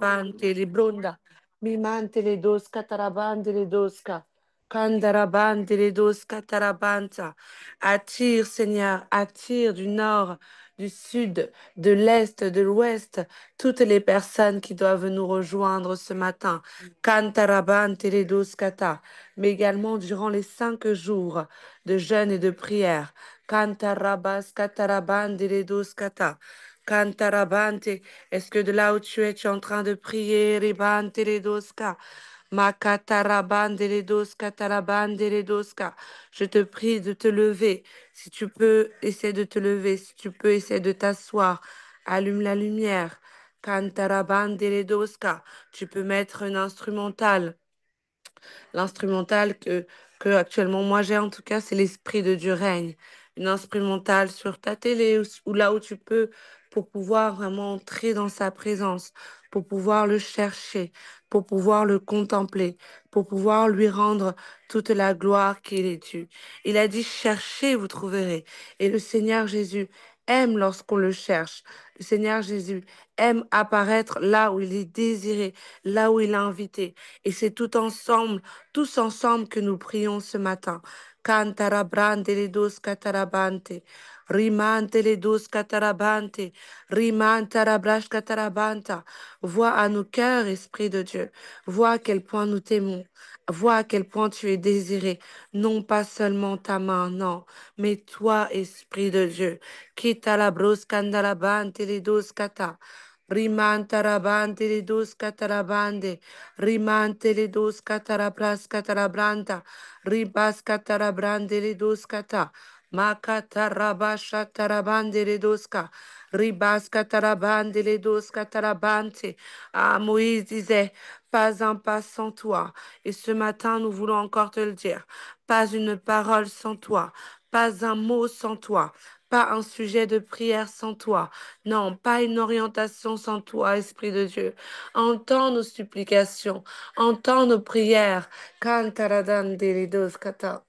catarabante le bronda, mimante le dos catarabande le dosca, candarabande le dos catarabanta. Attire, Seigneur, attire du nord, du sud, de l'est, de l'ouest, toutes les personnes qui doivent nous rejoindre ce matin. Cantarabante le dos cata, mais également durant les 5 jours de jeûne et de prière. Cantarabas catarabande le dos cata. Cantarabante, est-ce que de là où tu es en train de prier, ribante les doska, makatarabande les doska, tarabande les doska. Je te prie de te lever. Si tu peux, essaie de te lever. Si tu peux, essaie de t'asseoir. Allume la lumière. Cantarabande les doska. Tu peux mettre un instrumental. L'instrumental que actuellement moi j'ai en tout cas, c'est l'Esprit de Dieu règne. Une instrumentale sur ta télé ou là où tu peux pour pouvoir vraiment entrer dans sa présence, pour pouvoir le chercher, pour pouvoir le contempler, pour pouvoir lui rendre toute la gloire qu'il est due. Il a dit cherchez, vous trouverez. Et le Seigneur Jésus aime lorsqu'on le cherche. Le Seigneur Jésus aime apparaître là où il est désiré, là où il est invité. Et c'est tout ensemble, tous ensemble que nous prions ce matin. Cantarabrande les dos catarabante, rimante les dos catarabante, rimantarabrash catarabanta. Vois à nos cœurs, Esprit de Dieu, vois à quel point nous t'aimons, vois à quel point tu es désiré, non pas seulement ta main, non, mais toi, Esprit de Dieu, quitte la brosse candarabante les dos cata. Rimantarabante les dos catarabande, rimante les dos catarabras catarabranta, ribas catarabrande les dos cata, macatarabasha tarabande les doska, ribas catarabande les dos catarabante. Ah, Moïse disait, pas un pas sans toi. Et ce matin, nous voulons encore te le dire, pas une parole sans toi, pas un mot sans toi. Pas un sujet de prière sans toi. Non, pas une orientation sans toi, Esprit de Dieu. Entends nos supplications, entends nos prières. Cantaradan de dos kata.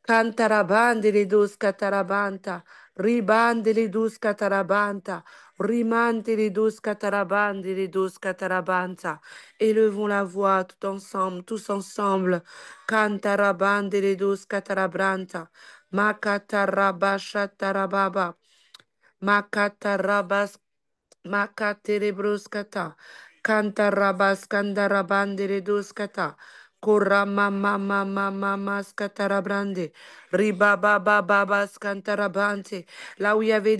Cantarabande le dos catarabanta, ribande le dos catarabanta, rimante le dos catarabande le dos catarabanta. Élevons la voix tout ensemble, tous ensemble. Cantarabande le dos catarabranta, macatarabasha tarababa. Makatarabas Makaterebroskata. Kantarabas kandarabandere doskata. Korama mama mama maskatarabrande. Riba baba babas kantarabante. Là où il y avait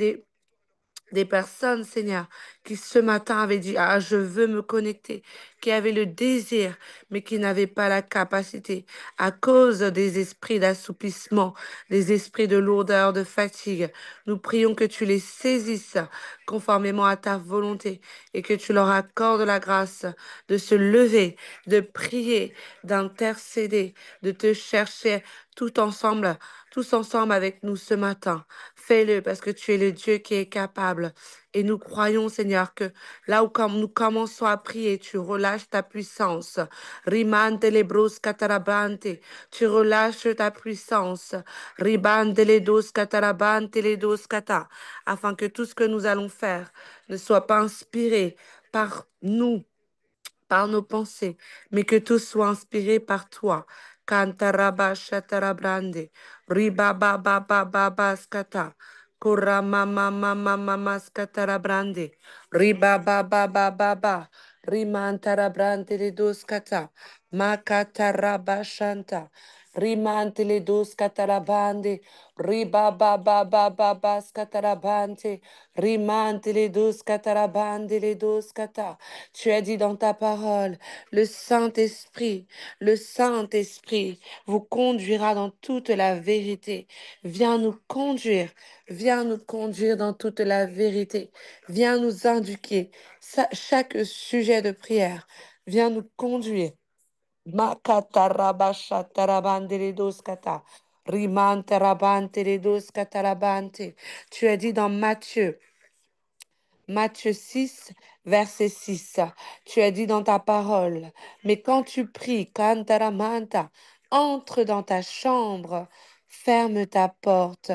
des personnes, Seigneur, qui ce matin avaient dit, ah, je veux me connecter, qui avaient le désir, mais qui n'avaient pas la capacité à cause des esprits d'assoupissement, des esprits de lourdeur, de fatigue. Nous prions que tu les saisisses conformément à ta volonté et que tu leur accordes la grâce de se lever, de prier, d'intercéder, de te chercher tout ensemble, tous ensemble avec nous ce matin. Fais-le parce que tu es le Dieu qui est capable. Et nous croyons, Seigneur, que là où comme nous commençons à prier, tu relâches ta puissance. Rimante les bros catarabante, tu relâches ta puissance. Ribande les dos catarabante les dos cata, afin que tout ce que nous allons faire ne soit pas inspiré par nous par nos pensées, mais que tout soit inspiré par toi. Cantaraba shatarabrande, riba ba ba ba ba ba skata, kurama mama mama maskatarabrande, riba ba ba ba ba ba, rimantarabrande de dos kata, makataraba shanta. Rimante le dos catarabande, riba ba ba ba ba ba scatarabante, rimante le dos catarabande le dos cata. Tu as dit dans ta parole, le Saint-Esprit vous conduira dans toute la vérité. Viens nous conduire dans toute la vérité. Viens nous indiquer chaque sujet de prière. Viens nous conduire. Makatarabasha tarabandere dos kata. Rimante rabante les dos katarabante. Tu as dit dans Matthieu 6, verset 6. Tu as dit dans ta parole, mais quand tu pries, cantaramanta, entre dans ta chambre, ferme ta porte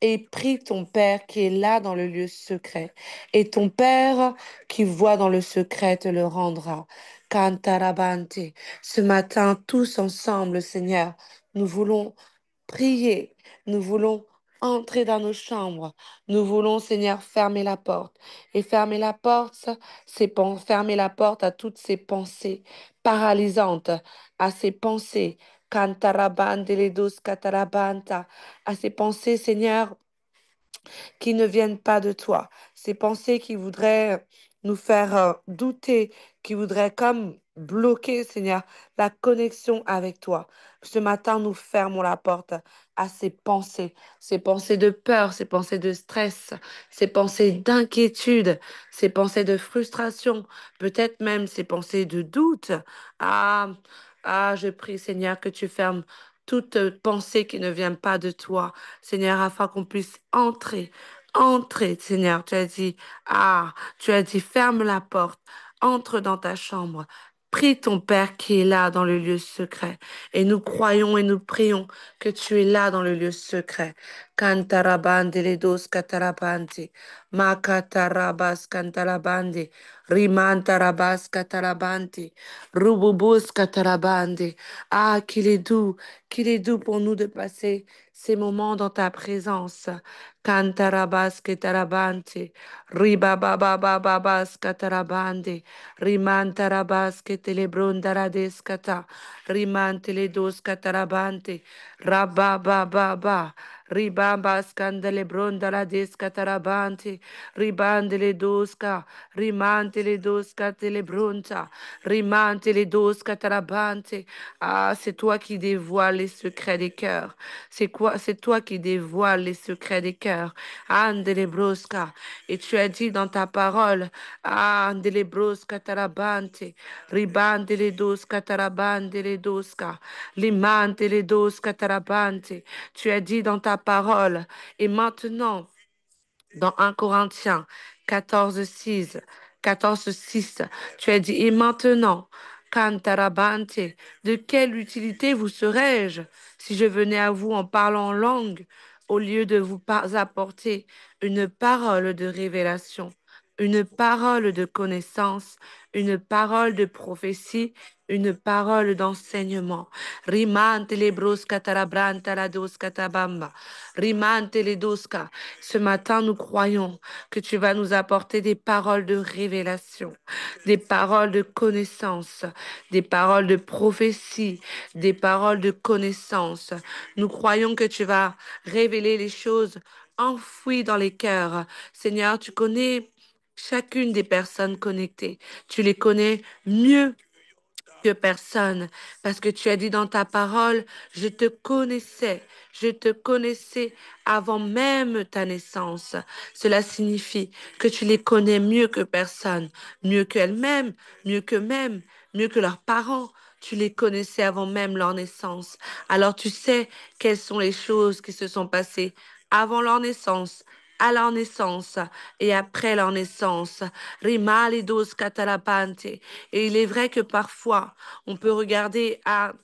et prie ton Père qui est là dans le lieu secret. Et ton Père qui voit dans le secret te le rendra. Cantarabante. Ce matin, tous ensemble, Seigneur, nous voulons prier. Nous voulons entrer dans nos chambres. Nous voulons, Seigneur, fermer la porte. Et fermer la porte, fermer la porte à toutes ces pensées paralysantes, à ces pensées. Cantarabandeledos catarabanta, à ces pensées, Seigneur, qui ne viennent pas de toi, ces pensées qui voudraient nous faire douter, qui voudraient comme bloquer, Seigneur, la connexion avec toi. Ce matin, nous fermons la porte à ces pensées de peur, ces pensées de stress, ces pensées d'inquiétude, ces pensées de frustration, peut-être même ces pensées de doute. Ah, je prie, Seigneur, que tu fermes toute pensée qui ne vient pas de toi, Seigneur, afin qu'on puisse entrer. Entrez, Seigneur, tu as dit, ferme la porte, entre dans ta chambre, prie ton Père qui est là dans le lieu secret. Et nous croyons et nous prions que tu es là dans le lieu secret. Cantarabande les dos catarabande, macatarabas cantarabande, rimantarabas catarabande, rububus catarabande. Ah, qu'il est doux pour nous de passer ces moments dans ta présence. Cantarabas ketarabante, ribababababas katarabande, rimantarabas ketelebrundaradeskata, rimanteledos katarabante, rababababa, ribabas candelebrundaradescatarabante, ribandeledoska, rimanteledoska telebrunta, rimanteledoska tarabante. Ah, c'est toi qui dévoiles les secrets des cœurs. C'est toi qui dévoiles les secrets des cœurs. Andelebroska. Et tu as dit dans ta parole, Andelebroska tarabante, ribandeledoska tarabandeledoska, limanteledoska tarabante. Tu as dit dans ta parole, et maintenant, dans 1 Corinthiens 14, 6, tu as dit, et maintenant, Cantarabante, de quelle utilité vous serais-je si je venais à vous en parlant en langue, au lieu de vous apporter une parole de révélation, une parole de connaissance, une parole de prophétie, une parole d'enseignement. Rimante les bros catarabranta la dos catabamba. Rimante les doska. Ce matin, nous croyons que tu vas nous apporter des paroles de révélation, des paroles de connaissance, des paroles de prophétie, des paroles de connaissance. Nous croyons que tu vas révéler les choses enfouies dans les cœurs. Seigneur, tu connais chacune des personnes connectées. Tu les connais mieux que personne, parce que tu as dit dans ta parole, je te connaissais avant même ta naissance. Cela signifie que tu les connais mieux que personne, mieux qu'elles-mêmes, mieux qu'eux-mêmes, mieux que leurs parents. Tu les connaissais avant même leur naissance. Alors tu sais quelles sont les choses qui se sont passées avant leur naissance, à leur naissance et après leur naissance. Rimalidos catalapante. Et il est vrai que parfois, on peut regarder à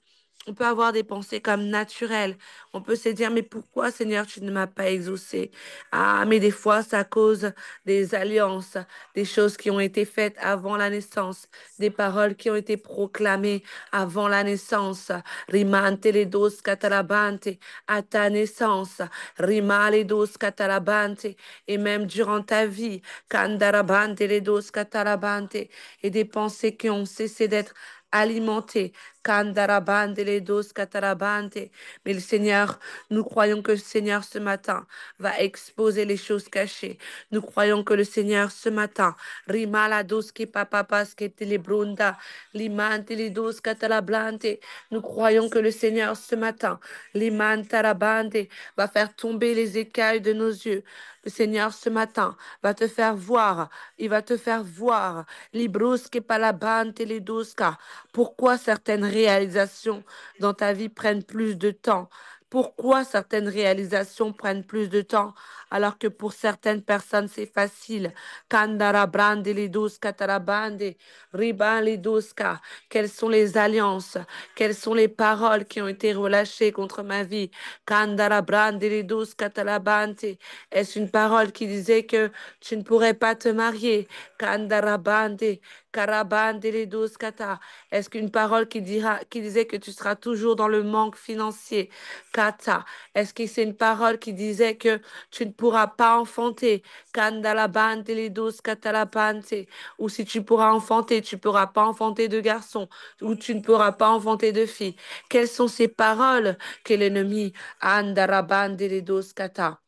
on peut avoir des pensées comme naturelles. On peut se dire, mais pourquoi, Seigneur, tu ne m'as pas exaucé? Ah, mais des fois, ça cause des alliances, des choses qui ont été faites avant la naissance, des paroles qui ont été proclamées avant la naissance. Rimante les dos catalabante à ta naissance. Rimale dos catalabante et même durant ta vie. Candarabante les dos catalabante et des pensées qui ont cessé d'être alimentées. Kandarabande les dos catarabante. Mais le Seigneur, nous croyons que le Seigneur ce matin va exposer les choses cachées. Nous croyons que le Seigneur ce matin, rimala dos que papapas que telebrunda, limante les dos catalablante. Nous croyons que le Seigneur ce matin, limantarabande, va faire tomber les écailles de nos yeux. Le Seigneur ce matin va te faire voir, il va te faire voir, libroske palabante les doska. Pourquoi certaines réalisations dans ta vie prennent plus de temps? Pourquoi certaines réalisations prennent plus de temps alors que pour certaines personnes c'est facile? Kandara brande les douze katarabande, riban les douze ka. Quelles sont les alliances? Quelles sont les paroles qui ont été relâchées contre ma vie? Kandara brande les douze katalabante. Est-ce une parole qui disait que tu ne pourrais pas te marier? Kandara bande, karabande les douze kata. Est-ce qu'une parole qui disait que tu seras toujours dans le manque financier? Kata. Est-ce que c'est une parole qui disait que tu ne pourras pas enfanter? Kandalabante les douze katalabante. Ou si tu pourras enfanter, tu ne pourras pas enfanter de garçons. Ou tu ne pourras pas enfanter de filles. Quelles sont ces paroles que l'ennemi Andarabande les douze kata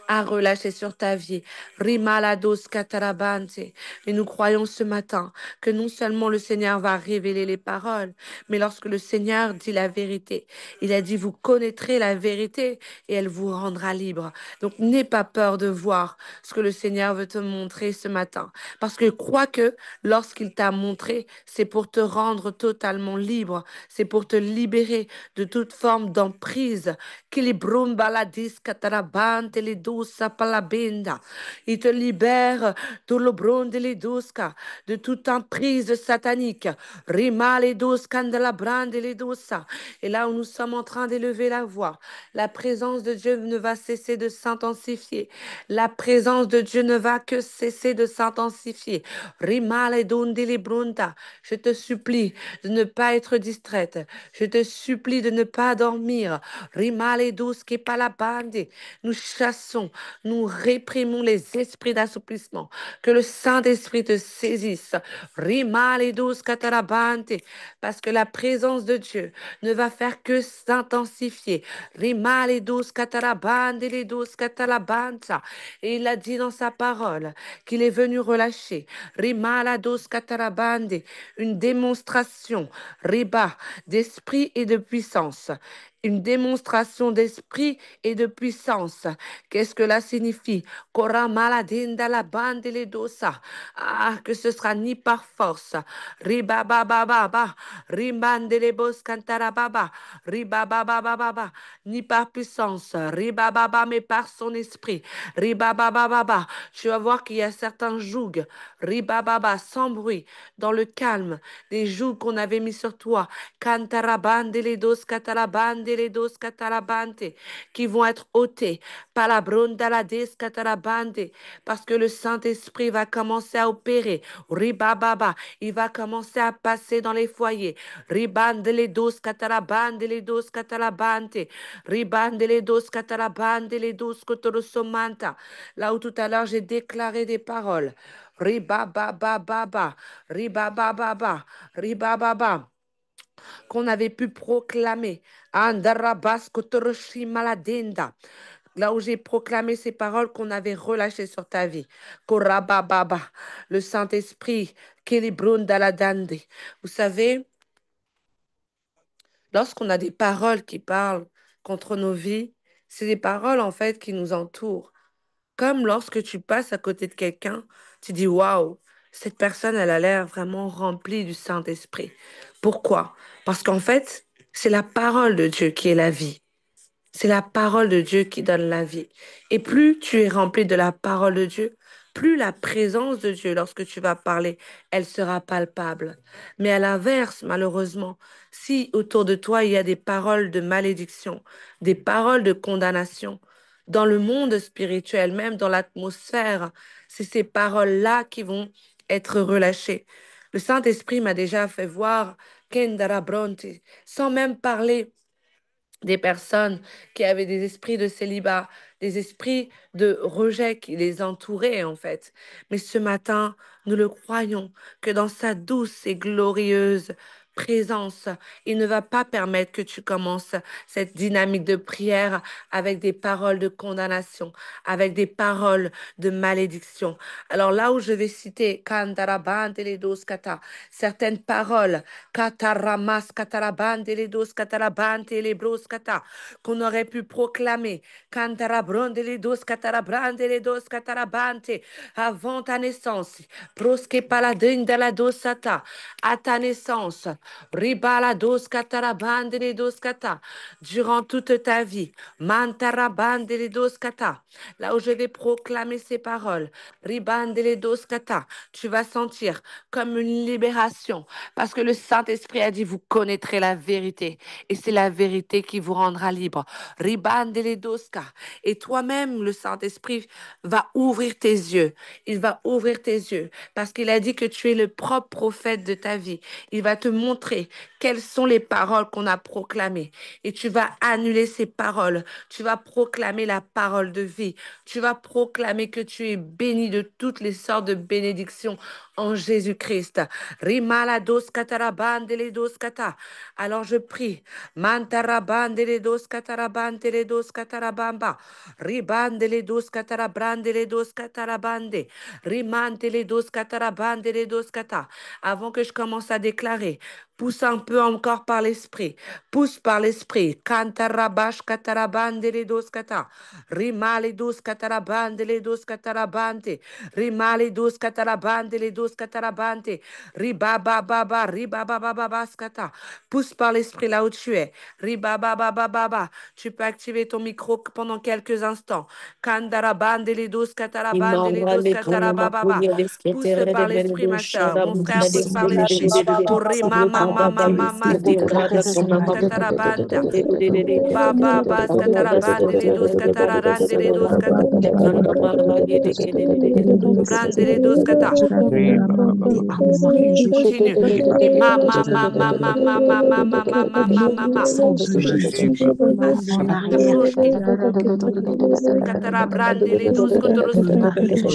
à relâcher sur ta vie. Rimalados katarabante. Et nous croyons ce matin que non seulement le Seigneur va révéler les paroles, mais lorsque le Seigneur dit la vérité, il a dit, vous connaîtrez la vérité et elle vous rendra libre. Donc n'aie pas peur de voir ce que le Seigneur veut te montrer ce matin. Parce que crois que lorsqu'il t'a montré, c'est pour te rendre totalement libre, c'est pour te libérer de toute forme d'emprise. Kilibrum baladis katarabante les douce palabenda. Il te libère de l'obron de les douska, de toute emprise satanique. Rima les douce candelabrande les douce. Et là où nous sommes en train d'élever la voix, la présence de Dieu ne va cesser de s'intensifier. La présence de Dieu ne va que cesser de s'intensifier. Rima les donde les brunda. Je te supplie de ne pas être distraite. Je te supplie de ne pas dormir. Rimale douce qui palabande. Nous chassons, nous réprimons les esprits d'assouplissement. Que le Saint-Esprit te saisisse. Rimale douce catarabante. Parce que la présence de Dieu ne va faire que s'intensifier. Rimale douce catarabande, les douce catalabanza. Et il a dit dans sa parole qu'il est venu relâcher. Rimala douce catarabande. Une démonstration. Riba d'esprit et de puissance. Une démonstration d'esprit et de puissance. Qu'est-ce que cela signifie? Kora maladinda la bande les dosa. Ah, que ce sera ni par force. Riba baba baba. Rimbande les bos cantara baba. Riba baba baba. Ni par puissance. Riba baba, mais par son esprit. Riba baba baba. Tu vas voir qu'il y a certains jougs. Riba baba, sans bruit, dans le calme. Des jougs qu'on avait mis sur toi. Cantarabande les dos catarabande les dos catarabante qui vont être ôtés par la bronda la des catarabande parce que le Saint-Esprit va commencer à opérer. Ribababa, il va commencer à passer dans les foyers. Ribande les dos catarabande les dos catarabante. Ribande les dos catarabande les dos cotorosomanta. Là où tout à l'heure j'ai déclaré des paroles. Ribababa, ribababa, ribababa qu'on avait pu proclamer. Andarabas kotoroshi maladenda. Là où j'ai proclamé ces paroles qu'on avait relâchées sur ta vie. Korabababa, le Saint-Esprit, Kelibrundaladande. Vous savez, lorsqu'on a des paroles qui parlent contre nos vies, c'est des paroles en fait qui nous entourent. Comme lorsque tu passes à côté de quelqu'un, tu dis waouh, cette personne, elle a l'air vraiment remplie du Saint-Esprit. Pourquoi? Parce qu'en fait, c'est la parole de Dieu qui est la vie. C'est la parole de Dieu qui donne la vie. Et plus tu es rempli de la parole de Dieu, plus la présence de Dieu, lorsque tu vas parler, elle sera palpable. Mais à l'inverse, malheureusement, si autour de toi, il y a des paroles de malédiction, des paroles de condamnation, dans le monde spirituel, même dans l'atmosphère, c'est ces paroles-là qui vont être relâchées. Le Saint-Esprit m'a déjà fait voir Kendara Bronte, sans même parler des personnes qui avaient des esprits de célibat, des esprits de rejet qui les entouraient en fait. Mais ce matin, nous le croyons que dans sa douce et glorieuse présence, il ne va pas permettre que tu commences cette dynamique de prière avec des paroles de condamnation, avec des paroles de malédiction. Alors là où je vais citer Kandarabante les dos kata, certaines paroles Kataramas katarabante les dos katarabante les bros kata qu'on aurait pu proclamer Kantarabronde les dos katarabrande les dos katarabante avant ta naissance. Proske paladin de la dosata à ta naissance. Ribala dos katarabandele dos kata. Durant toute ta vie. Mantarabandele dos kata. Là où je vais proclamer ces paroles. Ribandele dos kata. Tu vas sentir comme une libération. Parce que le Saint-Esprit a dit, vous connaîtrez la vérité. Et c'est la vérité qui vous rendra libre. Ribandele doska. Et toi-même, le Saint-Esprit va ouvrir tes yeux. Il va ouvrir tes yeux. Parce qu'il a dit que tu es le propre prophète de ta vie. Il va te montrer quelles sont les paroles qu'on a proclamées. Et tu vas annuler ces paroles. Tu vas proclamer la parole de vie. Tu vas proclamer que tu es béni de toutes les sortes de bénédictions en Jésus-Christ. Rimalados katarabandele dos kata. Alors je prie. Mantarabandele dos katarabandele dos katarabamba. Ribandele dos katarabrandele dos katarabande. Rimantele dos katarabandele dos kata. Avant que je commence à déclarer, pousse un peu encore par l'esprit. Pousse par l'esprit. Kantarabash katarabandele dos kata. Rimale dos katarabandele dos katarabante. Rimale dos katarabandele dos katarabante. Ribabababa, ribabababa skata. Pousse par l'esprit là où tu es. Ribabababa. Tu peux activer ton micro pendant quelques instants. Kandarabandele dos katarabandele dos Imamrale kanama katarabababa. kuria Pousse lesketere de par l'esprit, beredo ma soeur. shara Mon frère, busa de pousse par de de l'esprit. de de de. Oh, rima, Ruka mama, baba mama, leskete rada dos kanama katarabanda. de de de de. Baba, Ruka skatarabandele leskete dos de beredo katararandele sada. dos Lekana marla de ke de de de de. katarandele dos kata. Continue. Ima, mama, mama, mama, mama, mama, mama, mama. De Jésus, en arrière, Approche. Katarabrandele dos kotoros. en arrière,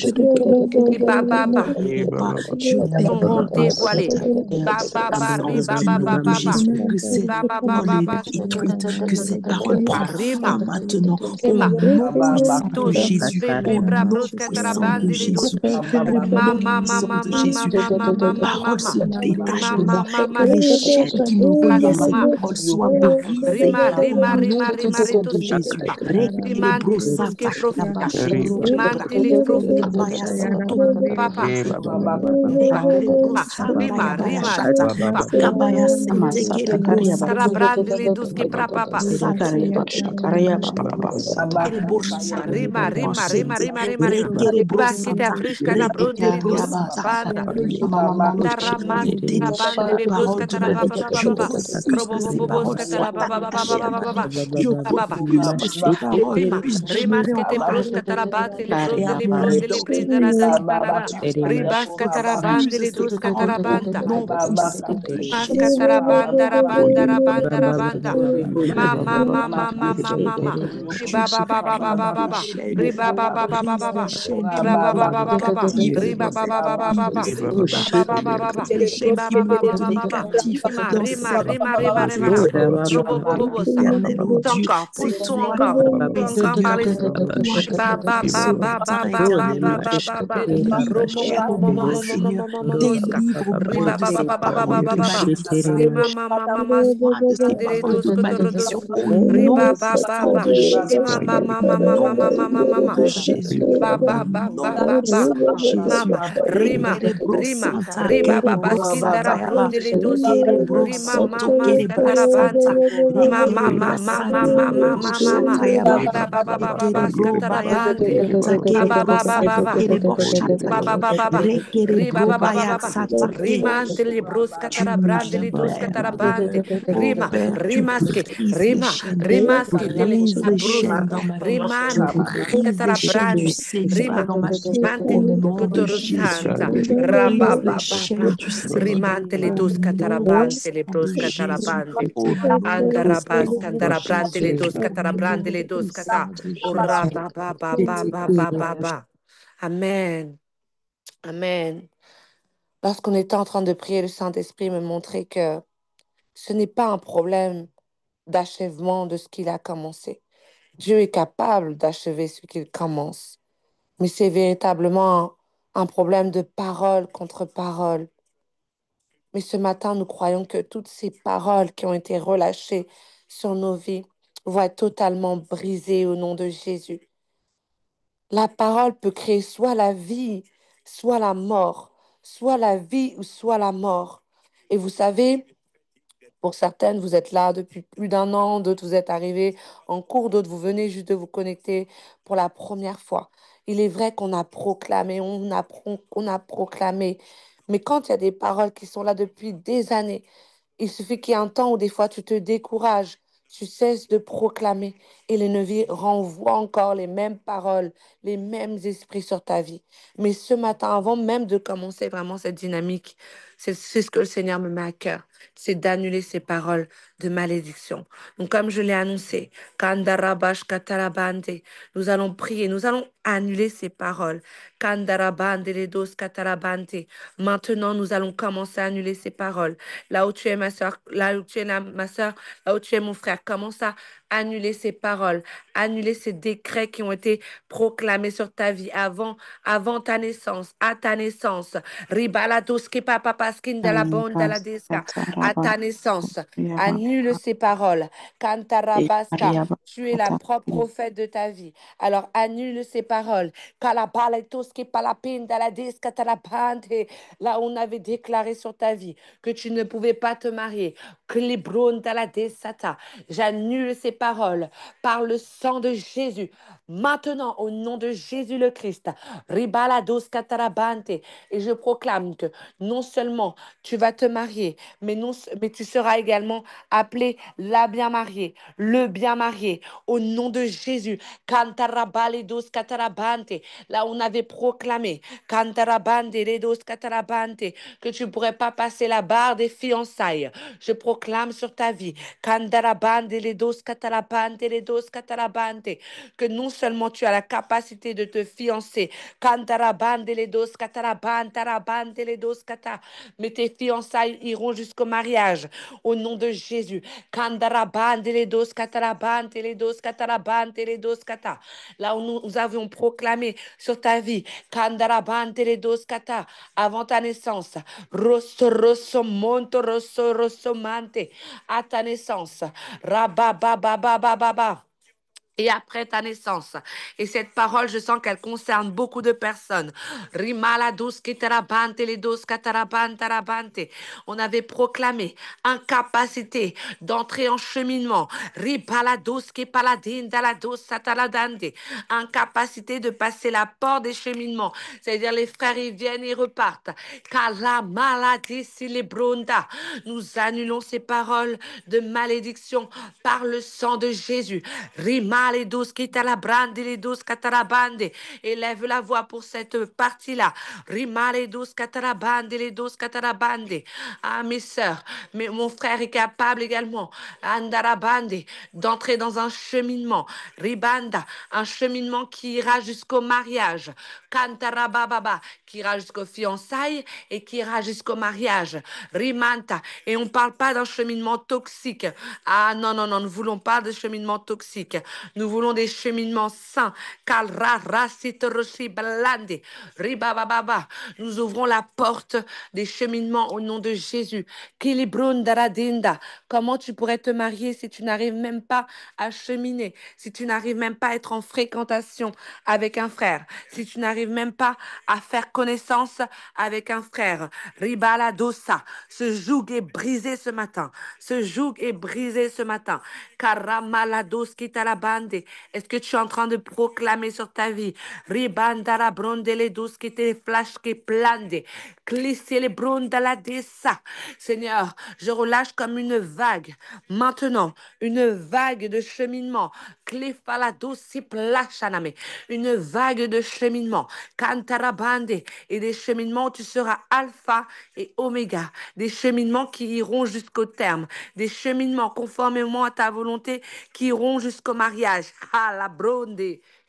Baba, je seront déclare dévoilés. la Baba, force riba, du nom baba, de baba. Jésus, que cette Baba, parole baba, est baba. détruite, que cette parole prend fin Rima, maintenant, au rima. nom puissant de Tous, Jésus, au celebra nom bros puissant de katarabandele dos. Jésus, au nom Mama, puissant mama, de mama, Jésus. mama, Ta mama, parole se mama. détache de Mama, moi, que mama, les chaînes qui me reliaient à cette mama. parole soient brisées Rima, au rima, nom rima, rima, puissant de ritos Jésus. kata. Rekere Rimantele dos brosata kefros. kayabashekere bra. Rimantele fros. Lebaya santo Papa. Nekere Ma, brosanda rima, yabaya rima, shata. pa. Kabaya sente kere brosanta. Tarabrandele dos ke prapapa. Santa rekere boshanda Rima, rima, rima, yabashente. rima, rima, rima. Rekere Baskita brosanta. friska da Rekere brondele dos brosata. banda. Je Taramas déclare bande la de bros parole du katara Maître. baba baba Je baba. refuse que Robo ces bobo bos paroles katara soient baba baba attachées à baba ma vie. baba. Je Baba. refuse que ces paroles Rima, puissent demeurer rimaske te encore à bros mon katara cœur bande le et à brondele mon brondele identité. brindara da Ces di paroles barara. du Seigneur. Ribas Je katara bande refuse le ces dos paroles katara au banda. nom puissant de Jésus. Maskatara banda rabanda Alléluia. rabanda rabanda. Mama, mama, mama, mama. Je Riba baba baba brise baba les baba. chaînes, Riba baba baba brise les baba. chaînes qui Riba me baba relient baba baba. captif Riba dans baba cette baba vie, baba. dans Riba cette baba vie, baba. les chaînes Riba qui me baba baba retenaient baba. captif Rima, dans rima, cette rima, vie. rima, C'est rima. toi, Dieu, Robo bobo bosa. éternel, oh Pousse Dieu, encore, c'est pousse-toi toi, encore. oui Encore par Seigneur, l'esprit. c'est toi qui Ba ba brise ba ce ba ba matin, ba ba éternel, ba oh ba Dieu. ba ba. Libère-moi, Seigneur, Moska. délivre-moi Riba de ba ba ces ba ba ba ba paroles ba de ba ba. malédiction. Rima mama mama. Délivre-moi de ces Andele paroles dos de malédiction kotoros. au Riba nom ba ba puissant ba. de Rima Jésus-Christ, mama au mama nom mama mama puissant mama. de Jésus, Ba au ba ba ba nom ba ba. puissant de Jésus. Mama, rima, Rekerebro rima, santa riba baba kerebro skindara satayaba. brondele dos, Kerebro rima soto mama kerebra skatarabanta, santa. mama Rekerebra mama mama santa mama kerebro mama, shatayaba. riba baba baba baba Rekerebro baya skatarabante, santa baba kerebro baba sete baba, kerebo baba shatake. baba baba, riba Rekerebro baba baba baya baba, santa ke. rima antele bros Tu me katarabrandele dos libères, katarabante, oh rima, Père, tu rimaske, brises les rima, chaînes, rimaske tele brise les abruska, chaînes dans ma vie, tu rimante brises les chaînes du katarabrande, séjour rima, dans ma vie, au mante nom de kotoro Jésus, santa, tu brises les chaînes rabababa, du séjour, rimante le au dos nom katarabante le puissant de bros Jésus, katarabante, au nom andarabas puissant de kandarabrante Jésus, le dos au katarabrante nom le dos kata, puissant de Jésus. Je déclare. urabababababababa. Amen. Amen. Lorsqu'on était en train de prier, le Saint-Esprit me montrait que ce n'est pas un problème d'achèvement de ce qu'il a commencé. Dieu est capable d'achever ce qu'il commence, mais c'est véritablement un problème de parole contre parole. Mais ce matin, nous croyons que toutes ces paroles qui ont été relâchées sur nos vies vont être totalement brisées au nom de Jésus. La parole peut créer soit la vie, soit la mort, soit la vie ou soit la mort. Et vous savez, Pour certaines, vous êtes là depuis plus d'un an, d'autres, vous êtes arrivés en cours, d'autres, vous venez juste de vous connecter pour la première fois. Il est vrai qu'on a proclamé, on a proclamé, mais quand il y a des paroles qui sont là depuis des années, il suffit qu'il y ait un temps où des fois tu te décourages, tu cesses de proclamer et l'ennemi renvoie encore les mêmes paroles, les mêmes esprits sur ta vie. Mais ce matin, avant même de commencer vraiment cette dynamique, c'est ce que le Seigneur me met à cœur, c'est d'annuler ces paroles de malédiction. Donc comme je l'ai annoncé, Kandarabash Katarabande, nous allons prier, nous allons annuler ces paroles. Kandarabande Ledos Katarabante. Maintenant, nous allons commencer à annuler ces paroles. Là où tu es ma soeur, là où tu es ma soeur, là où tu es mon frère, commence à annuler ces paroles, annuler ces décrets qui ont été proclamés sur ta vie avant ta naissance, à ta naissance. Ribalados ke papa paskin de la bonde de la desca, à ta naissance. Annule ces paroles. Kantarabaska, tu es la propre prophète de ta vie. Alors annule ces paroles. Kalabaletos ke palapin de la desca talapante. Là où on avait déclaré sur ta vie que tu ne pouvais pas te marier. Klibron de la desata. J'annule ces paroles par le sang de Jésus. Maintenant, au nom de Jésus le Christ, Ribalados katarabante. Et je proclame que non seulement tu vas te marier, mais tu seras également appelé la bien mariée, le bien marié, au nom de Jésus. Cantarabaledos katarabante. Là où on avait proclamé Cantarabande, redos katarabante, que tu ne pourrais pas passer la barre des fiançailles. Je proclame sur ta vie Candarabande, ledos katarabante, ledos katarabante, que non seulement tu as la capacité de te fiancer, Candarabande, ledos katarabante, tarabante, ledos kata, mais tes fiançailles iront jusqu'au mariage au nom de Jésus. Kandarabande, ledos katarabante, ledos katarabante, ledos kata. Là où nous avions proclamé sur ta vie, Kandarabante, ledos kata, avant ta naissance, rosso, rosso, monto, rosso, rosso, mante, à ta naissance, rababababababa et après ta naissance. Et cette parole, je sens qu'elle concerne beaucoup de personnes. Rimalados ketarabante, ledos katarabantarabante. On avait proclamé incapacité d'entrer en cheminement. Ripalados kepaladin dalados sataladande. Incapacité de passer la porte des cheminements. C'est-à-dire les frères, ils viennent et repartent. Kala maladie si les bronda. Nous annulons ces paroles de malédiction par le sang de Jésus. Rimale dos kitalabrande les dos katarabande. Élève la voix pour cette partie-là. Rimale dos katarabande les dos katarabande. Ah, mes sœurs, mais mon frère est capable également, Andarabande, d'entrer dans un cheminement. Ribanda, un cheminement qui ira jusqu'au mariage. Kantarabababa, qui ira jusqu'aux fiançailles et qui ira jusqu'au mariage. Rimanta, et on ne parle pas d'un cheminement toxique. Ah non, non, non, nous ne voulons pas de cheminement toxique. Nous voulons des cheminements sains. Kalra rasitoroshi balande. Ribababa. Nous ouvrons la porte des cheminements au nom de Jésus. Kilibrun daradinda. Comment tu pourrais te marier si tu n'arrives même pas à cheminer, si tu n'arrives même pas à être en fréquentation avec un frère, si tu n'arrives même pas à faire connaissance avec un frère? Ribala dosa. Ce joug est brisé ce matin. Ce joug est brisé ce matin. Karamalados kitalabande. Est-ce que tu es en train de proclamer sur ta vie? Ribandara brondele dos qui te flash qui plande. Glissez brondala dessa. Seigneur, je relâche comme une vague. Maintenant, une vague de cheminement. Clefalados si plachaname. Une vague de cheminement. Cantarabande. Et des cheminements où tu seras alpha et oméga. Des cheminements qui iront jusqu'au terme. Des cheminements conformément à ta volonté qui iront jusqu'au mariage. Ah, la bronde.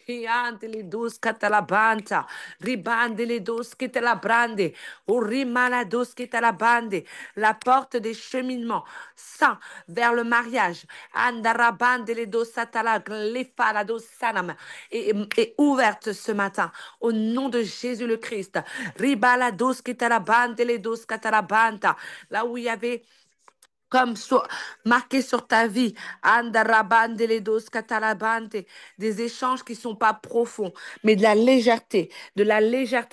Riante le dos catalabanta, ribande le dos qui te la brande, ou rimala dos qui te la bande, la porte des cheminements saints vers le mariage, andarabande le dos satala, glefa la dos sanam, est ouverte ce matin, au nom de Jésus le Christ. Ribala dos qui te la bande, les dos catalabanta, là où il y avait marqué sur ta vie. Andarabande les dos catalabante, des échanges qui sont pas profonds, mais de la légèreté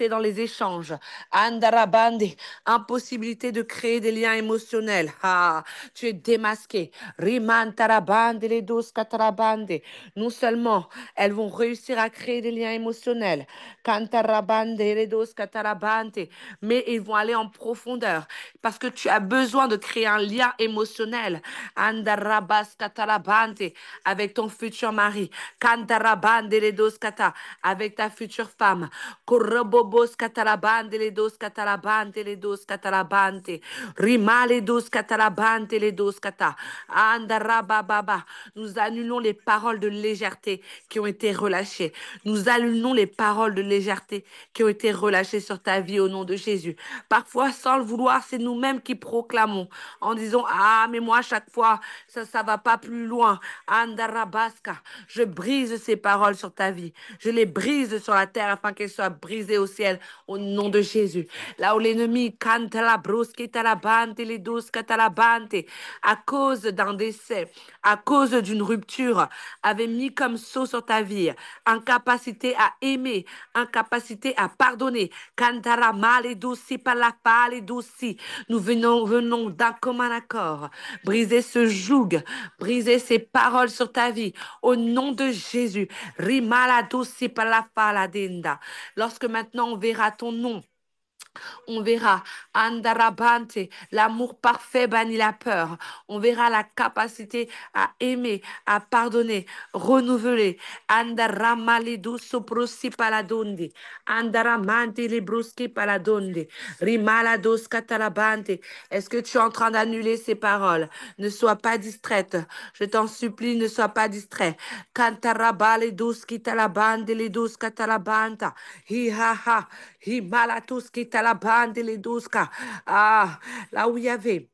dans les échanges. Andarabande, impossibilité de créer des liens émotionnels. Ah, tu es démasqué. Rimantarabande les dos catalabande. Non seulement elles vont réussir à créer des liens émotionnels, Cantarabande les dos catalabante, mais ils vont aller en profondeur parce que tu as besoin de créer un lien émotionnel. Andarabas katalabante avec ton futur mari. Kandarabande les dos kata avec ta future femme. Korobobos katalabande les dos katalabante les dos katalabante. Rima les dos katalabante les dos kata. Andarabababa. Nous annulons les paroles de légèreté qui ont été relâchées. Nous annulons les paroles de légèreté qui ont été relâchées sur ta vie au nom de Jésus. Parfois, sans le vouloir, c'est nous-mêmes qui proclamons en disant, ah, mais moi, à chaque fois, ça va pas plus loin. Andarabaska, je brise ces paroles sur ta vie. Je les brise sur la terre afin qu'elles soient brisées au ciel au nom de Jésus. Là où l'ennemi canta la brusque talabante, les douces catalabante, à cause d'un décès, à cause d'une rupture, avait mis comme sceau sur ta vie, incapacité à aimer, incapacité à pardonner. Cantara male douci par la pale douci. Nous venons d'un commun accord. Briser ce joug, briser ces paroles sur ta vie. Au nom de Jésus. Rimala douci par la faladinda. Lorsque maintenant on verra ton nom, on verra Andarabante, l'amour parfait bannit la peur. On verra la capacité à aimer, à pardonner, renouveler. Andaramalidu soprosi paladondi. Andaramante libruski paladondi. Rimalados catalabante. Est-ce que tu es en train d'annuler ces paroles? Ne sois pas distraite. Je t'en supplie, ne sois pas distrait. Cantarabale dos kitalabande les dos catalabanta. Hi ha ha. Hi malatus kitalabande les dos ka. Ah, là où il y avait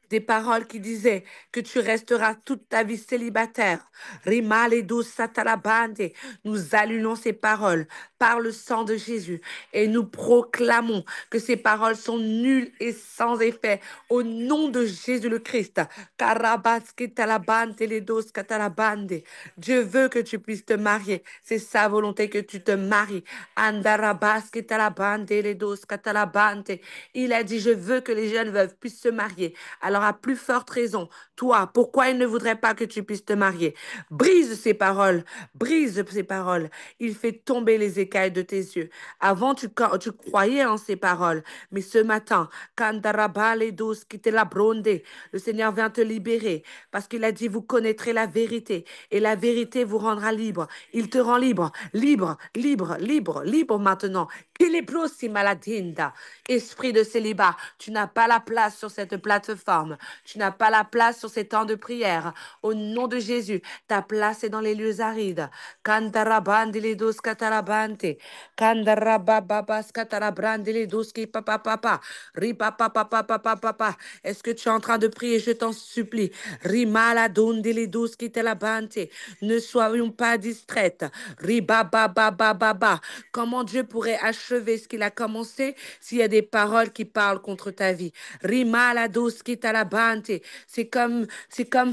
des paroles qui disaient que tu resteras toute ta vie célibataire. Rimale douce satalabande. Nous allumons ces paroles par le sang de Jésus et nous proclamons que ces paroles sont nulles et sans effet au nom de Jésus le Christ. Karabaskitalabande les douce katalabande. Dieu veut que tu puisses te marier. C'est sa volonté que tu te maries. Andarabaskitalabande les douce katalabande. Il a dit, je veux que les jeunes veuves puissent se marier. Alors, à plus forte raison, toi, pourquoi il ne voudrait pas que tu puisses te marier? Brise ces paroles, brise ces paroles. Il fait tomber les écailles de tes yeux. Avant, tu croyais en ces paroles, mais ce matin, Kandarabale douce qui te la brondé, le Seigneur vient te libérer parce qu'il a dit, vous connaîtrez la vérité et la vérité vous rendra libre. Il te rend libre, libre, libre, libre, libre maintenant. Kilibrosi maladinda. Esprit de célibat, tu n'as pas la place sur cette plateforme. Tu n'as pas la place sur ces temps de prière. Au nom de Jésus, ta place est dans les lieux arides. Kandarabandili dos katarabante. Kandarabababas katarabrandili dos ki papa papa. Ripa papa papa papa papa. Est-ce que tu es en train de prier? Je t'en supplie. Rimala dondili dos ki telabante. Ne soyons pas distraites. Riba baba baba baba. Comment Dieu pourrait achever ce qu'il a commencé s'il y a des paroles qui parlent contre ta vie? Rima la douce qui talabante. C'est comme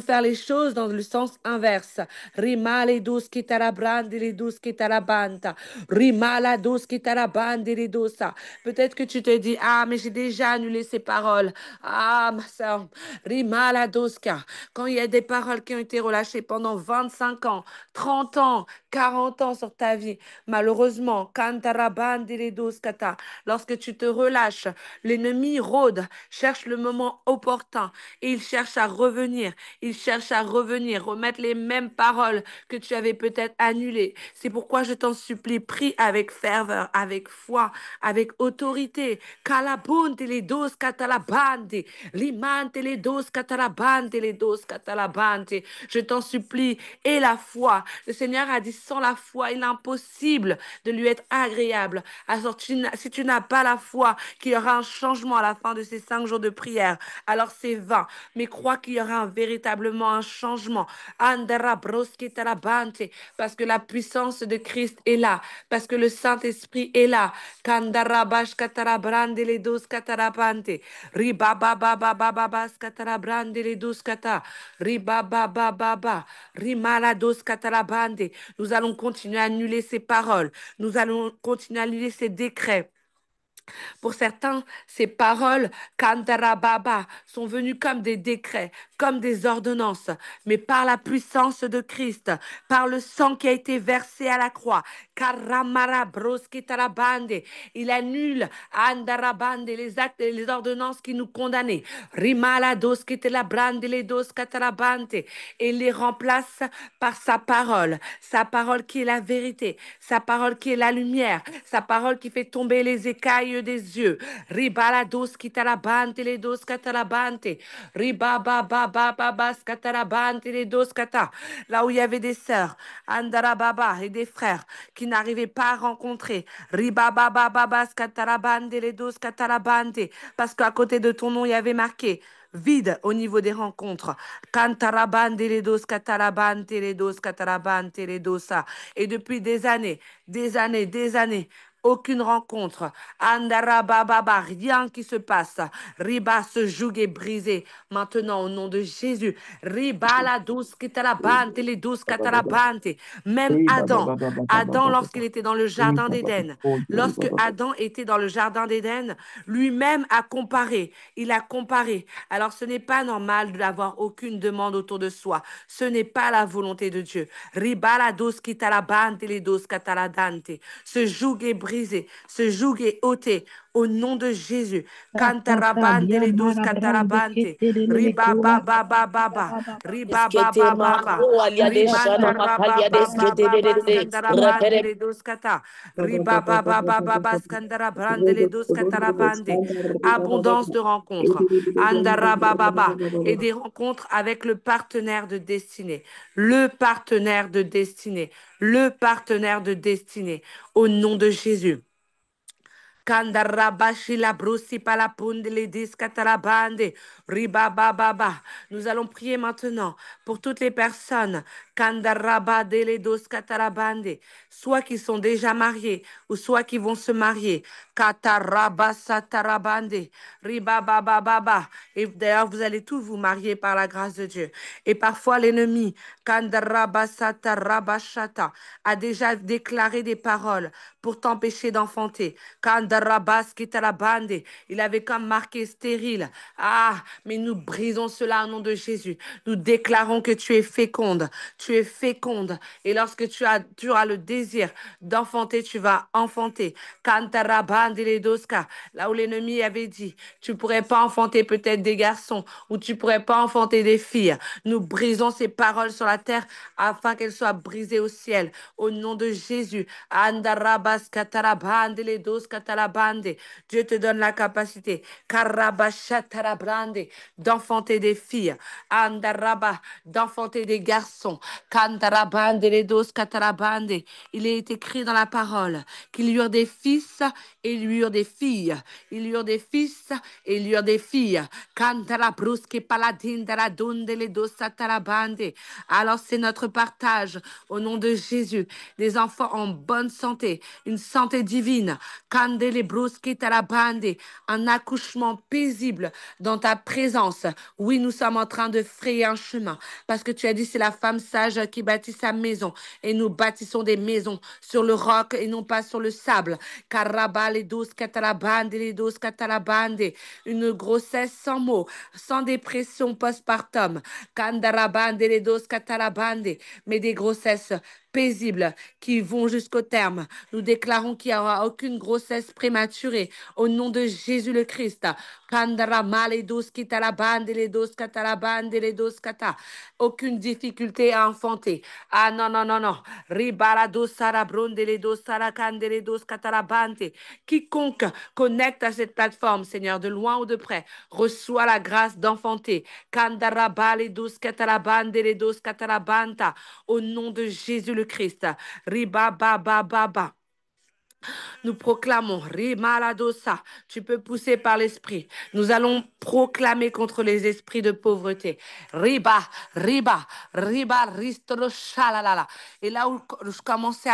faire les choses dans le sens inverse. Rima les douce qui talabrande les douce qui talabanta. Rima la douce qui talabande les douce. Peut-être que tu te dis, ah, mais j'ai déjà annulé ces paroles. Ah, ma soeur. Rima la douce. Quand il y a des paroles qui ont été relâchées pendant 25 ans, 30 ans, 40 ans sur ta vie, malheureusement, kata, lorsque tu te relâches, l'ennemi rôde, cherche le moment opportun et il cherche à revenir. Il cherche à revenir, remettre les mêmes paroles que tu avais peut-être annulées. C'est pourquoi je t'en supplie, prie avec ferveur, avec foi, avec autorité. Kalabunte les dos katalabande, limante les dos katalabande, les dos katalabande. Je t'en supplie, et la foi. Le Seigneur a dit sans la foi, il est impossible de lui être agréable. Alors, si tu n'as pas la foi qu'il y aura un changement à la fin de ces 5 jours de prière, alors c'est vain. Mais crois qu'il y aura véritablement un changement. Andara broski tarabante, parce que la puissance de Christ est là, parce que le Saint-Esprit est là. Kandara bashkatarabrande les dos katarabante. Riba baba baba baba skatarabrande les dos kata. Riba baba baba. Rimala dos katarabande. Nous allons continuer à annuler ces paroles. Nous allons continuer à annuler ces décrets. Pour certains, ces paroles, Kandarababa, sont venues comme des décrets, comme des ordonnances, mais par la puissance de Christ, par le sang qui a été versé à la croix, Karamara broskitarabande, il annule Andarabande les actes et les ordonnances qui nous condamnaient. Rimala doskitelabrande les doskatarabante, et les remplace par sa parole qui est la vérité, sa parole qui est la lumière, sa parole qui fait tomber les écailles des yeux. Ribala dos kitarabante les dos katarabante. Ribaba baba baba skatarabante les dos kata. Là où il y avait des sœurs, Andarababa et des frères qui n'arrivaient pas à rencontrer. Ribaba baba skatarabante les dos katarabante. Parce qu'à côté de ton nom, il y avait marqué vide au niveau des rencontres. Cantarabande les dos, catarabante les dos, catarabante les dosa. Et depuis des années, aucune rencontre. Andarababa, rien qui se passe. Riba, ce joug est brisé. Maintenant, au nom de Jésus. Riba, la douce catarabante, les douces catarabante. Même Adam, lorsqu'il était dans le jardin d'Éden, lorsque Adam était dans le jardin d'Éden, lui-même a comparé. Il a comparé. Alors, ce n'est pas normal d'avoir aucune demande autour de soi. Ce n'est pas la volonté de Dieu. Ribala dos kitalabante les dos cataladante. Ce joug est brisé. Ce joug est ôté. Au nom de Jésus. Cantarabante Tatadia les dos marabrande catarabante. keterele Riba kura ba ba ba ba ba. Riba ba Eskete ba ba ba. mako aliade shana Rimanta raba makalia ba ba ba ba deskedede skandarabante repere les dos kata. Riba ba ba ba ba ba skandarabrande les dos katarabande. Abondance de rencontres. Andarabababa. Et des rencontres avec le partenaire de destinée. Le partenaire de destinée. Le partenaire de destinée. Au nom de Jésus. Kandarabashi la broussi palapunde les discatarabande. Riba baba. Nous allons prier maintenant pour toutes les personnes. Kandarabade les dos katarabande. Soit qui sont déjà mariés ou soit qui vont se marier. Katarabasatarabande. Riba baba. Et d'ailleurs, vous allez tous vous marier par la grâce de Dieu. Et parfois, l'ennemi, Kandarabasatarabashata, a déjà déclaré des paroles pour t'empêcher d'enfanter. Kandarabaskitalabande, il avait comme marqué stérile. Ah, mais nous brisons cela au nom de Jésus. Nous déclarons que tu es féconde. Tu es féconde. Et lorsque tu auras le désir d'enfanter, tu vas enfanter. Kantarabande les doska, là où l'ennemi avait dit, tu pourrais pas enfanter peut-être des garçons ou tu pourrais pas enfanter des filles. Nous brisons ces paroles sur la terre afin qu'elles soient brisées au ciel. Au nom de Jésus. Andarabas katarabande les dos katalabande. Dieu te donne la capacité karabashatarabrande, d'enfanter des filles. Andaraba, d'enfanter des garçons. Kandarabande les dos katalabande. Il est écrit dans la parole qu'il y eurent des fils et il y eurent des filles. Il y eurent des fils et il y eurent des filles. Kandarabruski paladin daradunde les dos satarabande. Alors c'est notre partage au nom de Jésus. Des enfants en bonne santé, une santé divine. Kandele bruski tarabande, un accouchement paisible dans ta présence. Oui, nous sommes en train de frayer un chemin parce que tu as dit c'est la femme sage qui bâtit sa maison et nous bâtissons des maisons sur le roc et non pas sur le sable. Karaba les douze katalabande, les douze katalabande, une grossesse sans mots, sans dépression postpartum. Kandarabande, les douze katalabande, mais des grossesses paisibles qui vont jusqu'au terme. Nous déclarons qu'il n'y aura aucune grossesse prématurée au nom de Jésus le Christ. Kandara male dos kitalabande, les dos katalabande, les dos kata. Aucune difficulté à enfanter. Ah non, non, non, non. Ribara dos sarabronde, les dos sarakande, les dos katalabante. Quiconque connecte à cette plateforme, Seigneur, de loin ou de près, reçoit la grâce d'enfanter. Kandaraba, les dos katalabande, les dos katalabanta. Au nom de Jésus le le Christ. Riba ba ba ba ba. Nous proclamons, Rimaladosa, tu peux pousser par l'esprit. Nous allons proclamer contre les esprits de pauvreté. Riba, riba, riba, ristolo, shalalala. Et là où je commençais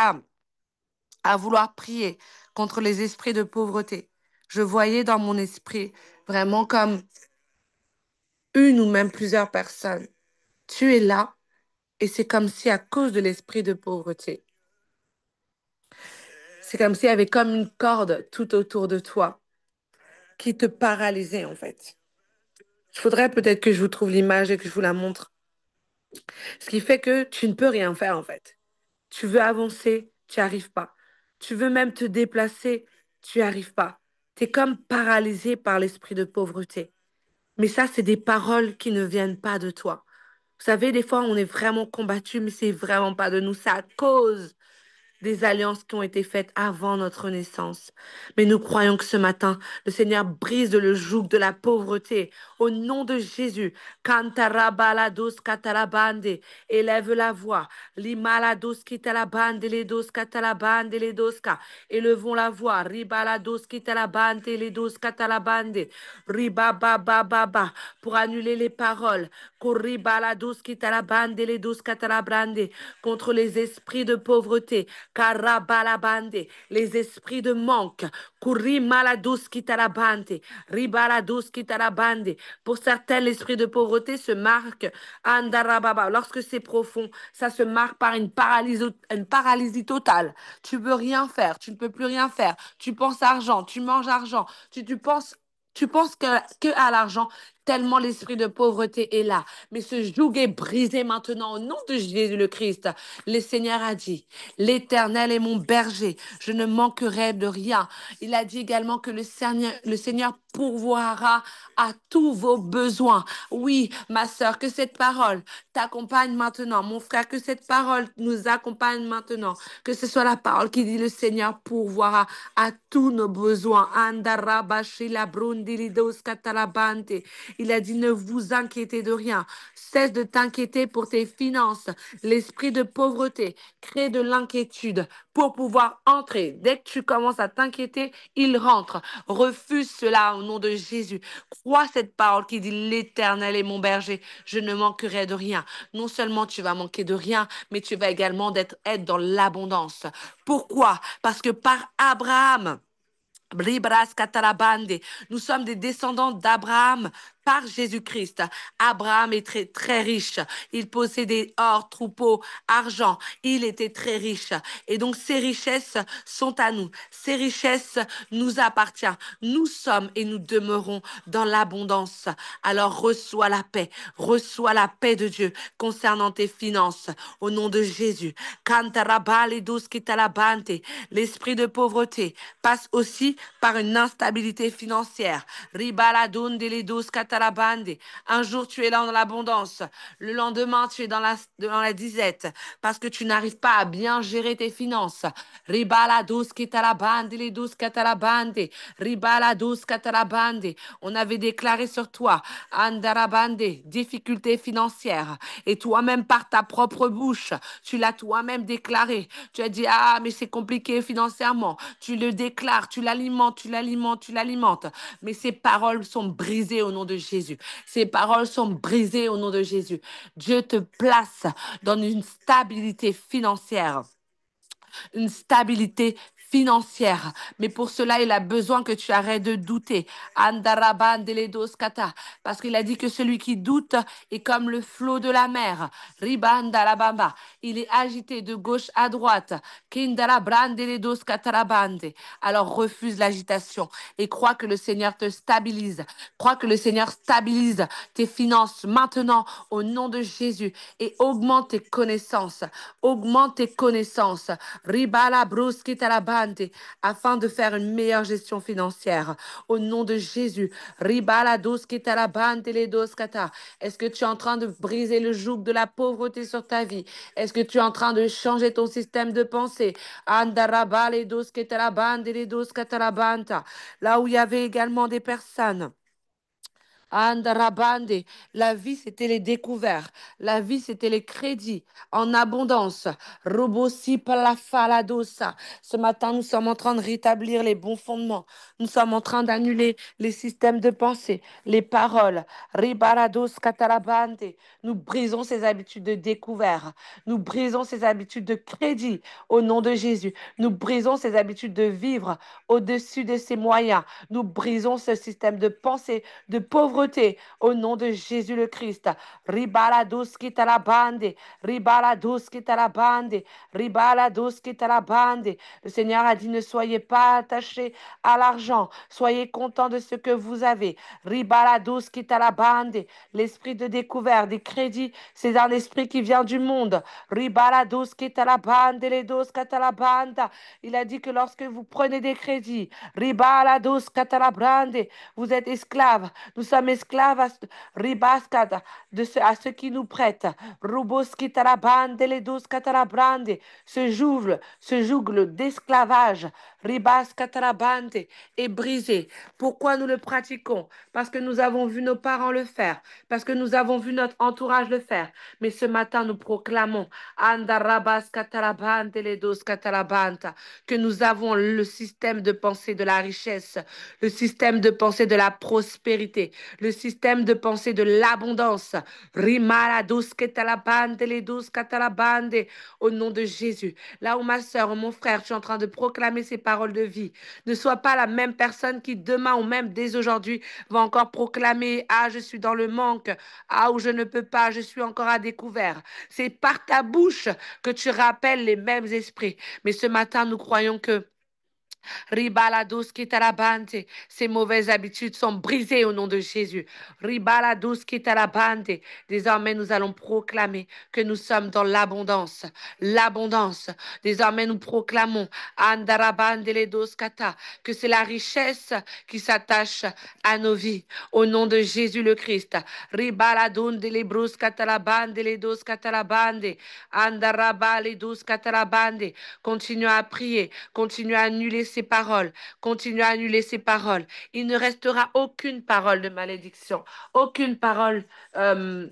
à vouloir prier contre les esprits de pauvreté, je voyais dans mon esprit vraiment comme une ou même plusieurs personnes. Tu es là et c'est comme si à cause de l'esprit de pauvreté, c'est comme s'il y avait comme une corde tout autour de toi qui te paralysait en fait. Il faudrait peut-être que je vous trouve l'image et que je vous la montre. Ce qui fait que tu ne peux rien faire en fait. Tu veux avancer, tu n'y arrives pas. Tu veux même te déplacer, tu n'y arrives pas. Tu es comme paralysé par l'esprit de pauvreté. Mais ça, c'est des paroles qui ne viennent pas de toi. Vous savez, des fois, on est vraiment combattu, mais c'est vraiment pas de nous. C'est à cause des alliances qui ont été faites avant notre naissance. Mais nous croyons que ce matin, le Seigneur brise le joug de la pauvreté. Au nom de Jésus, Cantarabalados katalabande, élève la voix. Limalados kitalabande, les dos katalabande, les doska. Élevons la voix. Ribalados kitalabande, les dos katalabande. Ribababababa, pour annuler les paroles. Koribalados kitalabande, les dos katalabrande, contre les esprits de pauvreté. Karabalabande, les esprits de manque. Kuri maladus kitarabante, ribaladus kitarabande. Pour certains, l'esprit de pauvreté se marque andarababa. Lorsque c'est profond, ça se marque par une paralysie totale. Tu veux rien faire, tu ne peux plus rien faire. Tu penses argent, tu manges argent, tu penses que à l'argent, tellement l'esprit de pauvreté est là. Mais ce joug est brisé maintenant au nom de Jésus le Christ. Le Seigneur a dit, l'Éternel est mon berger, je ne manquerai de rien. Il a dit également que le Seigneur pourvoira à tous vos besoins. Oui, ma sœur, que cette parole t'accompagne maintenant. Mon frère, que cette parole nous accompagne maintenant. Que ce soit la parole qui dit le Seigneur pourvoira à tous nos besoins. Andarabashila brundilidos katalabante. Il a dit, ne vous inquiétez de rien. Cesse de t'inquiéter pour tes finances. L'esprit de pauvreté crée de l'inquiétude pour pouvoir entrer. Dès que tu commences à t'inquiéter, il rentre. Refuse cela au nom de Jésus. Crois cette parole qui dit l'Éternel est mon berger. Je ne manquerai de rien. Non seulement tu vas manquer de rien, mais tu vas également être dans l'abondance. Pourquoi? Parce que par Abraham, Bribras katarabande. Nous sommes des descendants d'Abraham par Jésus-Christ. Abraham est très, très riche. Il possédait or, troupeau, argent. Il était très riche. Et donc, ces richesses sont à nous. Ces richesses nous appartiennent. Nous sommes et nous demeurons dans l'abondance. Alors, reçois la paix de Dieu concernant tes finances. Au nom de Jésus. Cantarabale dos kitalabante. L'esprit de pauvreté passe aussi par une instabilité financière. Ribaladun deledos katalabande. Un jour, tu es là dans l'abondance. Le lendemain, tu es dans la disette parce que tu n'arrives pas à bien gérer tes finances. Ribalados kitalabande, ledos katalabande. Ribalados katalabande. On avait déclaré sur toi, Andarabande, difficultés financières. Et toi-même, par ta propre bouche, tu l'as toi-même déclaré. Tu as dit, ah, mais c'est compliqué financièrement. Tu le déclares, tu l'alimentes, tu l'alimentes, tu l'alimentes. Mais ces paroles sont brisées au nom de Jésus. Ces paroles sont brisées au nom de Jésus. Dieu te place dans une stabilité financière, une stabilité financière. Mais pour cela, il a besoin que tu arrêtes de douter. Andaraban deledos kata. Parce qu'il a dit que celui qui doute est comme le flot de la mer. Ribandarabamba. Il est agité de gauche à droite. Kindarabran deledos katarabande. Alors refuse l'agitation et crois que le Seigneur te stabilise. Crois que le Seigneur stabilise tes finances maintenant au nom de Jésus et augmente tes connaissances. Augmente tes connaissances. Ribala bruski talabante, afin de faire une meilleure gestion financière. Au nom de Jésus. Ribala doski talabante les doskata. Est-ce que tu es en train de briser le joug de la pauvreté sur ta vie? Est-ce que tu es en train de changer ton système de pensée? Andaraba les doski talabante les doskatalabanta. Là où il y avait également des personnes Andarabande. La vie, c'était les découvertes. La vie, c'était les crédits en abondance. Robosi palafaladosa. Ce matin, nous sommes en train de rétablir les bons fondements. Nous sommes en train d'annuler les systèmes de pensée, les paroles. Ribarados katarabande. Nous brisons ces habitudes de découvert. Nous brisons ces habitudes de crédit au nom de Jésus. Nous brisons ces habitudes de vivre au-dessus de ses moyens. Nous brisons ce système de pensée de pauvreté au nom de Jésus le Christ. Ribalados kitalabande. Ribalados kitalabande. Ribalados kitalabande. Le Seigneur a dit, ne soyez pas attachés à l'argent. Soyez contents de ce que vous avez. Ribalados kitalabande. L'esprit de découvert, des crédits, c'est un esprit qui vient du monde. Ribalados kitalabande, les dos katalabanda. Il a dit que lorsque vous prenez des crédits, ribalados katalabrande, vous êtes esclaves. Nous sommes esclaves ribaskata, à ceux qui nous prêtent. Rubos kitalabande, les dos katalabrande. Ce joug d'esclavage, ribas katalabande, est brisé. Pourquoi nous le pratiquons? Parce que nous avons vu nos parents le faire, parce que nous avons vu notre entourage le faire. Mais ce matin, nous proclamons Andarabas katalabante ledos katalabanta, que nous avons le système de pensée de la richesse, le système de pensée de la prospérité, le système de pensée de l'abondance. Rimalados katalabante ledos katalabande, au nom de Jésus. Là où ma soeur ou mon frère, tu es en train de proclamer ces paroles de vie, ne sois pas la même personne qui demain ou même dès aujourd'hui va encore proclamer, ah, je suis dans le manque, ah, ou je ne peux pas, je suis encore à découvert. C'est par ta bouche que tu rappelles les mêmes esprits. Mais ce matin, nous croyons que Ribalados kitarabante. Ces mauvaises habitudes sont brisées au nom de Jésus. Ribalados kitarabante. Désormais, nous allons proclamer que nous sommes dans l'abondance. L'abondance. Désormais, nous proclamons Andarabande ledos kata, que c'est la richesse qui s'attache à nos vies. Au nom de Jésus le Christ. Ribaladon de lebros katalabande ledos katalabande. Andaraba ledos katalabande. Continue à prier. Continue à annuler ces paroles. Continue à annuler ces paroles. Il ne restera aucune parole de malédiction, aucune parole euh,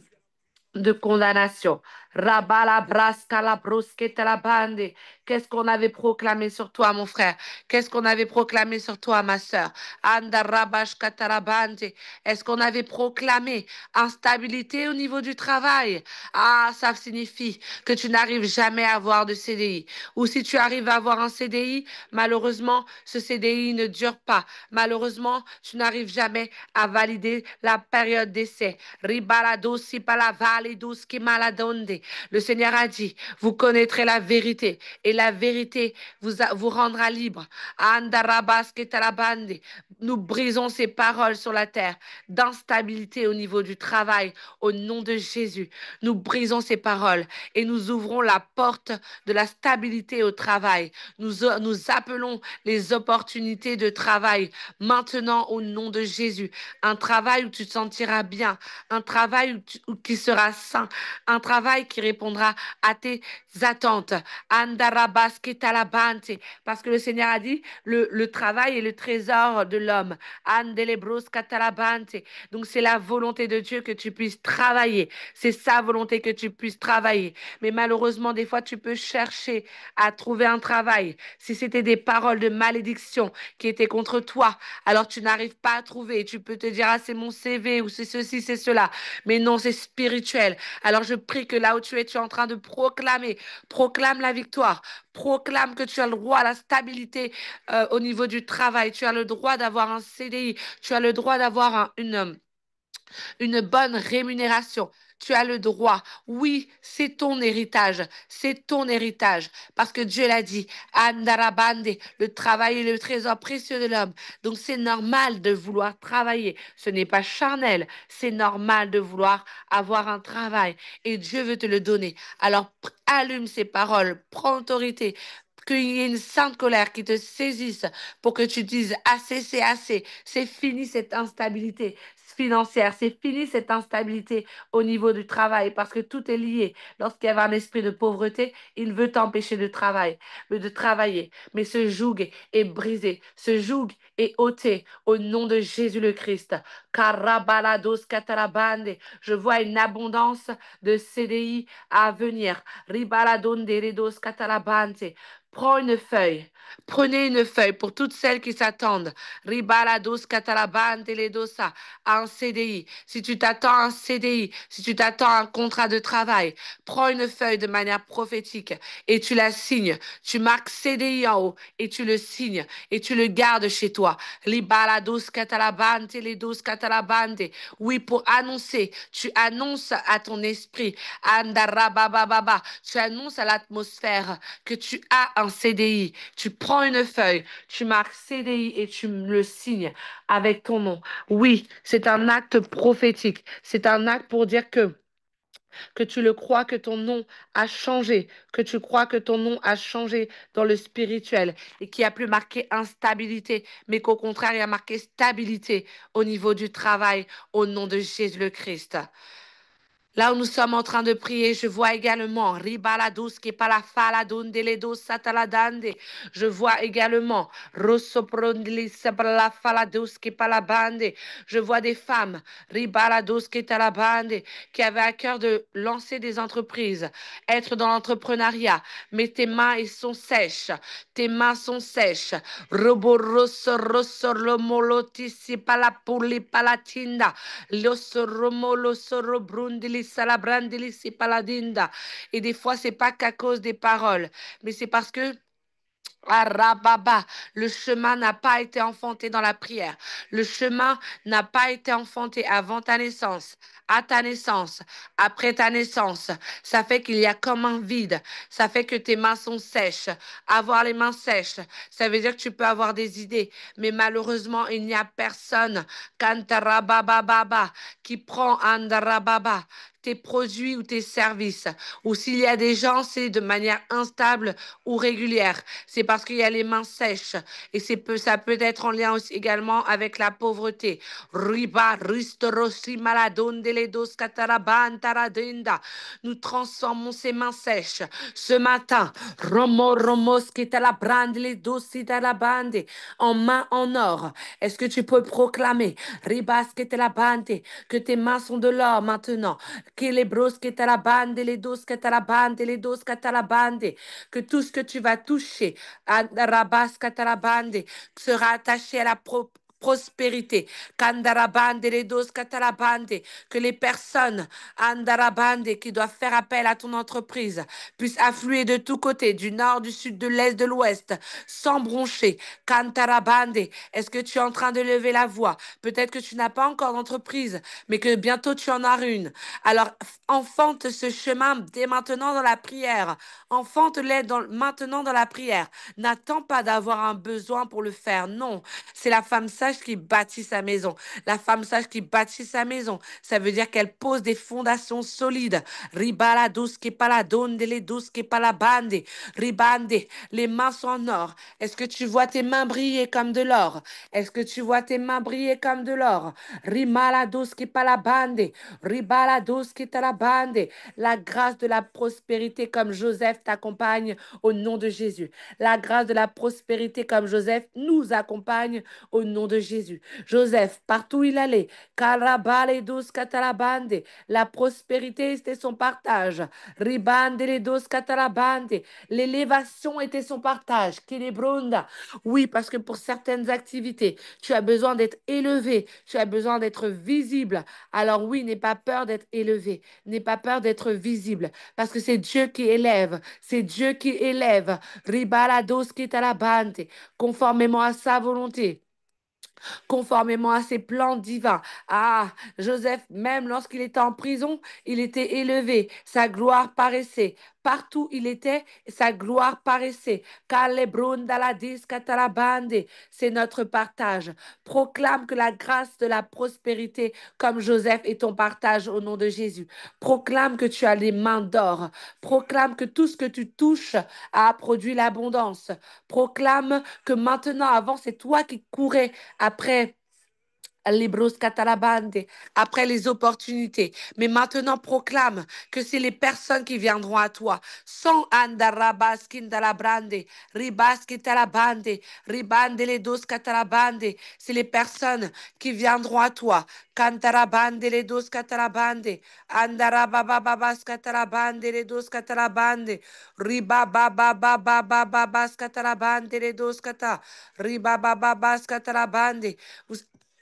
de condamnation. Rabala braska la broskete la bande. Qu'est-ce qu'on avait proclamé sur toi, mon frère? Qu'est-ce qu'on avait proclamé sur toi, ma sœur? Anda rabash katarabande. Est-ce qu'on avait proclamé instabilité au niveau du travail? Ah, ça signifie que tu n'arrives jamais à avoir de CDI. Ou si tu arrives à avoir un CDI, malheureusement, ce CDI ne dure pas. Malheureusement, tu n'arrives jamais à valider la période d'essai. Ribalados si palavalidos qui maladonde. Le Seigneur a dit, vous connaîtrez la vérité et la vérité vous rendra libre. Andarabas ketalabande. Nous brisons ces paroles sur la terre d'instabilité au niveau du travail au nom de Jésus. Nous brisons ces paroles et nous ouvrons la porte de la stabilité au travail. Nous appelons les opportunités de travail maintenant au nom de Jésus. Un travail où tu te sentiras bien, un travail qui sera sain, un travail qui répondra à tes attentes. Andarabas ketalabante. Parce que le Seigneur a dit, le travail est le trésor de l'homme. Andelebros katalabante. Donc c'est la volonté de Dieu que tu puisses travailler. C'est sa volonté que tu puisses travailler. Mais malheureusement, des fois, tu peux chercher à trouver un travail. Si c'était des paroles de malédiction qui étaient contre toi, alors tu n'arrives pas à trouver. Tu peux te dire, ah, c'est mon CV ou c'est ceci, c'est cela. Mais non, c'est spirituel. Alors je prie que là où tu es en train de proclamer, proclame la victoire. Proclame que tu as le droit à la stabilité au niveau du travail. Tu as le droit d'avoir un CDI. Tu as le droit d'avoir une bonne rémunération. Tu as le droit. Oui, c'est ton héritage. C'est ton héritage. Parce que Dieu l'a dit. Andarabande, le travail est le trésor précieux de l'homme. Donc c'est normal de vouloir travailler. Ce n'est pas charnel. C'est normal de vouloir avoir un travail. Et Dieu veut te le donner. Alors allume ces paroles. Prends autorité. Qu'il y ait une sainte colère qui te saisisse pour que tu dises assez, c'est assez. C'est fini cette instabilité financière. C'est fini cette instabilité au niveau du travail parce que tout est lié. Lorsqu'il y avait un esprit de pauvreté, il veut t'empêcher de travailler. Mais ce joug est brisé, ce joug est ôté au nom de Jésus le Christ. Karabalados katalabande. Je vois une abondance de CDI à venir. Ribaladonde redos katalabante. Prends une feuille. Prenez une feuille pour toutes celles qui s'attendent. Ribalados katalabante ledosa à un CDI. Si tu t'attends à un CDI, si tu t'attends à un contrat de travail, prends une feuille de manière prophétique et tu la signes. Tu marques CDI en haut et tu le signes et tu le gardes chez toi. Libalados katalabante ledos katalabante. Oui, pour annoncer, tu annonces à ton esprit. Andarabababa. Tu annonces à l'atmosphère que tu as un CDI. Tu prends une feuille, tu marques CDI et tu le signes avec ton nom. Oui, c'est un acte prophétique. C'est un acte pour dire que tu le crois, que ton nom a changé, que tu crois que ton nom a changé dans le spirituel et qui a plus marqué instabilité, mais qu'au contraire, il a marqué stabilité au niveau du travail au nom de Jésus le Christ. Là où nous sommes en train de prier, je vois également Ribalados qui la faladonde ledos sataladande. Je vois également Rosoprondili la falados qui la bande. Je vois des femmes Ribalados qui la bande qui avaient à cœur de lancer des entreprises, être dans l'entrepreneuriat. Mais tes mains elles sont sèches, tes mains sont sèches. Robo rosso rosso lo molotisi pala puli palatinda. L'osoromo, l'osorobrundili, salabrandili, si paladinda. Et des fois, c'est pas qu'à cause des paroles, mais c'est parce que Arababa, le chemin n'a pas été enfanté dans la prière. Le chemin n'a pas été enfanté avant ta naissance, à ta naissance, après ta naissance. Ça fait qu'il y a comme un vide. Ça fait que tes mains sont sèches. Avoir les mains sèches, ça veut dire que tu peux avoir des idées. Mais malheureusement, il n'y a personne kantarabababa, qui prend andarababa, tes produits ou tes services. Ou s'il y a des gens, c'est de manière instable ou régulière. C'est parce qu'il y a les mains sèches. Et ça peut être en lien aussi également avec la pauvreté. Riba, ristorosi, maladonde, ledos, cataraban, taradinda. Nous transformons ces mains sèches ce matin. Romo, romos, brande, les dosi, bande en main en or. Est-ce que tu peux proclamer, ribas, bande, que tes mains sont de l'or maintenant? Que les bros, bande, les dos, bande, les dos, bande, que tout ce que tu vas toucher, Rabas Katarabande, sera attaché à la prospérité. Kandarabande, les dos katarabande, que les personnes Andarabande qui doivent faire appel à ton entreprise puissent affluer de tous côtés, du nord, du sud, de l'est, de l'ouest, sans broncher. Kantarabande, est-ce que tu es en train de lever la voix? Peut-être que tu n'as pas encore d'entreprise, mais que bientôt tu en as une. Alors, enfante ce chemin dès maintenant dans la prière. Enfante-les maintenant dans la prière. N'attends pas d'avoir un besoin pour le faire. Non, c'est la femme sage qui bâtit sa maison. La femme sage qui bâtit sa maison, ça veut dire qu'elle pose des fondations solides. Ribala duske pala donde les duske pala bande. Ribande, les mains sont en or. Est-ce que tu vois tes mains briller comme de l'or? Est-ce que tu vois tes mains briller comme de l'or? Rimala duske pala bande. Ribala duske tala bande. La grâce de la prospérité comme Joseph t'accompagne au nom de Jésus. La grâce de la prospérité comme Joseph nous accompagne au nom de Jésus. Joseph, partout où il allait, Karabale dos katalabande, la prospérité était son partage. Ribande les dos katalabande, l'élévation était son partage. Kilebrunda. Oui, parce que pour certaines activités, tu as besoin d'être élevé, tu as besoin d'être visible. Alors oui, n'aie pas peur d'être élevé, n'aie pas peur d'être visible, parce que c'est Dieu qui élève, c'est Dieu qui élève. Ribalados kitalabante, conformément à sa volonté, conformément à ses plans divins. Ah, Joseph, même lorsqu'il était en prison, il était élevé. Sa gloire paraissait. Partout il était, sa gloire paraissait. Kalebrondaladis katalabande, c'est notre partage. Proclame que la grâce de la prospérité, comme Joseph, est ton partage au nom de Jésus. Proclame que tu as les mains d'or. Proclame que tout ce que tu touches a produit l'abondance. Proclame que maintenant, avant, c'est toi qui courais après Libros katalabande, après les opportunités. Mais maintenant, proclame que c'est les personnes qui viendront à toi. Sans andarabas kindalabrande, ribas kitalabande, ribande les dos katalabande. C'est les personnes qui viendront à toi. Cantarabande les dos katalabande, andarabababas katalabande les dos katalabande, ribababababababas katalabande les dos kata, ribabababas katalabande.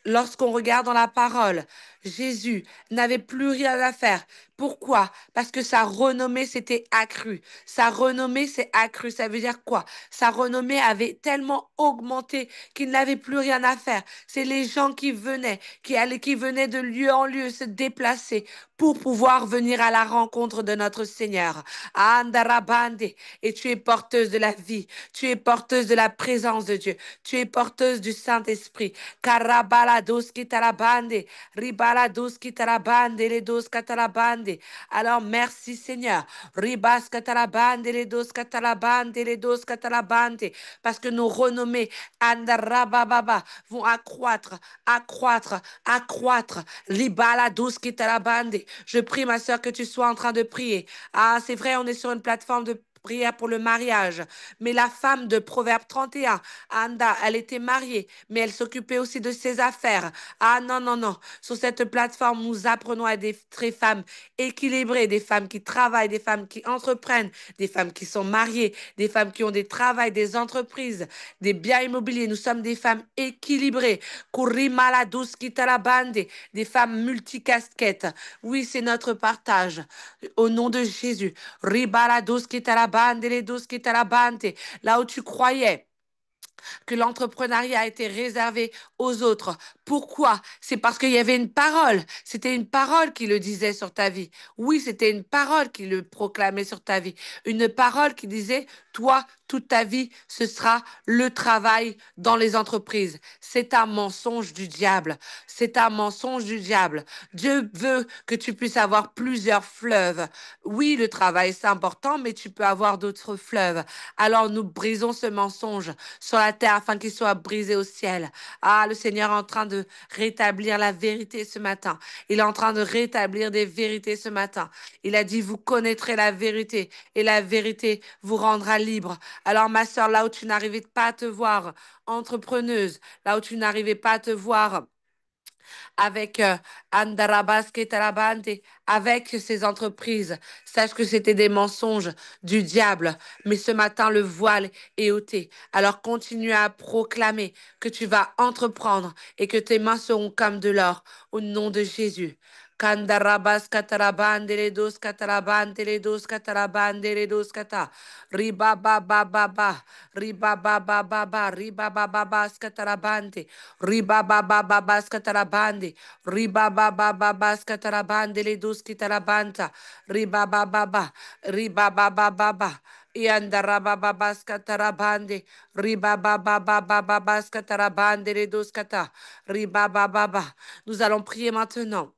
Lorsqu'on regarde dans la parole, Jésus n'avait plus rien à faire. Pourquoi? Parce que sa renommée s'était accrue. Sa renommée s'est accrue. Ça veut dire quoi? Sa renommée avait tellement augmenté qu'il n'avait plus rien à faire. C'est les gens qui venaient, qui venaient de lieu en lieu se déplacer pour pouvoir venir à la rencontre de notre Seigneur. Andarabande. Et tu es porteuse de la vie. Tu es porteuse de la présence de Dieu. Tu es porteuse du Saint-Esprit. Karabalados kitarabande, ribalados kitarabande, les dos katarabande. Alors merci Seigneur. Ribas katarabande, les dos katarabande, les dos katarabande. Parce que nos renommées andarabababa vont accroître, accroître, accroître. Libalados kitarabande. Je prie ma soeur que tu sois en train de prier. Ah, c'est vrai, on est sur une plateforme de prière pour le mariage. Mais la femme de Proverbe 31, Anda, elle était mariée, mais elle s'occupait aussi de ses affaires. Ah non, non, non. Sur cette plateforme, nous apprenons à des très femmes équilibrées, des femmes qui travaillent, des femmes qui entreprennent, des femmes qui sont mariées, des femmes qui ont des travails, des entreprises, des biens immobiliers. Nous sommes des femmes équilibrées. Kurimaladus kitalabande, des femmes multicasquettes. Oui, c'est notre partage. Au nom de Jésus. Ribaladus kitalabande, les douze kitalabante. Là où tu croyais que l'entrepreneuriat a été réservé aux autres. Pourquoi? C'est parce qu'il y avait une parole. C'était une parole qui le disait sur ta vie. Oui, c'était une parole qui le proclamait sur ta vie. Une parole qui disait, toi, toute ta vie, ce sera le travail dans les entreprises. C'est un mensonge du diable. C'est un mensonge du diable. Dieu veut que tu puisses avoir plusieurs fleuves. Oui, le travail, c'est important, mais tu peux avoir d'autres fleuves. Alors nous brisons ce mensonge sur la terre afin qu'il soit brisé au ciel. Ah, le Seigneur est en train de rétablir la vérité ce matin. Il est en train de rétablir des vérités ce matin. Il a dit, vous connaîtrez la vérité et la vérité vous rendra libre. Alors ma sœur, là où tu n'arrivais pas à te voir entrepreneuse, là où tu n'arrivais pas à te voir avec Andarabas Ketarabante, avec ces entreprises. Sache que c'était des mensonges du diable. Mais ce matin, le voile est ôté. Alors continue à proclamer que tu vas entreprendre et que tes mains seront comme de l'or au nom de Jésus. Kandarabas katarabande les dos katarabande les dos katarabande les dos kata. Riba ba ba ba ba. Riba ba ba ba ba. Riba ba ba ba skatarabande. Riba ba ba ba ba skatarabande. Riba ba ba ba ba skatarabande les dos kitarabanta. Riba ba ba ba. Riba ba ba ba ba. Yandaraba ba skatarabande. Riba ba ba ba ba ba skatarabande les dos kata. Riba ba ba ba. Nous allons prier maintenant.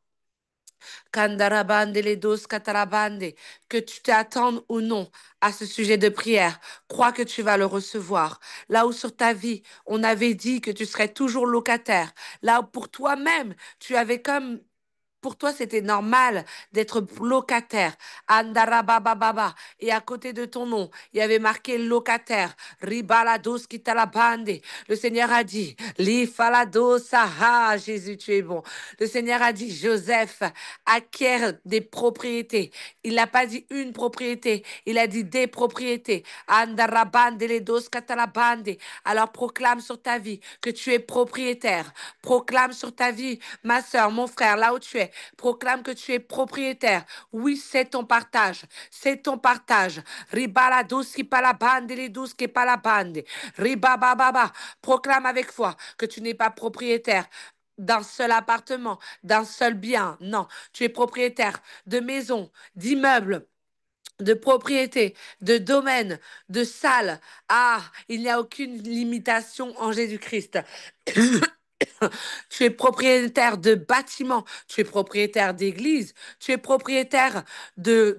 Kandarabande les dos katarabande, que tu t'attendes ou non à ce sujet de prière, crois que tu vas le recevoir. Là où sur ta vie, on avait dit que tu serais toujours locataire, là où pour toi-même, tu avais comme pour toi, c'était normal d'être locataire. Andarabababa. Et à côté de ton nom, il y avait marqué locataire. Ribalados kitalabande. Le Seigneur a dit, Li falados, ah, Jésus, tu es bon. Le Seigneur a dit, Joseph acquiert des propriétés. Il n'a pas dit une propriété, il a dit des propriétés. Andarabande les dos katalabande. Alors proclame sur ta vie que tu es propriétaire. Proclame sur ta vie, ma soeur, mon frère, là où tu es. Proclame que tu es propriétaire. Oui, c'est ton partage. C'est ton partage. Ribala douce palabande, les douces qui palabande. Ribababa. Proclame avec foi que tu n'es pas propriétaire d'un seul appartement, d'un seul bien. Non, tu es propriétaire de maisons, d'immeubles, de propriétés, de domaines, de salles. Ah, il n'y a aucune limitation en Jésus-Christ. Tu es propriétaire de bâtiments, tu es propriétaire d'églises, tu es propriétaire de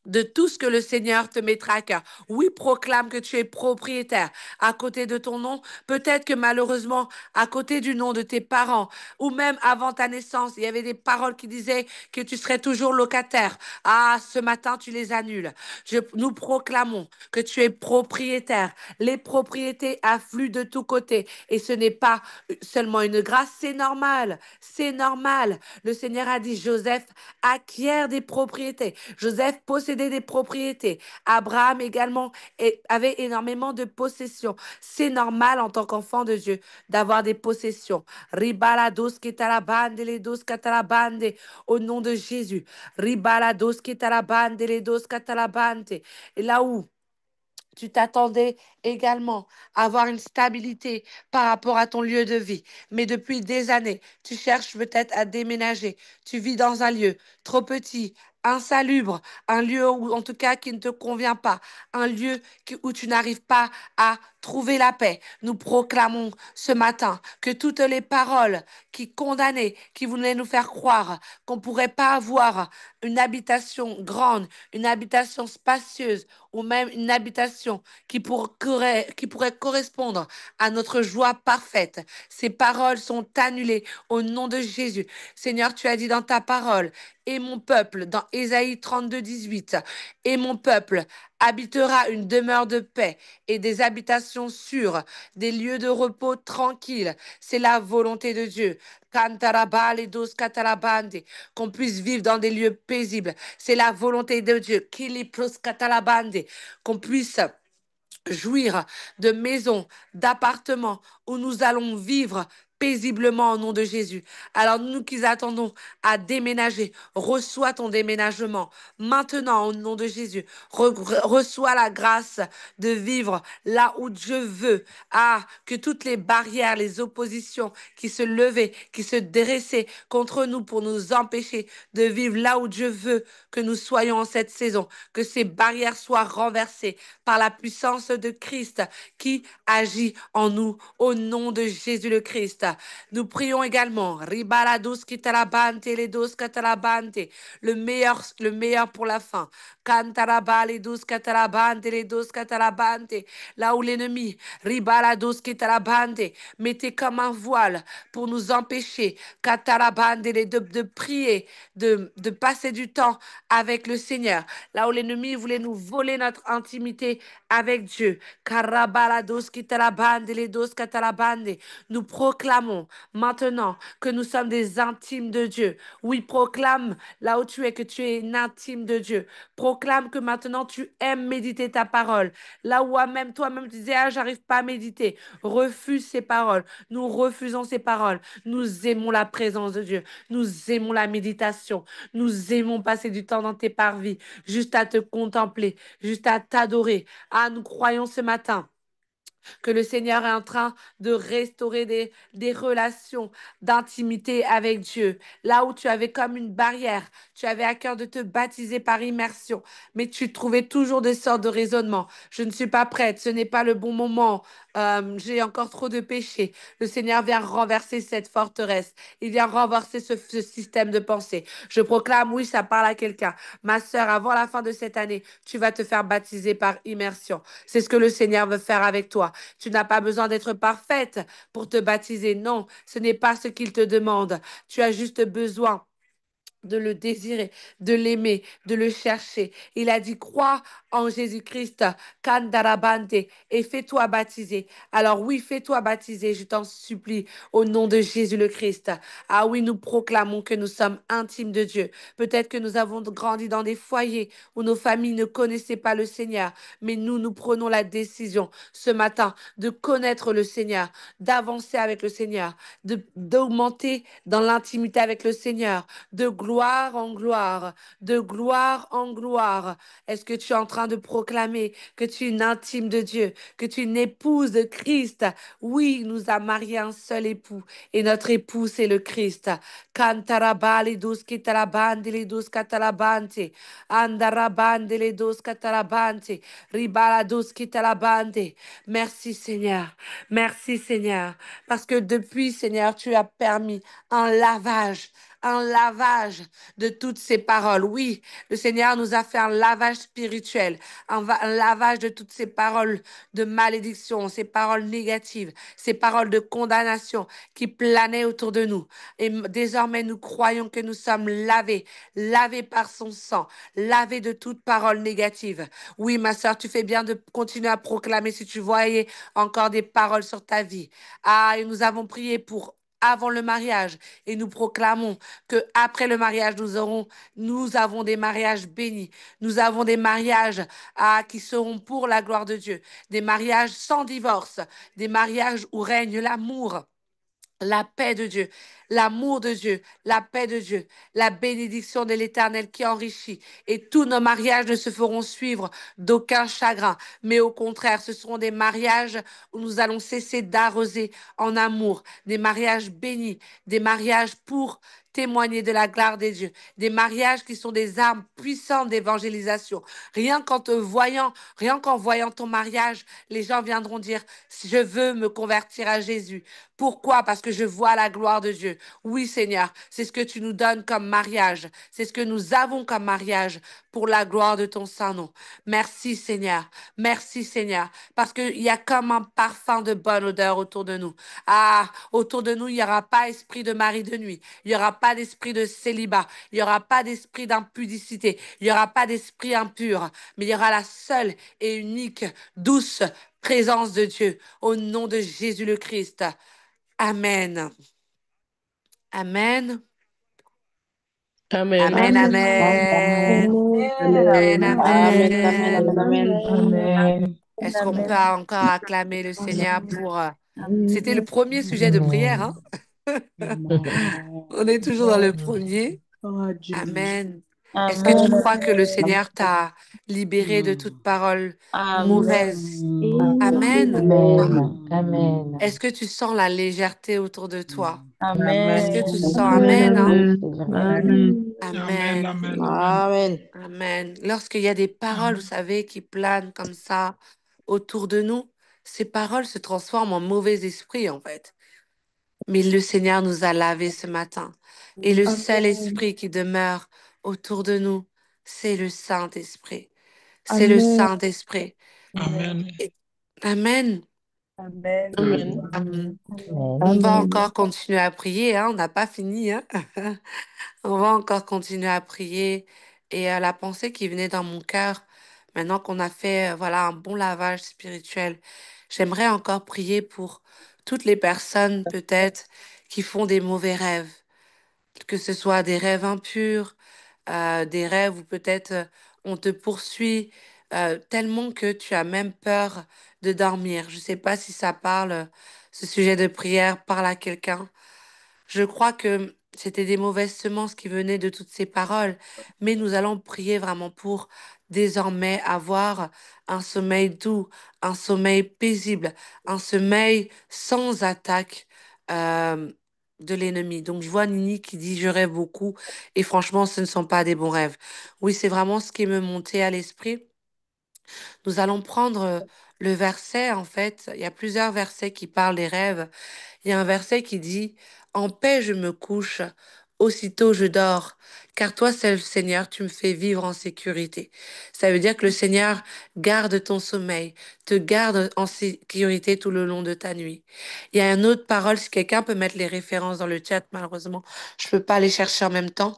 de tout ce que le Seigneur te mettra à cœur. Oui, proclame que tu es propriétaire à côté de ton nom. Peut-être que malheureusement, à côté du nom de tes parents, ou même avant ta naissance, il y avait des paroles qui disaient que tu serais toujours locataire. Ah, ce matin, tu les annules. Nous proclamons que tu es propriétaire. Les propriétés affluent de tous côtés. Et ce n'est pas seulement une grâce, c'est normal. C'est normal. Le Seigneur a dit, Joseph acquiert des propriétés. Joseph possédait des propriétés. Abraham également avait énormément de possessions. C'est normal en tant qu'enfant de Dieu d'avoir des possessions. Ribalados ketalabande, les dos katalabande, au nom de Jésus. Ribalados ketalabande, les dos katalabande. Et là où tu t'attendais également à avoir une stabilité par rapport à ton lieu de vie. Mais depuis des années, tu cherches peut-être à déménager. Tu vis dans un lieu trop petit, insalubre, un lieu où, en tout cas qui ne te convient pas, un lieu où tu n'arrives pas à trouver la paix. Nous proclamons ce matin que toutes les paroles qui condamnaient, qui voulaient nous faire croire qu'on ne pourrait pas avoir une habitation grande, une habitation spacieuse, ou même une habitation qui pourrait correspondre à notre joie parfaite. Ces paroles sont annulées au nom de Jésus. Seigneur, tu as dit dans ta parole, et mon peuple, dans Ésaïe 32, 18, et mon peuple habitera une demeure de paix et des habitations sûres, des lieux de repos tranquilles. C'est la volonté de Dieu. Cantarabal et dos catarabande, qu'on puisse vivre dans des lieux paisibles. C'est la volonté de Dieu. Kilipros catalabande, qu'on puisse jouir de maisons, d'appartements où nous allons vivre paisiblement au nom de Jésus. Alors nous qui attendons à déménager, reçois ton déménagement maintenant au nom de Jésus. Reçois la grâce de vivre là où Dieu veut. Ah, que toutes les barrières, les oppositions qui se levaient, qui se dressaient contre nous pour nous empêcher de vivre là où Dieu veut que nous soyons en cette saison, que ces barrières soient renversées par la puissance de Christ qui agit en nous au nom de Jésus le Christ. Nous prions également, Ribalados kitalabante, ledos katalabante, le meilleur pour la fin. Cantarabaledos katalabante, ledos katalabante, là où l'ennemi, Ribalados kitalabante, mettait comme un voile pour nous empêcher, katalabante, de prier, de passer du temps avec le Seigneur. Là où l'ennemi voulait nous voler notre intimité avec Dieu. Karabalados kitalabande, ledos katalabande. Nous proclamons maintenant que nous sommes des intimes de Dieu. Oui, proclame là où tu es que tu es une intime de Dieu. Proclame que maintenant tu aimes méditer ta parole. Là où même toi-même tu disais, ah, j'arrive pas à méditer. Refuse ces paroles. Nous refusons ces paroles. Nous aimons la présence de Dieu. Nous aimons la méditation. Nous aimons passer du temps dans tes parvis, juste à te contempler, juste à t'adorer. Ah, nous croyons ce matin que le Seigneur est en train de restaurer des relations d'intimité avec Dieu. Là où tu avais comme une barrière, tu avais à cœur de te baptiser par immersion, mais tu trouvais toujours des sortes de raisonnements. Je ne suis pas prête, ce n'est pas le bon moment, j'ai encore trop de péchés. Le Seigneur vient renverser cette forteresse. Il vient renverser ce système de pensée. Je proclame, oui, ça parle à quelqu'un. Ma sœur, avant la fin de cette année, tu vas te faire baptiser par immersion. C'est ce que le Seigneur veut faire avec toi. Tu n'as pas besoin d'être parfaite pour te baptiser. Non, ce n'est pas ce qu'il te demande. Tu as juste besoin de le désirer, de l'aimer, de le chercher. Il a dit, crois en Jésus-Christ, Kandarabante, et fais-toi baptiser. Alors oui, fais-toi baptiser, je t'en supplie, au nom de Jésus le Christ. Ah oui, nous proclamons que nous sommes intimes de Dieu. Peut-être que nous avons grandi dans des foyers où nos familles ne connaissaient pas le Seigneur, mais nous prenons la décision ce matin de connaître le Seigneur, d'avancer avec le Seigneur, d'augmenter dans l'intimité avec le Seigneur, de gloire en gloire, de gloire en gloire. Est-ce que tu es en train de proclamer que tu es une intime de Dieu, que tu es une épouse de Christ? Oui, il nous a marié un seul époux et notre époux, c'est le Christ. Cantarabale dos kitalabande les dos catalabante, andarabande les dos catalabante, ribala dos kitalabande. Merci Seigneur, merci Seigneur, parce que depuis Seigneur, tu as permis un lavage, un lavage de toutes ces paroles. Oui, le Seigneur nous a fait un lavage spirituel, un lavage de toutes ces paroles de malédiction, ces paroles négatives, ces paroles de condamnation qui planaient autour de nous. Et désormais, nous croyons que nous sommes lavés, lavés par son sang, lavés de toute parole négative. Oui, ma sœur, tu fais bien de continuer à proclamer si tu voyais encore des paroles sur ta vie. Ah, et nous avons prié pour avant le mariage et nous proclamons que après le mariage nous avons des mariages bénis, nous avons des mariages qui seront pour la gloire de Dieu, des mariages sans divorce, des mariages où règne l'amour, la paix de Dieu, l'amour de Dieu, la paix de Dieu, la bénédiction de l'Éternel qui enrichit. Et tous nos mariages ne se feront suivre d'aucun chagrin, mais au contraire, ce seront des mariages où nous allons cesser d'arroser en amour, des mariages bénis, des mariages pour témoigner de la gloire des dieux, des mariages qui sont des armes puissantes d'évangélisation. Rien qu'en voyant ton mariage, les gens viendront dire, je veux me convertir à Jésus. Pourquoi? Parce que je vois la gloire de Dieu. Oui, Seigneur, c'est ce que tu nous donnes comme mariage. C'est ce que nous avons comme mariage pour la gloire de ton Saint-Nom. Merci, Seigneur. Merci, Seigneur. Parce qu'il y a comme un parfum de bonne odeur autour de nous. Ah, autour de nous, il n'y aura pas esprit de mari de nuit. Il n'y aura pas d'esprit de célibat. Il n'y aura pas d'esprit d'impudicité. Il n'y aura pas d'esprit impur. Mais il y aura la seule et unique, douce présence de Dieu. Au nom de Jésus le Christ. Amen. Amen. Amen. Amen. Amen. Amen. Amen, amen, Amen. amen, amen. Amen. Est-ce qu'on peut Amen. encore acclamer le Seigneur pour... C'était le premier sujet de prière, Amen. hein? Amen. On est toujours dans le premier. Oh Dieu. Amen. Est-ce que tu Amen. crois que le Seigneur t'a libéré de toute parole mauvaise? Amen. Amen. Amen. Amen. Est-ce que tu sens la légèreté autour de toi? Est-ce que tu Amen. sens Amen, hein? Amen. Amen, Amen. amen, amen. Amen. Amen. Lorsqu'il y a des paroles, vous Amen. savez, qui planent comme ça autour de nous, ces paroles se transforment en mauvais esprits, en fait. Mais le Seigneur nous a lavés ce matin. Et le seul Amen. esprit qui demeure autour de nous, c'est le Saint-Esprit. C'est le Amen. Saint-Esprit. Amen. Et- Amen. Amen. Amen. Amen. On va Amen. encore continuer à prier, hein. On n'a pas fini, hein. On va encore continuer à prier. Et la pensée qui venait dans mon cœur, maintenant qu'on a fait voilà, un bon lavage spirituel, j'aimerais encore prier pour toutes les personnes peut-être qui font des mauvais rêves, que ce soit des rêves impurs, des rêves où peut-être on te poursuit tellement que tu as même peur de dormir. Je ne sais pas si ça parle, ce sujet de prière parle à quelqu'un. Je crois que c'était des mauvaises semences qui venaient de toutes ces paroles, mais nous allons prier vraiment pour désormais avoir un sommeil doux, un sommeil paisible, un sommeil sans attaque de l'ennemi. Donc je vois Nini qui dit je rêve beaucoup et franchement ce ne sont pas des bons rêves. Oui, c'est vraiment ce qui me montait à l'esprit. Nous allons prendre le verset en fait. Il y a plusieurs versets qui parlent des rêves. Il y a un verset qui dit, en paix je me couche, aussitôt je dors, car toi seul Seigneur, tu me fais vivre en sécurité. Ça veut dire que le Seigneur garde ton sommeil, te garde en sécurité tout le long de ta nuit. Il y a une autre parole, si quelqu'un peut mettre les références dans le chat, malheureusement, je peux pas les chercher en même temps.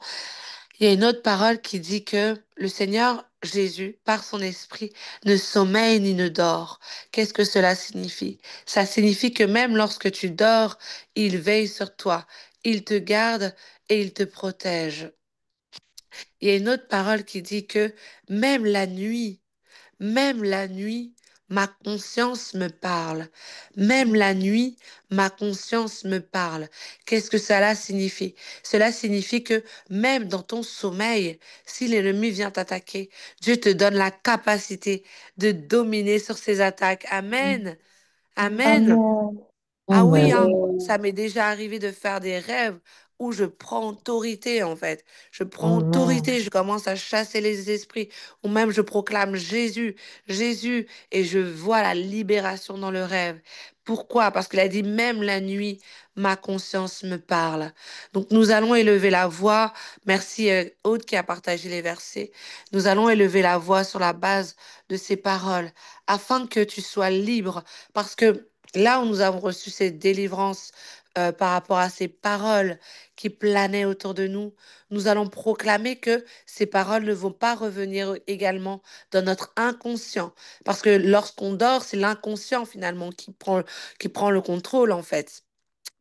Il y a une autre parole qui dit que le Seigneur Jésus, par son esprit, ne sommeille ni ne dort. Qu'est-ce que cela signifie? Ça signifie que même lorsque tu dors, il veille sur toi, il te garde et il te protège. Il y a une autre parole qui dit que même la nuit, même la nuit, ma conscience me parle. Même la nuit, ma conscience me parle. Qu'est-ce que cela signifie? Cela signifie que même dans ton sommeil, si l'ennemi vient t'attaquer, Dieu te donne la capacité de dominer sur ses attaques. Amen. Amen. Amen. Ah oui, Amen. hein, ça m'est déjà arrivé de faire des rêves où je prends autorité, en fait. Je prends Amen. autorité, je commence à chasser les esprits, ou même je proclame Jésus, Jésus, et je vois la libération dans le rêve. Pourquoi? Parce qu'il a dit, même la nuit, ma conscience me parle. Donc nous allons élever la voix. Merci Aude qui a partagé les versets. Nous allons élever la voix sur la base de ces paroles afin que tu sois libre. Parce que là où nous avons reçu cette délivrance par rapport à ces paroles qui planaient autour de nous, nous allons proclamer que ces paroles ne vont pas revenir également dans notre inconscient. Parce que lorsqu'on dort, c'est l'inconscient finalement qui prend le contrôle en fait.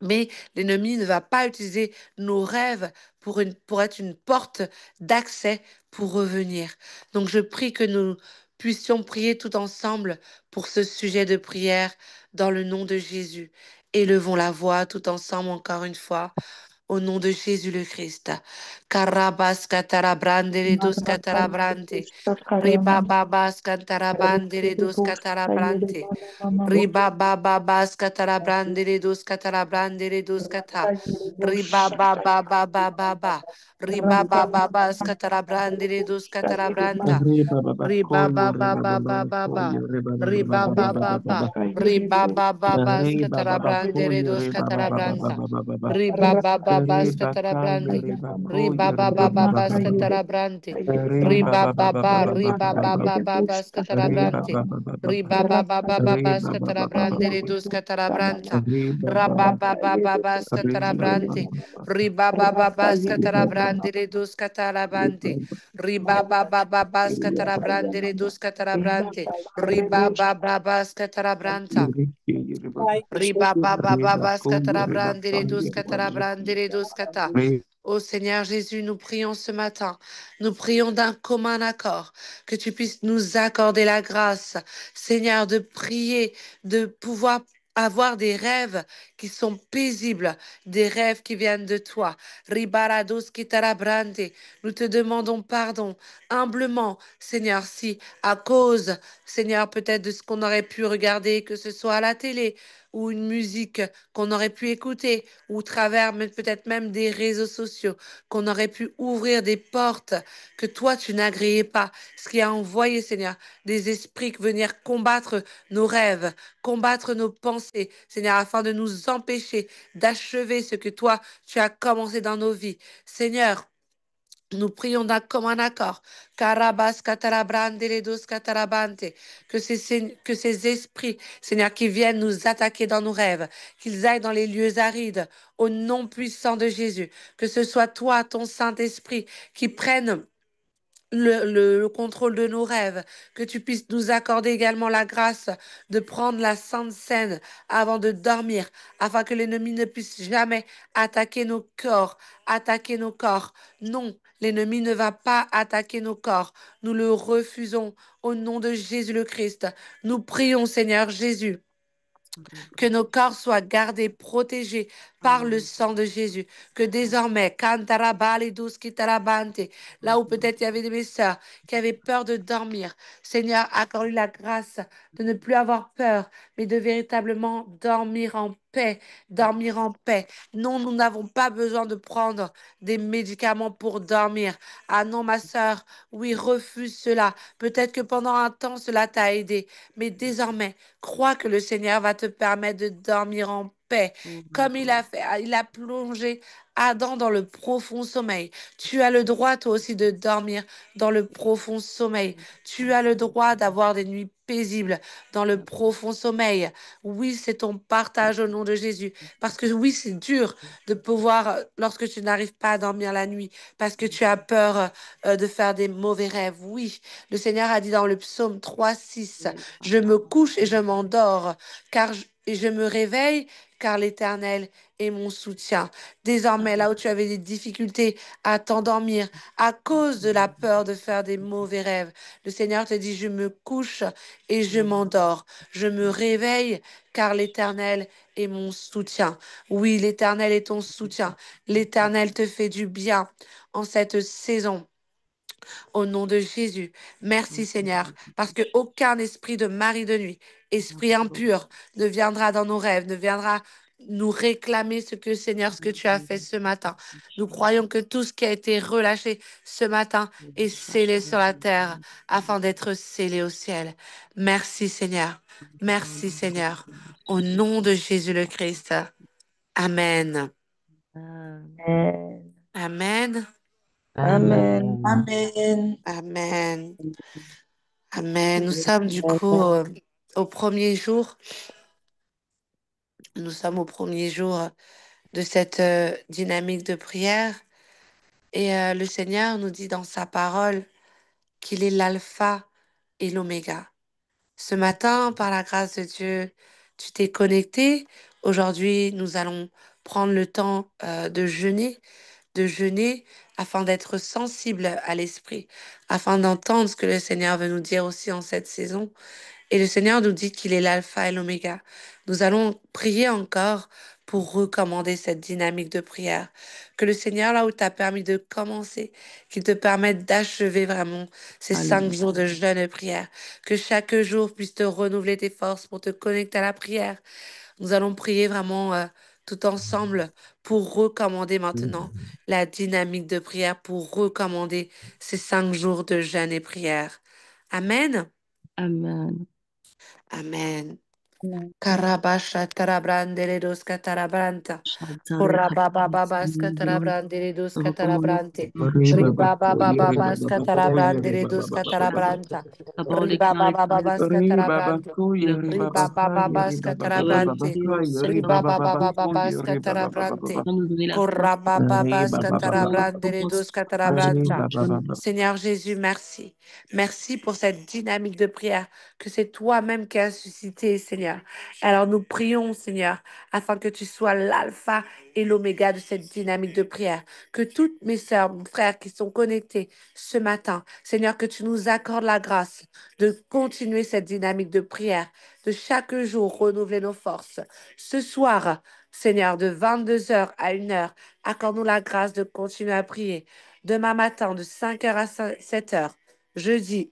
Mais l'ennemi ne va pas utiliser nos rêves pour être une porte d'accès pour revenir. Donc je prie que nous puissions prier tout ensemble pour ce sujet de prière dans le nom de Jésus. Élevons la voix tout ensemble encore une fois au nom de Jésus le Christ. Karabas katarabrande les dos katarabrante. Ribababas katarabrande les dos katarabrante. Riba baba bas catarabrande de dos catarabrande de dos cata. Riba baba baba baba. Riba baba bas catarabrande de dos catarabranta. Reba baba Riba koyo, baba reba baba baba baba. koyo, reba baba Riba baba baba baba baba. baba. Riba baba bas Reba baba catarabrande de koyo, dos reba baba baba catarabranta. baba baba. Riba baba bas Reba kaya, catarabrande. reba Riba koyo, baba reba baba baba baba. scatarabrante. Reba Riba baba baba baba baba riba baba. baba baba Reba scatarabrante. baba baba. Riba baba baba Reba baba scatarabrande baba. de dos catarabranta. Reba Rabba baba. baba baba Reba scatarabrante. baba baba. Riba baba baba Reba baba. scatarabrande de dos Reba catarabrante. baba. Riba baba baba scatarabrande de dos catarabrante. Riba baba baba scatarabranta. Reba baba. Riba baba Reba baba koyo, reba scatarabrandere dos kaya, reba baba. catarabrandere dos cata. Reba Ô Seigneur Jésus, nous prions ce matin, nous prions d'un commun accord, que tu puisses nous accorder la grâce, Seigneur, de prier, de pouvoir avoir des rêves qui sont paisibles, des rêves qui viennent de toi. Ribarados kitarabrande, nous te demandons pardon humblement, Seigneur, si à cause, Seigneur, peut-être de ce qu'on aurait pu regarder, que ce soit à la télé ou une musique qu'on aurait pu écouter, ou au travers peut-être même des réseaux sociaux, qu'on aurait pu ouvrir des portes que toi tu n'agréais pas, ce qui a envoyé, Seigneur, des esprits venir combattre nos rêves, combattre nos pensées, Seigneur, afin de nous empêcher d'achever ce que toi tu as commencé dans nos vies. Seigneur, nous prions d'un commun accord. Karabas katarabrandeledos katarabante. Que ces esprits, Seigneur, qui viennent nous attaquer dans nos rêves, qu'ils aillent dans les lieux arides, au nom puissant de Jésus. Que ce soit toi, ton Saint-Esprit, qui prenne le contrôle de nos rêves, que tu puisses nous accorder également la grâce de prendre la sainte scène avant de dormir, afin que l'ennemi ne puisse jamais attaquer nos corps, attaquer nos corps. Non, l'ennemi ne va pas attaquer nos corps. Nous le refusons au nom de Jésus le Christ. Nous prions, Seigneur Jésus, que nos corps soient gardés, protégés par le sang de Jésus. Que désormais, cantarabalidos kitarabante, là où peut-être il y avait des mes sœurs qui avaient peur de dormir, Seigneur, accorde la grâce de ne plus avoir peur, mais de véritablement dormir en paix, dormir en paix. Non, nous n'avons pas besoin de prendre des médicaments pour dormir. Ah non, ma sœur, oui, refuse cela. Peut-être que pendant un temps, cela t'a aidé, mais désormais, crois que le Seigneur va te permettre de dormir en paix, comme il a fait. Il a plongé Adam dans le profond sommeil. Tu as le droit, toi aussi, de dormir dans le profond sommeil. Tu as le droit d'avoir des nuits paisibles dans le profond sommeil. Oui, c'est ton partage au nom de Jésus. Parce que oui, c'est dur de pouvoir, lorsque tu n'arrives pas à dormir la nuit, parce que tu as peur de faire des mauvais rêves. Oui, le Seigneur a dit dans le psaume 3:6. Je me couche et je m'endors, et je me réveille, car l'Éternel est mon soutien. Désormais, là où tu avais des difficultés à t'endormir à cause de la peur de faire des mauvais rêves, le Seigneur te dit, je me couche et je m'endors. Je me réveille, car l'Éternel est mon soutien. Oui, l'Éternel est ton soutien. L'Éternel te fait du bien en cette saison. Au nom de Jésus, merci Seigneur, parce que aucun esprit de mari de nuit, esprit impur, ne viendra dans nos rêves, ne viendra nous réclamer Seigneur, ce que tu as fait ce matin. Nous croyons que tout ce qui a été relâché ce matin est scellé sur la terre afin d'être scellé au ciel. Merci Seigneur. Merci Seigneur. Au nom de Jésus le Christ. Amen. Amen. Amen. Amen. Amen. Amen. Amen. Nous sommes du coup au premier jour. Nous sommes au premier jour de cette dynamique de prière. Et le Seigneur nous dit dans sa parole qu'il est l'alpha et l'oméga. Ce matin, par la grâce de Dieu, tu t'es connecté. Aujourd'hui, nous allons prendre le temps de jeûner afin d'être sensible à l'esprit, afin d'entendre ce que le Seigneur veut nous dire aussi en cette saison. Et le Seigneur nous dit qu'il est l'alpha et l'oméga. Nous allons prier encore pour recommander cette dynamique de prière. Que le Seigneur, là où t'a permis de commencer, qu'il te permette d'achever vraiment ces 5 jours de jeûne et prière. Que chaque jour puisse te renouveler tes forces pour te connecter à la prière. Nous allons prier vraiment tout ensemble pour recommander maintenant la dynamique de prière, pour recommander ces 5 jours de jeûne et prière. Amen. Amen. Amen. Amen. Karabasha tarabrandere dos catarabranta. Shatale Korababababas Katalabaya. catarabrandere dos Recommande catarabrante. Shatale Ribababababas catarabrandere dos catarabranta. about the kind Ribababababas catarabrante. Ribababababas catarabrante. Ribababababas catarabrante. Comme donner la force Korababababas pour catarabrandere commencer dos à catarabranta. jeûner. Seigneur Jésus, merci. Merci pour cette dynamique de prière que c'est toi-même qui as suscité, Seigneur. Alors nous prions, Seigneur, afin que tu sois l'alpha et l'oméga de cette dynamique de prière. Que toutes mes sœurs, mes frères qui sont connectés ce matin, Seigneur, que tu nous accordes la grâce de continuer cette dynamique de prière, de chaque jour renouveler nos forces. Ce soir, Seigneur, de 22 heures à 1 heure, accorde-nous la grâce de continuer à prier. Demain matin, de 5 heures à 7 heures, jeudi,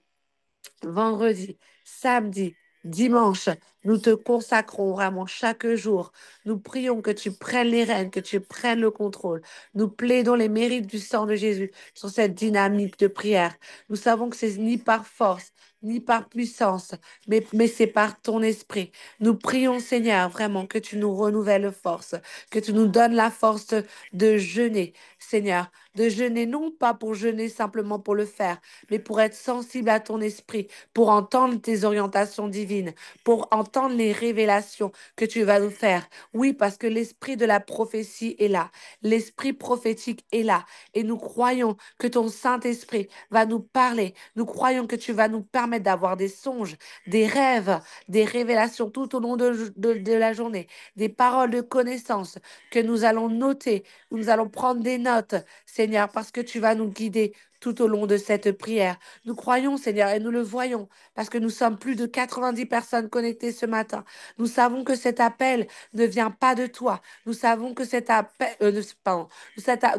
vendredi, samedi, dimanche, nous te consacrons vraiment chaque jour. Nous prions que tu prennes les rênes, que tu prennes le contrôle. Nous plaidons les mérites du sang de Jésus sur cette dynamique de prière. Nous savons que c'est ni par force, ni par puissance, mais c'est par ton esprit. Nous prions, Seigneur, vraiment que tu nous renouvelles force, que tu nous donnes la force de jeûner, Seigneur, de jeûner non pas pour jeûner simplement pour le faire, mais pour être sensible à ton esprit, pour entendre tes orientations divines, pour entendre les révélations que tu vas nous faire. Oui, parce que l'esprit de la prophétie est là, l'esprit prophétique est là, et nous croyons que ton Saint-Esprit va nous parler. Nous croyons que tu vas nous permettre d'avoir des songes, des rêves, des révélations tout au long de la journée, des paroles de connaissance que nous allons noter, nous allons prendre des notes, Seigneur, parce que tu vas nous guider tout au long de cette prière. Nous croyons, Seigneur, et nous le voyons, parce que nous sommes plus de 90 personnes connectées ce matin. Nous savons que cet appel ne vient pas de toi. Nous savons que cet appel, pardon,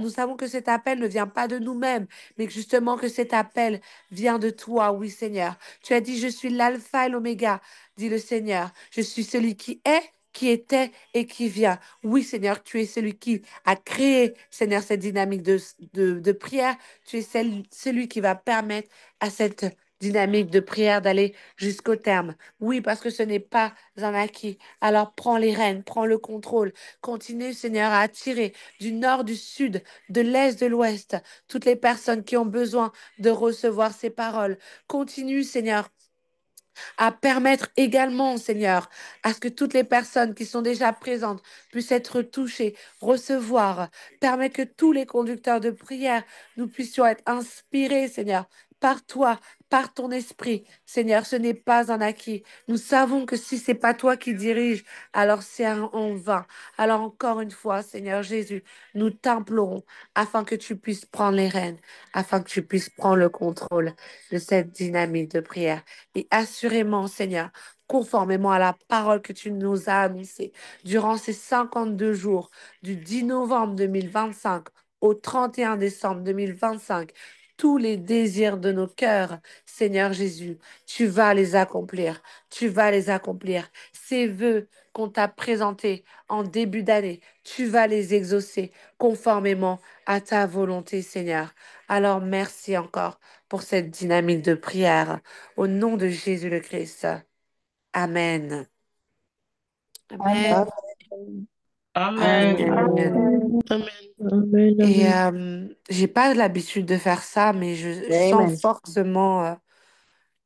nous savons que cet appel ne vient pas de nous-mêmes, mais que justement que cet appel vient de toi, oui, Seigneur. Tu as dit, je suis l'alpha et l'oméga, dit le Seigneur. Je suis celui qui est, qui était et qui vient. Oui, Seigneur, tu es celui qui a créé, Seigneur, cette dynamique de prière. Tu es celui qui va permettre à cette dynamique de prière d'aller jusqu'au terme. Oui, parce que ce n'est pas un acquis. Alors prends les rênes, prends le contrôle. Continue, Seigneur, à attirer du nord, du sud, de l'est, de l'ouest, toutes les personnes qui ont besoin de recevoir ces paroles. Continue, Seigneur, à permettre également, Seigneur, à ce que toutes les personnes qui sont déjà présentes puissent être touchées, recevoir. Permets que tous les conducteurs de prière, nous puissions être inspirés, Seigneur, par toi, par ton esprit. Seigneur, ce n'est pas un acquis. Nous savons que si c'est pas toi qui dirige, alors c'est en vain. Alors encore une fois, Seigneur Jésus, nous t'implorons afin que tu puisses prendre les rênes, afin que tu puisses prendre le contrôle de cette dynamique de prière. Et assurément, Seigneur, conformément à la parole que tu nous as annoncée, durant ces 52 jours, du 10 novembre 2025 au 31 décembre 2025, tous les désirs de nos cœurs, Seigneur Jésus, tu vas les accomplir. Tu vas les accomplir. Ces vœux qu'on t'a présentés en début d'année, tu vas les exaucer conformément à ta volonté, Seigneur. Alors merci encore pour cette dynamique de prière. Au nom de Jésus le Christ. Amen. Amen. Amen. Amen. Amen. Et Amen. j'ai pas l'habitude de faire ça, mais je Amen. sens fortement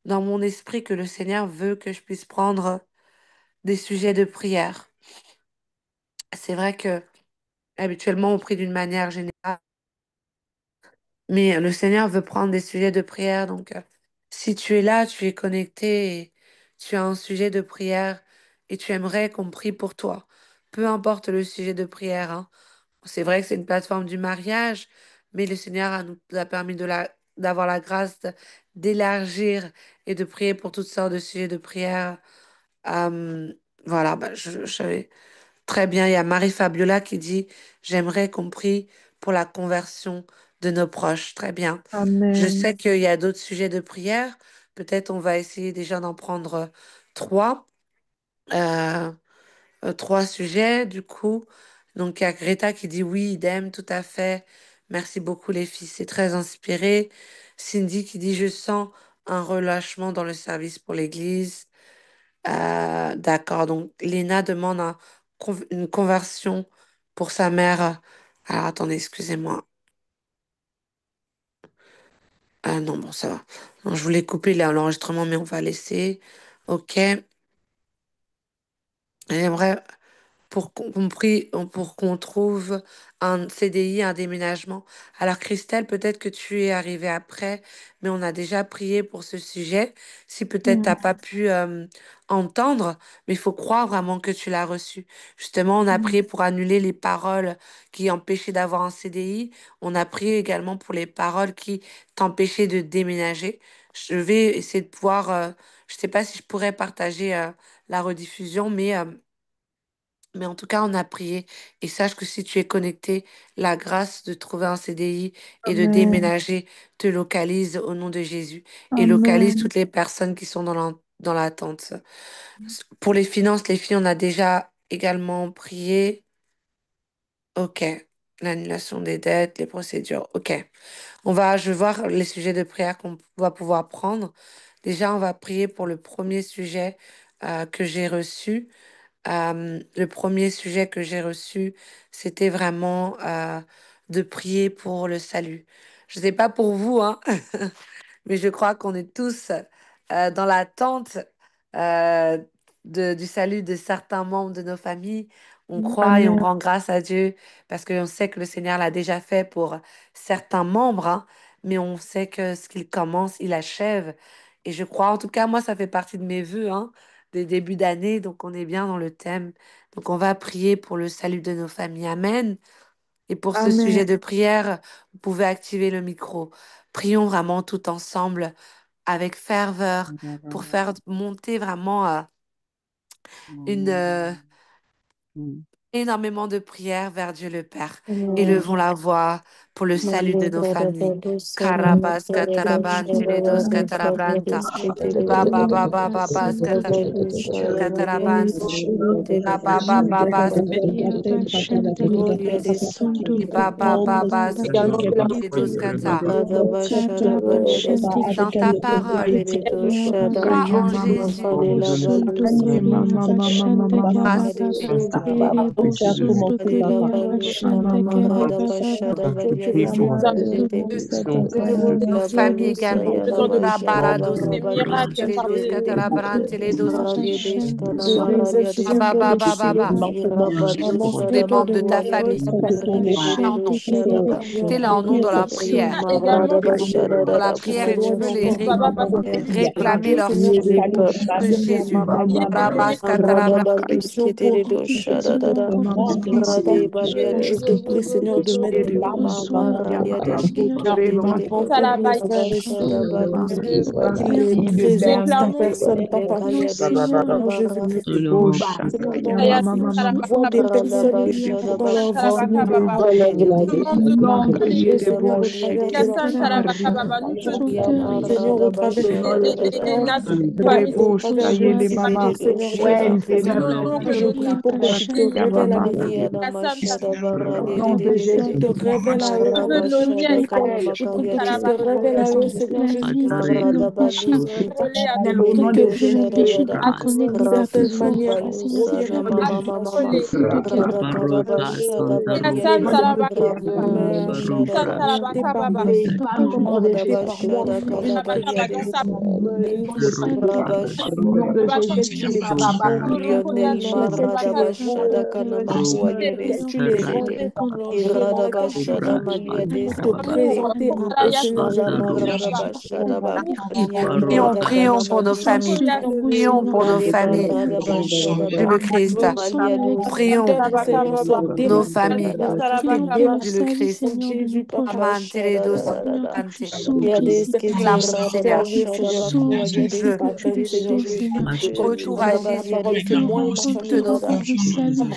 dans mon esprit que le Seigneur veut que je puisse prendre des sujets de prière. C'est vrai que habituellement on prie d'une manière générale, mais le Seigneur veut prendre des sujets de prière. Donc, si tu es là, tu es connecté et tu as un sujet de prière et tu aimerais qu'on prie pour toi, peu importe le sujet de prière, hein. C'est vrai que c'est une plateforme du mariage, mais le Seigneur nous a permis d'avoir la grâce d'élargir et de prier pour toutes sortes de sujets de prière. Euh, voilà, bah, je savais très bien. Il y a Marie-Fabiola qui dit, j'aimerais qu'on prie pour la conversion de nos proches. Très bien. Je Amen. sais qu'il y a d'autres sujets de prière. Peut-être on va essayer déjà d'en prendre trois. Euh, trois sujets, du coup. Donc, il y a Greta qui dit oui, idem, tout à fait. Merci beaucoup, les filles. C'est très inspiré. Cindy qui dit je sens un relâchement dans le service pour l'Église. D'accord. Donc, Léna demande une conversion pour sa mère. Alors, attendez, excusez-moi. Ah non, bon, ça va. Non, je voulais couper l'enregistrement, mais on va laisser. OK. J'aimerais pour qu'on trouve un CDI, un déménagement. Alors Christelle, peut-être que tu es arrivée après, mais on a déjà prié pour ce sujet. Si peut-être Mm. t'as pas pu entendre, mais il faut croire vraiment que tu l'as reçu. Justement, on a Mm. prié pour annuler les paroles qui empêchaient d'avoir un CDI. On a prié également pour les paroles qui t'empêchaient de déménager. Je vais essayer de pouvoir, je sais pas si je pourrais partager la rediffusion, mais en tout cas, on a prié. Et sache que si tu es connecté, la grâce de trouver un CDI et de Amen. déménager te localise au nom de Jésus et localise Amen. toutes les personnes qui sont dans l'attente. Pour les finances, les filles, on a déjà également prié. OK. L'annulation des dettes, les procédures. OK. Je vais voir les sujets de prière qu'on va pouvoir prendre. Déjà, on va prier pour le premier sujet que j'ai reçu. Le premier sujet que j'ai reçu, c'était vraiment de prier pour le salut. Je ne sais pas pour vous, hein, mais je crois qu'on est tous dans l'attente euh, du salut de certains membres de nos familles. On croit et on Amen. rend grâce à Dieu parce qu'on sait que le Seigneur l'a déjà fait pour certains membres, hein, mais on sait que ce qu'il commence, il achève. Et je crois, en tout cas, moi, ça fait partie de mes vœux, hein, des débuts d'année, donc on est bien dans le thème. Donc on va prier pour le salut de nos familles. Amen. Et pour ce Amen. sujet de prière, vous pouvez activer le micro. Prions vraiment tout ensemble avec ferveur pour faire monter vraiment une, énormément de prières vers Dieu le Père. Amen. Élevons la voix pour le salut de nos familles. Amen. Karabas katarabanti ledos katarabranta. Baba baba baba katarabanti. Baba baba baba Gloria de Santo baba baba ledos kata. Dans ta parole, on croit en Jésus. Rassembler nos familles également. Rabarados, les catarabrante, les dos. Baba, baba, baba. Tous les membres de ta famille. En nom. T'es là en nom dans la prière. Dans la prière et tu veux réclamer leur sauver. De Jésus. Rabas, catarabrante. Seigneur, Amen. je te prie, Seigneur, de mettre Maralia Deshkete Seigneur, de prends de. ton pour mes contrôle. frères et Rabashada sœurs, Baluski qu'ils Badi. ne Merci de présentent ta Berne. personne, Rebele papa. Kalia Seigneur Deshkada Jésus-Christ, Baluski Seigneur, dans Badi. leur vie, tu vois des personnes qui sont Rabashada dans leur vie, Bashada Seigneur, Baluki qui de te de. demandent de prier, Seigneur, au Rabashia travers de de leur chagrin, de leur cœur, Seigneur, Yamarada au travers de Bashada leur souffrance, au travers de leur de souffrance, de. Seigneur Jésus-Christ. Je prie pour que tu te révèles à eux. Yana Mashada Barali Que tu te révèles à eux. Marabashada Je prie Kanamakalia que tu te révèles à eux, Seigneur Jésus-Christ. Marada Je Baluski prie Dibidi que vraiment tes Shada chiffres puissent connaître une certaine Rafufu manière Balusana grossièrement Mama qu'ils soient Mama des fils de guérison. Radakada Bashada Baluki Ramama Shada Orientés par tes, orientés par moi, Marabashada Seigneur. Je prie que Kalabaya tu les guides, Rabash que tu les conduis Lionel dans lesquels tu les vois, Maradabashada Kanamakuwa que Yede tu les emmènes dans leur vie, dans lesquels tu les Radabashada emmènes Maliade pour te présenter à eux, Seigneur Shala Jésus-Christ. Maradabashada Prions, Banyarada prions pour nos Prends Kanamanidi familles. ce temps, Prions Seigneur pour nos Kale Jésus-Christ. familles. Maradabashada Dit le Christ. Malia Prions Certains, Seigneur, sont pour nos déracinés. familles. Doskada Je te Dit le déraciné Christ. au nom de Jésus, papa. Rabashada Amanteledos, Seigneur, que tu ante. sauves, Yadeskete Clamons, Seigneur. servir, Radabashada Seigneur Bakua Jésus. Je Je Yadeskata prie, Seigneur Jésus, comme tu retour dis à dans ta Jésus. parole, que moi et ma Toutes famille, nos Yadeskete ombres,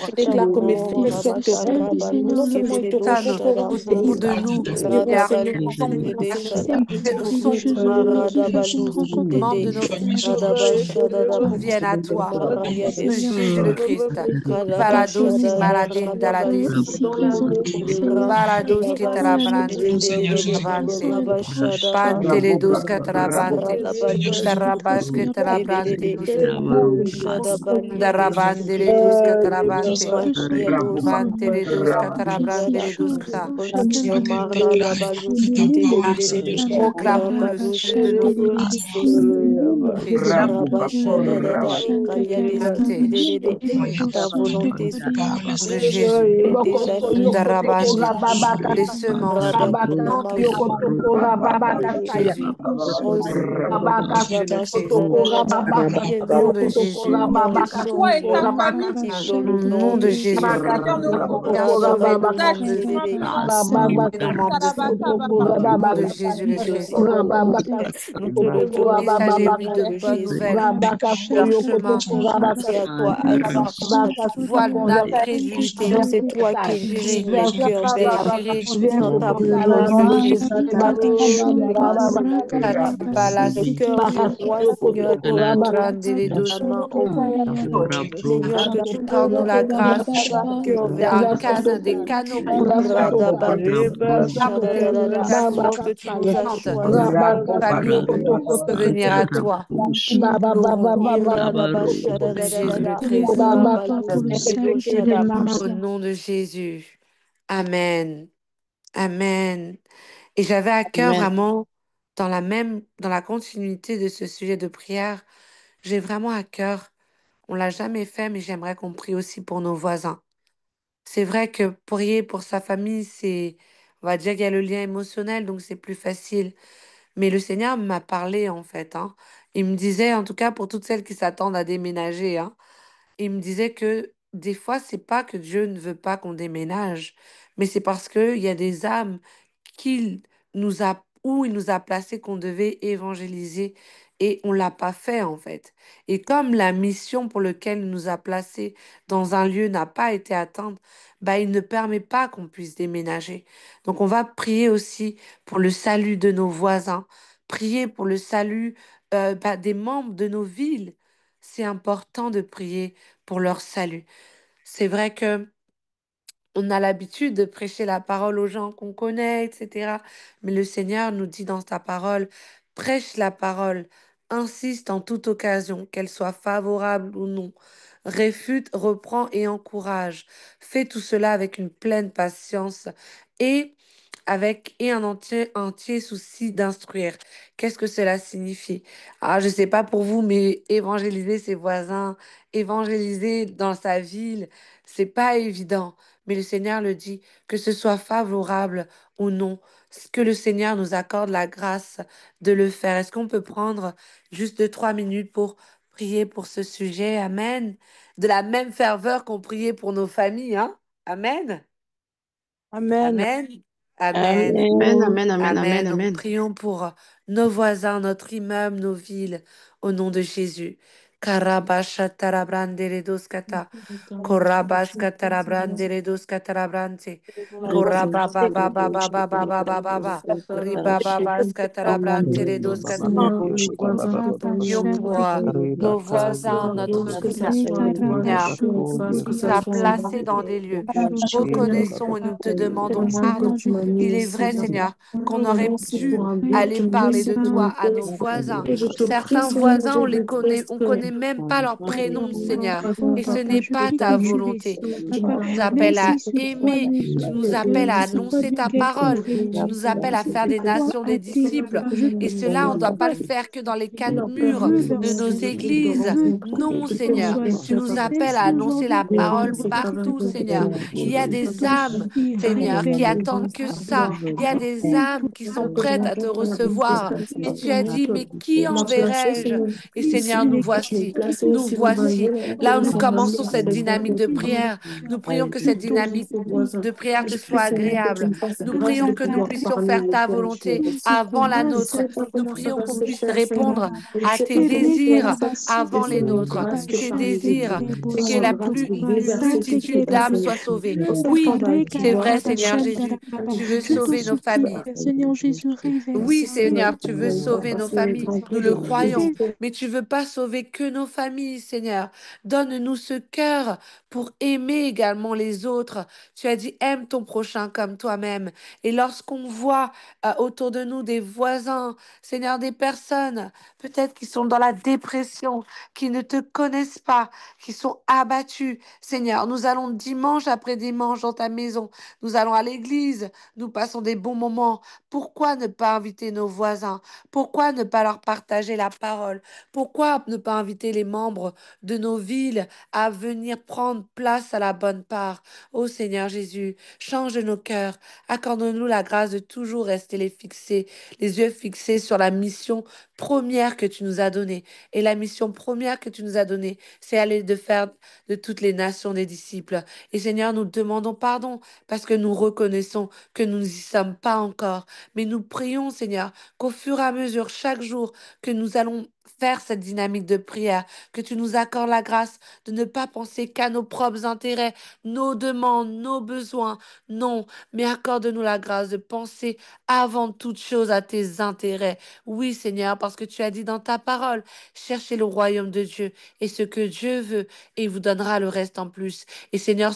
je déclare que mes frères et Ramona sœurs te Mashada rencontrent. Non Baluski seulement ils te rencontreront, mais autour ils de nous, t'appartiendront, Seigneur. Radabaluski de Shada que nos ombres, Maradabaluski membres de de nos Radabashada viennent à toi. Maralia De Jésus le Deskete Christ. Balados Kalabashada maladin daladis. Radabashada Balados Baluski ketarabrante. de Abante. Rabashada Panteledos Balukuba katarabante. Radabaluski Darabas ketarabrante de dos. Shada Balia Darabandeledos katarabante. Malia doskata Vanteledos Yada katarabrandeledos kata. Yamarada Baluski de Proclamons le souffle de nos Rabaluski Christ. Rabashada Kalia deski Ante. ta volonté Au nom de Seigneur Jésus. est déjà finie. Darabante. Les semences Radakanama plantent les semences. Shadabadi Jésus. reçoit Jésus le Christ. Rabashadadada Au nom Seigneur de Jésus. Père des champions active dans Au le nom nom de de Jésus. Jésus. Car sauver nos membres de Radabaluski sauver nos membres de feu. Au nom de Jésus le Christ. nous te le voulons au Messager, nom oui, de de bonnes Jésus. nouvelles. Leur chemin C'est à toi agir. voile d'incrédulité Seigneur, c'est toi qui déchiré, guides les cœurs, Père. déchiré. Dans ta Au parole, nom de Seigneur, Christ. tu m'as dit que tu ne pas Kat le balas cœur du roi, Seigneur, est brandeledos. ta main Seigneur, que tu Accorde-nous tournes la notre grâce cœur vers d'un le canne, des Seigneur. canaux pour Radabaluski, amener shadadadada. ta Alors que tu nous as plante, choisis, famille, venir à Seigneur. toi. Nous, au nom de Jésus le Iradabashadadadada. Christ. Rabaluski do shada. Au nom de Jésus. Amen. Amen. Et j'avais à cœur vraiment, dans la continuité de ce sujet de prière, j'ai vraiment à cœur, on l'a jamais fait, mais j'aimerais qu'on prie aussi pour nos voisins. C'est vrai que prier pour sa famille, on va dire qu'il y a le lien émotionnel, donc c'est plus facile. Mais le Seigneur m'a parlé, en fait, hein. Il me disait, en tout cas pour toutes celles qui s'attendent à déménager, hein, il me disait que des fois, c'est pas que Dieu ne veut pas qu'on déménage, mais c'est parce qu'il y a des âmes où il nous a placés qu'on devait évangéliser et on l'a pas fait en fait. Et comme la mission pour laquelle il nous a placés dans un lieu n'a pas été atteinte, bah, il ne permet pas qu'on puisse déménager. Donc on va prier aussi pour le salut de nos voisins, prier pour le salut bah, des membres de nos villes. C'est important de prier pour leur salut. C'est vrai que on a l'habitude de prêcher la parole aux gens qu'on connaît, etc. Mais le Seigneur nous dit dans sa parole, prêche la parole, insiste en toute occasion, qu'elle soit favorable ou non. Réfute, reprend et encourage. Fais tout cela avec une pleine patience et un entier souci d'instruire. Qu'est-ce que cela signifie? Ah, je ne sais pas pour vous, mais évangéliser ses voisins, évangéliser dans sa ville, c'est pas évident. Mais le Seigneur le dit, que ce soit favorable ou non, que le Seigneur nous accorde la grâce de le faire. Est-ce qu'on peut prendre juste 2, 3 minutes pour prier pour ce sujet? Amen. De la même ferveur qu'on priait pour nos familles, hein? Amen. Amen. Amen. Amen, amen, amen, amen, Amen. Nous amen. prions pour nos voisins, notre immeuble, nos villes, au nom de Jésus. Karabashatarabrandeledoskata. Korabashkatarabrandeledoskatarabrante. Korabababababababababa. Ribabababashkatarabranteledoskata. Seigneur, les voisins que Prions j'aime, pour nos voisins, notre que ville. ça soit les Seigneur, voitures en face, que tu ça as soit en bas. placé dans des lieux. Seigneur, Reconnaissons et nous te demandons voisins que pardon. tu m'as mis Il est ici, vrai, Seigneur, qu'on aurait merci dû pour un aller bien, parler merci de pour toi un à nos test. voisins. Et je te prie, Certains Seigneur, voisins, je déteste on connaît même pas leur prénom, les Seigneur. voisins Et ce papa, n'est je pas prie ta que volonté. Tu nous papa, appelles même à si ce soit aimer, tu nous appelles à annoncer ta parole, tu nous appelles à faire des nations des disciples. Et cela, on ne doit pas le faire que dans les quatre murs de nos églises. Non, Seigneur, tu nous appelles à annoncer la parole partout, Seigneur. Il y a des âmes, Seigneur, qui attendent que ça. Il y a des âmes qui sont prêtes à te recevoir. Et tu as dit, mais qui enverrai-je? Et Seigneur, nous voici. Nous voici. Là où nous commençons cette dynamique de prière, nous prions que cette dynamique de prière te soit agréable. Nous prions que nous puissions faire ta volonté avant la nôtre. Nous prions qu'on puisse répondre à tes désirs avant les nôtres. Et tes désirs, c'est que une multitude d'âmes soient sauvées. Oui, c'est vrai, Seigneur Jésus. Tu veux Je t'en sauver nos supplie, familles. Seigneur Jésus, révèle Oui, ça. Seigneur, tu veux sauver nos familles, nous le croyons, Révèle. mais tu veux pas sauver que nos familles, Seigneur. Donne-nous ce cœur pour aimer également les autres. Tu as dit, aime ton prochain comme toi-même. Et lorsqu'on voit autour de nous des voisins, Seigneur, des personnes peut-être qui sont dans la dépression, qui ne te connaissent pas, qui sont abattues, Seigneur, nous allons dimanche après dimanche dans ta maison, nous allons à l'église, nous passons des bons moments. Pourquoi ne pas inviter nos voisins? Pourquoi ne pas leur partager la parole? Pourquoi ne pas inviter les membres de nos villes à venir prendre place à la bonne part? Ô Seigneur Jésus, change nos cœurs. Accorde-nous la grâce de toujours rester les yeux fixés sur la mission première que tu nous as donnée. Et la mission première que tu nous as donnée, c'est aller de faire de toutes les nations des disciples. Et Seigneur, nous demandons pardon parce que nous reconnaissons que nous n'y sommes pas encore. Mais nous prions, Seigneur, qu'au fur et à mesure, chaque jour, que nous allons faire cette dynamique de prière, que tu nous accordes la grâce de ne pas penser qu'à nos propres intérêts, nos demandes, nos besoins. Non, mais accorde-nous la grâce de penser avant toute chose à tes intérêts. Oui, Seigneur, parce que tu as dit dans ta parole, cherchez le royaume de Dieu et ce que Dieu veut, et il vous donnera le reste en plus. Et Seigneur,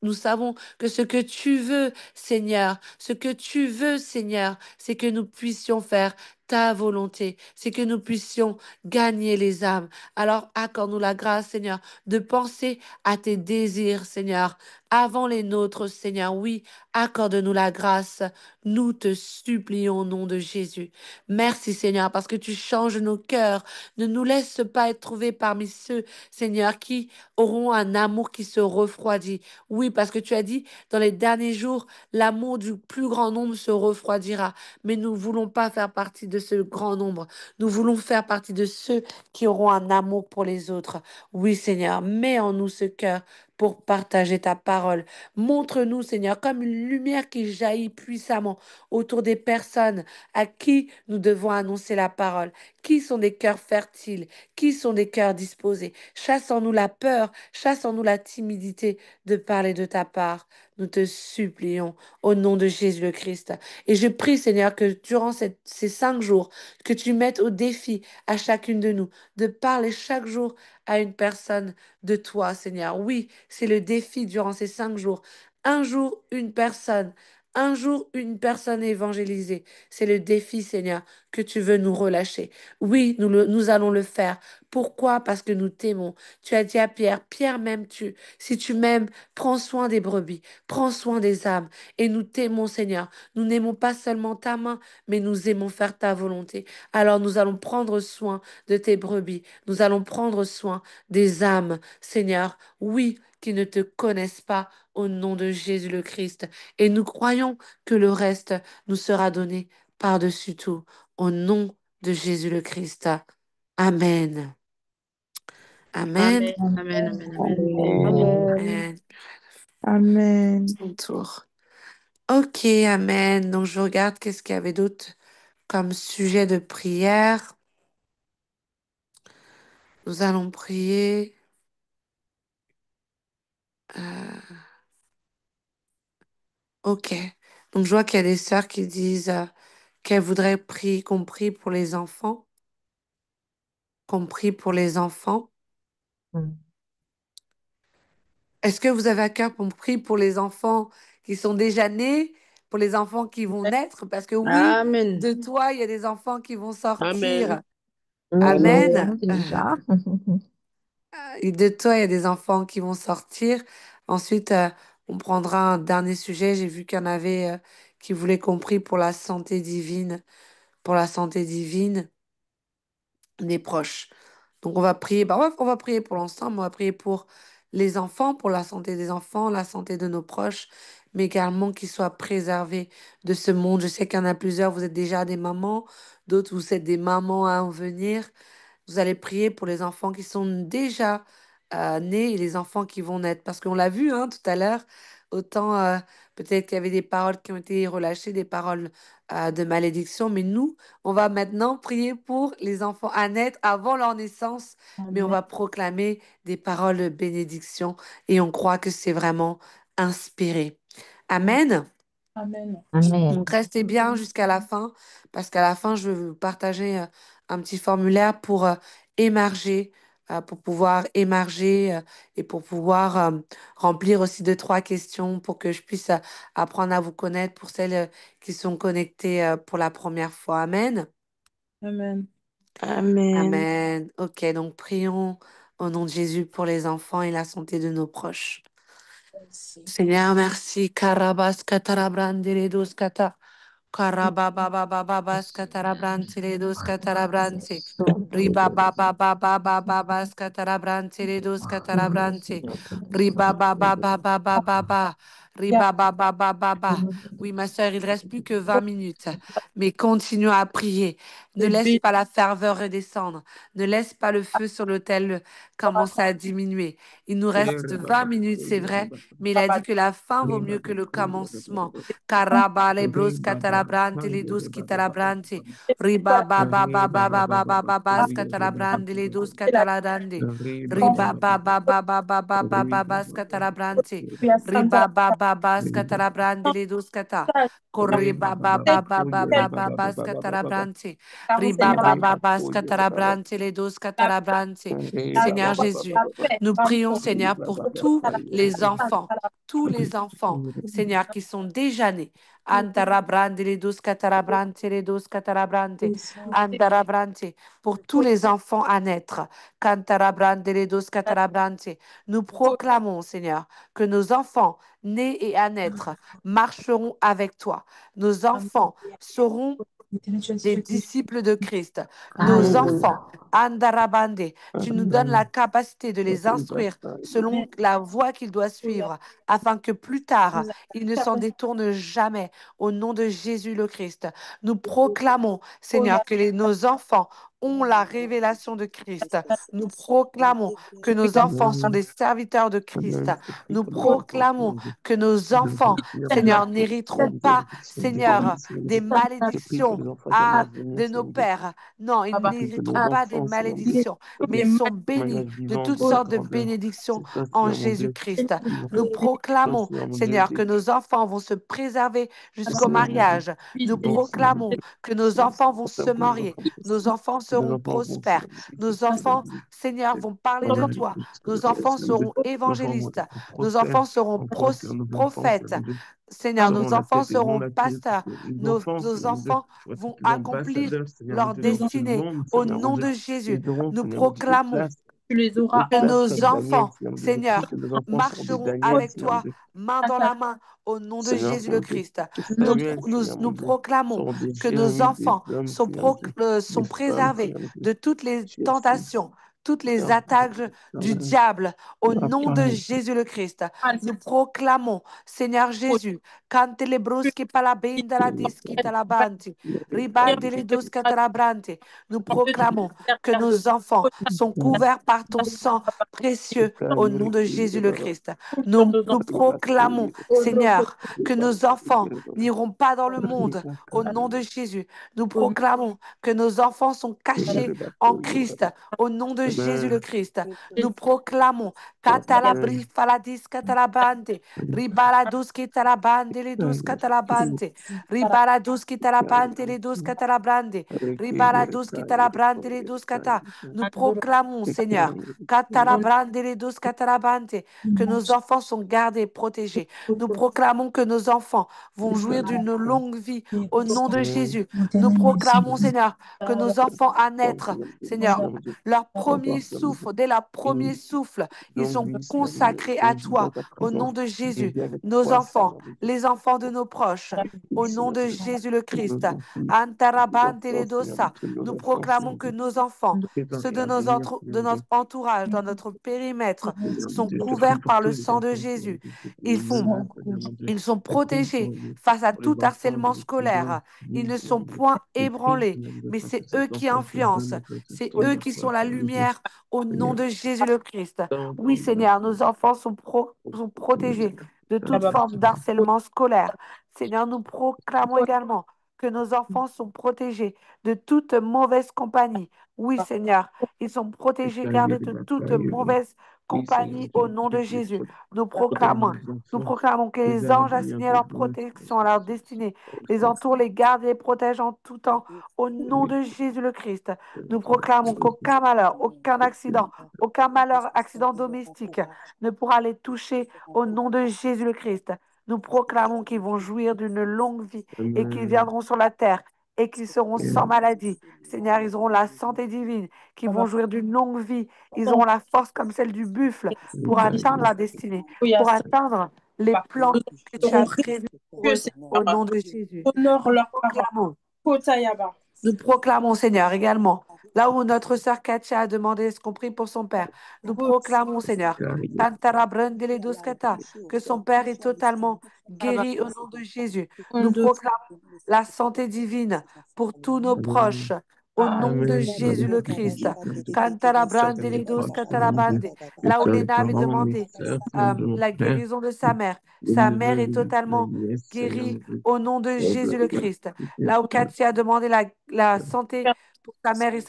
nous savons que ce que tu veux, Seigneur, ce que tu veux, Seigneur, c'est que nous puissions faire ta volonté, c'est que nous puissions gagner les âmes. Alors accorde-nous la grâce, Seigneur, de penser à tes désirs, Seigneur, avant les nôtres, Seigneur. Oui, accorde-nous la grâce. Nous te supplions au nom de Jésus. Merci, Seigneur, parce que tu changes nos cœurs. Ne nous laisse pas être trouvés parmi ceux, Seigneur, qui auront un amour qui se refroidit. Oui, parce que tu as dit, dans les derniers jours, l'amour du plus grand nombre se refroidira. Mais nous ne voulons pas faire partie de ce grand nombre. Nous voulons faire partie de ceux qui auront un amour pour les autres. Oui, Seigneur, mets en nous ce cœur pour partager ta parole. Montre-nous, Seigneur, comme une lumière qui jaillit puissamment autour des personnes à qui nous devons annoncer la parole. Qui sont des cœurs fertiles, qui sont des cœurs disposés. Chasse en nous la peur, chasse en nous la timidité de parler de ta part. Nous te supplions au nom de Jésus le Christ. Et je prie, Seigneur, que durant ces 5 jours, que tu mettes au défi à chacune de nous de parler chaque jour à une personne de toi, Seigneur. Oui, c'est le défi durant ces 5 jours. Un jour, une personne. Un jour, une personne évangélisée. C'est le défi, Seigneur, que tu veux nous relâcher. Oui, nous allons le faire. Pourquoi? Parce que nous t'aimons. Tu as dit à Pierre, Pierre, m'aimes-tu? Si tu m'aimes, prends soin des brebis, prends soin des âmes. Et nous t'aimons, Seigneur. Nous n'aimons pas seulement ta main, mais nous aimons faire ta volonté. Alors nous allons prendre soin de tes brebis. Nous allons prendre soin des âmes, Seigneur. Oui, qui ne te connaissent pas au nom de Jésus le Christ. Et nous croyons que le reste nous sera donné par-dessus tout au nom de Jésus le Christ. Amen. Amen. Amen, amen, amen, amen. Amen. Amen. Amen. Son tour. Ok, amen. Donc, je regarde qu'est-ce qu'il y avait d'autre comme sujet de prière. Nous allons prier. euh, ok. Donc, je vois qu'il y a des sœurs qui disent qu'elles voudraient prier, qu'on prie pour les enfants. Qu'on prie pour les enfants. Mm. Est-ce que vous avez à cœur qu'on prie pour les enfants qui sont déjà nés, pour les enfants qui vont naître? Parce que oui, Amen. de toi, il y a des enfants qui vont Amen. sortir. Nous en Amen. Amen. avons déjà. Et de toi, il y a des enfants qui vont sortir. Ensuite, on prendra un dernier sujet. J'ai vu qu'il y en avait qui voulaient qu'on prie pour la santé divine, pour la santé divine des proches. Donc, on va prier. Bah, on va prier pour l'ensemble. On va prier pour les enfants, pour la santé des enfants, la santé de nos proches, mais également qu'ils soient préservés de ce monde. Je sais qu'il y en a plusieurs. Vous êtes déjà des mamans, d'autres, vous êtes des mamans à en venir. Vous allez prier pour les enfants qui sont déjà nés et les enfants qui vont naître. Parce qu'on l'a vu hein, tout à l'heure, autant peut-être qu'il y avait des paroles qui ont été relâchées, des paroles de malédiction, mais nous, on va maintenant prier pour les enfants à naître avant leur naissance, mais on Amen. va proclamer des paroles de bénédiction et on croit que c'est vraiment inspiré. Amen. Amen. Donc, Amen. restez bien jusqu'à la fin, parce qu'à la fin, je vais vous partager un petit formulaire pour émarger, pour pouvoir émarger et pour pouvoir remplir aussi deux, trois questions pour que je puisse apprendre à vous connaître pour celles qui sont connectées pour la première fois. Amen. Amen. Amen. Amen. Ok, donc prions au nom de Jésus pour les enfants et la santé de nos proches. Merci. Seigneur, merci. Karabas katarabrandere dos kata. Karabababababas katarabrante le dos katarabrante. Ribababababababas katarabrante le dos katarabrante. Ribababababababa. Ribabababababa. Oui, ma sœur, il ne reste plus que 20 minutes. Mais continue à prier. Ne laisse pas la ferveur redescendre. Ne laisse pas le feu sur l'autel commencer à diminuer. Il nous reste 20 minutes, c'est vrai, mais il a dit que la fin vaut mieux que le commencement. Karabale bros katarabrante les douze kitarabrante. Riba ba ba ba ba ba ba ba ba bas katarabrante les douze katarabrante. Riba ba ba ba ba ba ba ba ba bas katarabrante. Riba ba ba bas katarabrante les douze kata. Koriba ba ba ba ba ba ba bas katarabrante. Riba ba ba bas katarabrante les douze katarabrante. Seigneur Jésus, nous prions, Seigneur, pour tous les enfants, Seigneur, qui sont déjà nés. Antarabrande, les douze catarabrante, les douze catarabrante, Antarabrante, pour tous les enfants à naître. Cantarabrande, les douze catarabrante. Nous proclamons, Seigneur, que nos enfants nés et à naître marcheront avec toi. Nos enfants seront des disciples de Christ. Nos Alléluia. enfants, Andarabande, tu nous donnes la capacité de les instruire selon la voie qu'ils doivent suivre, afin que plus tard, ils ne s'en détournent jamais. Au nom de Jésus le Christ, nous proclamons, Seigneur, que nos enfants ont la révélation de Christ. Nous proclamons que nos enfants sont des serviteurs de Christ. Nous proclamons que nos enfants, Seigneur, n'hériteront pas, Seigneur, des malédictions de nos pères. Non, ils n'hériteront pas des malédictions, mais ils sont bénis de toutes sortes de bénédictions en Jésus-Christ. Nous proclamons, Seigneur, que nos enfants vont se préserver jusqu'au mariage. Nous proclamons que nos enfants vont se marier. Nos enfants seront prospères. Nos enfants, Seigneur, vont parler de toi. Nos enfants seront évangélistes. Nos enfants seront prophètes. Seigneur, nos enfants seront pasteurs. Nos enfants vont accomplir leur destinée au nom de Jésus. Nous proclamons Tu les auras que en nos enfants, Seigneur, marcheront avec toi, main dans la main, au nom de Jésus le Christ. Nous proclamons que nos enfants sont préservés de toutes les tentations, toutes les attaques du diable au nom de Jésus le Christ. Nous proclamons, Seigneur Jésus, cantelebroski palabinda la disquita la banti, ribandele duska talabrante. Nous proclamons que nos enfants sont couverts par ton sang précieux au nom de Jésus le Christ. Nous proclamons, Seigneur, que nos enfants n'iront pas dans le monde au nom de Jésus. Nous proclamons que nos enfants sont cachés en Christ au nom de Jésus le Christ. Nous proclamons Catalabri faladis catalabante, ribaladus catalabande, les douze catalabante, ribaladus catalabante, les douze catalabrande, ribaladus catalabrande, les douze cata. Nous proclamons, Seigneur, catalabrande, les douze catalabante, que nos enfants sont gardés et protégés. Nous proclamons que nos enfants vont jouir d'une longue vie au nom de Jésus. Nous proclamons, Seigneur, que nos enfants à naître, Seigneur, leur premier souffle, dès leur premier souffle, ils sont consacrés à toi au nom de Jésus. Nos enfants, les enfants de nos proches, au nom de Jésus le Christ. Antarabante les dosa. Nous proclamons que nos enfants, ceux de notre entourage, dans notre périmètre, sont couverts par le sang de Jésus. Ils sont protégés face à tout harcèlement scolaire. Ils ne sont point ébranlés, mais c'est eux qui influencent. C'est eux qui sont la lumière au nom de Jésus le Christ. Oui, Seigneur, nos enfants sont protégés de toute forme d'harcèlement scolaire. Seigneur, nous proclamons également que nos enfants sont protégés de toute mauvaise compagnie. Oui, Seigneur, ils sont protégés, gardés de toute mauvaise compagnie au nom de Jésus. Nous proclamons nous proclamons que les anges assignés à leur protection, à leur destinée, les entourent, les gardent et les protègent en tout temps. Au nom de Jésus le Christ, nous proclamons qu'aucun malheur, aucun accident, aucun malheur, accident domestique ne pourra les toucher au nom de Jésus le Christ. Nous proclamons qu'ils vont jouir d'une longue vie et qu'ils viendront sur la terre et qu'ils seront sans maladie. Seigneur, ils auront la santé divine, qu'ils vont jouir d'une longue vie. Ils auront la force comme celle du buffle pour atteindre la destinée, pour atteindre les plans que tu as prévus pour eux au nom de Jésus. Honore Nous leur parole. proclamons, Kotayaba. nous proclamons, Seigneur, également, là où notre sœur Katia a demandé ce qu'on prie pour son père, nous proclamons, Seigneur, que son père est totalement guéri au nom de Jésus. Nous proclamons la santé divine pour tous nos proches. Au nom de Jésus le Christ. Là où Léna avait demandé la guérison de sa mère est totalement guérie au nom de Jésus le Christ. Là où Katia a demandé la santé pour sa mère et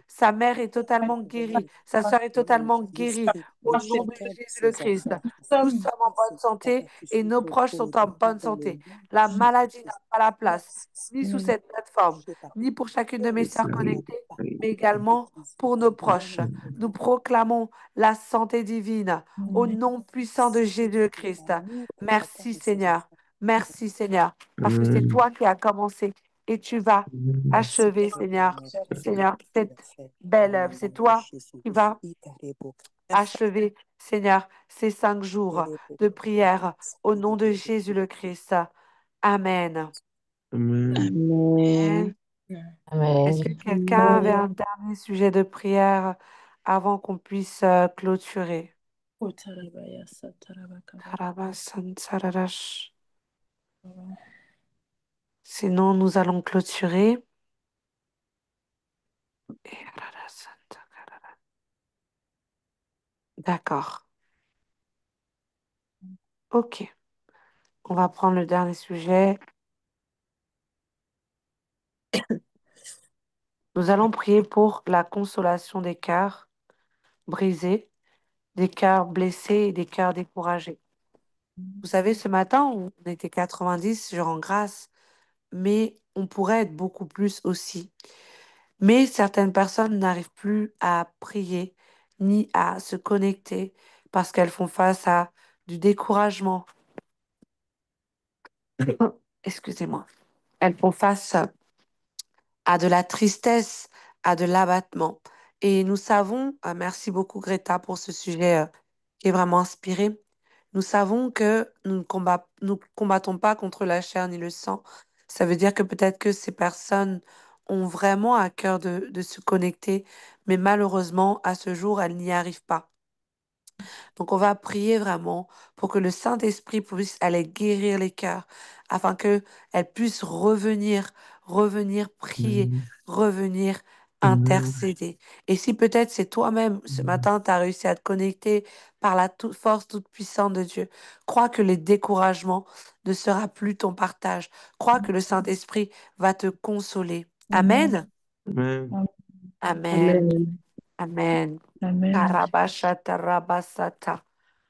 sa mère est totalement guérie, sa sœur est totalement guérie au nom de Jésus le Christ. Nous sommes en bonne santé et nos proches sont en bonne santé. La maladie n'a pas la place, ni sous cette plateforme, ni pour chacune de mes sœurs connectées, mais également pour nos proches. Nous proclamons la santé divine au nom puissant de Jésus le Christ. Merci Seigneur. Merci Seigneur, parce que c'est toi qui as commencé et tu vas achever, Seigneur, Seigneur, cette belle œuvre. C'est toi qui vas achever, Seigneur, ces 5 jours de prière au nom de Jésus le Christ. Amen. Amen. Est-ce que quelqu'un avait un dernier sujet de prière avant qu'on puisse clôturer? Kotarabaya satarabakaba. Karabasansararash. Sinon, nous allons clôturer. D'accord. Ok. On va prendre le dernier sujet. Nous allons prier pour la consolation des cœurs brisés, des cœurs blessés et des cœurs découragés. Vous savez, ce matin, on était 90, je rends grâce, mais on pourrait être beaucoup plus aussi. Mais certaines personnes n'arrivent plus à prier ni à se connecter parce qu'elles font face à du découragement. Excusez-moi. Elles font face à de la tristesse, à de l'abattement. Et nous savons, merci beaucoup Greta pour ce sujet qui est vraiment inspiré. Nous savons que nous combattons pas contre la chair ni le sang. Ça veut dire que peut-être que ces personnes ont vraiment à cœur de se connecter, mais malheureusement, à ce jour, elles n'y arrivent pas. Donc, on va prier vraiment pour que le Saint-Esprit puisse aller guérir les cœurs, afin qu'elles puissent revenir prier, Amen. revenir Amen. intercéder. Et si peut-être c'est toi-même, ce matin, tu as réussi à te connecter par la force toute puissante de Dieu, crois que les découragements ne sera plus ton partage. Crois que le Saint-Esprit va te consoler. Amen. Amen. Amen. Amen. Amen. Amen. Amen. Karabashata rabasata.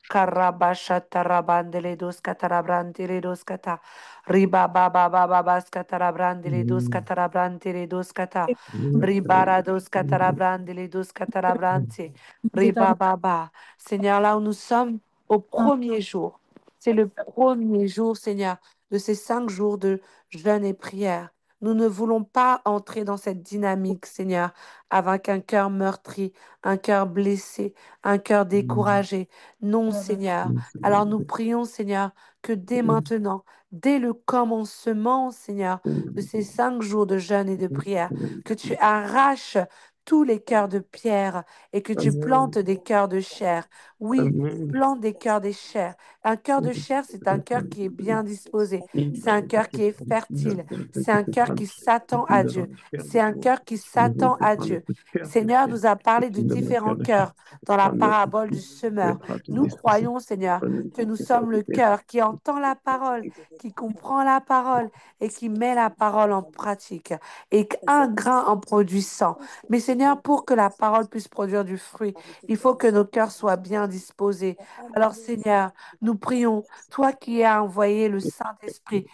Karabashata rabandele dos katarabrandele dos kata. Riba baba baba bas katarabrandele dos Amen. katarabrandele dos kata. Amen. Ribara dos katarabrandele dos katarabrante. Riba baba. Seigneur, là où nous sommes au premier jour, c'est le premier jour, Seigneur, de ces 5 jours de jeûne et prière. Nous ne voulons pas entrer dans cette dynamique, Seigneur, avec un cœur meurtri, un cœur blessé, un cœur découragé. Non, Seigneur. Alors nous prions, Seigneur, que dès maintenant, dès le commencement, Seigneur, de ces 5 jours de jeûne et de prière, que tu arraches tous les cœurs de pierre et que tu plantes des cœurs de chair. Oui, Amen. plante des cœurs de chair. Un cœur de chair, c'est un cœur qui est bien disposé. C'est un cœur qui est fertile. C'est un cœur qui s'attend à Dieu. C'est un cœur qui s'attend à Dieu. Seigneur nous a parlé de différents cœurs dans la parabole du semeur. Nous croyons, Seigneur, que nous sommes le cœur qui entend la parole, qui comprend la parole et qui met la parole en pratique. Et qu'un grain en produit 100. Mais Seigneur, pour que la parole puisse produire du fruit, il faut que nos cœurs soient bien disposés. Alors Seigneur, nous prions, toi qui as envoyé le Saint-Esprit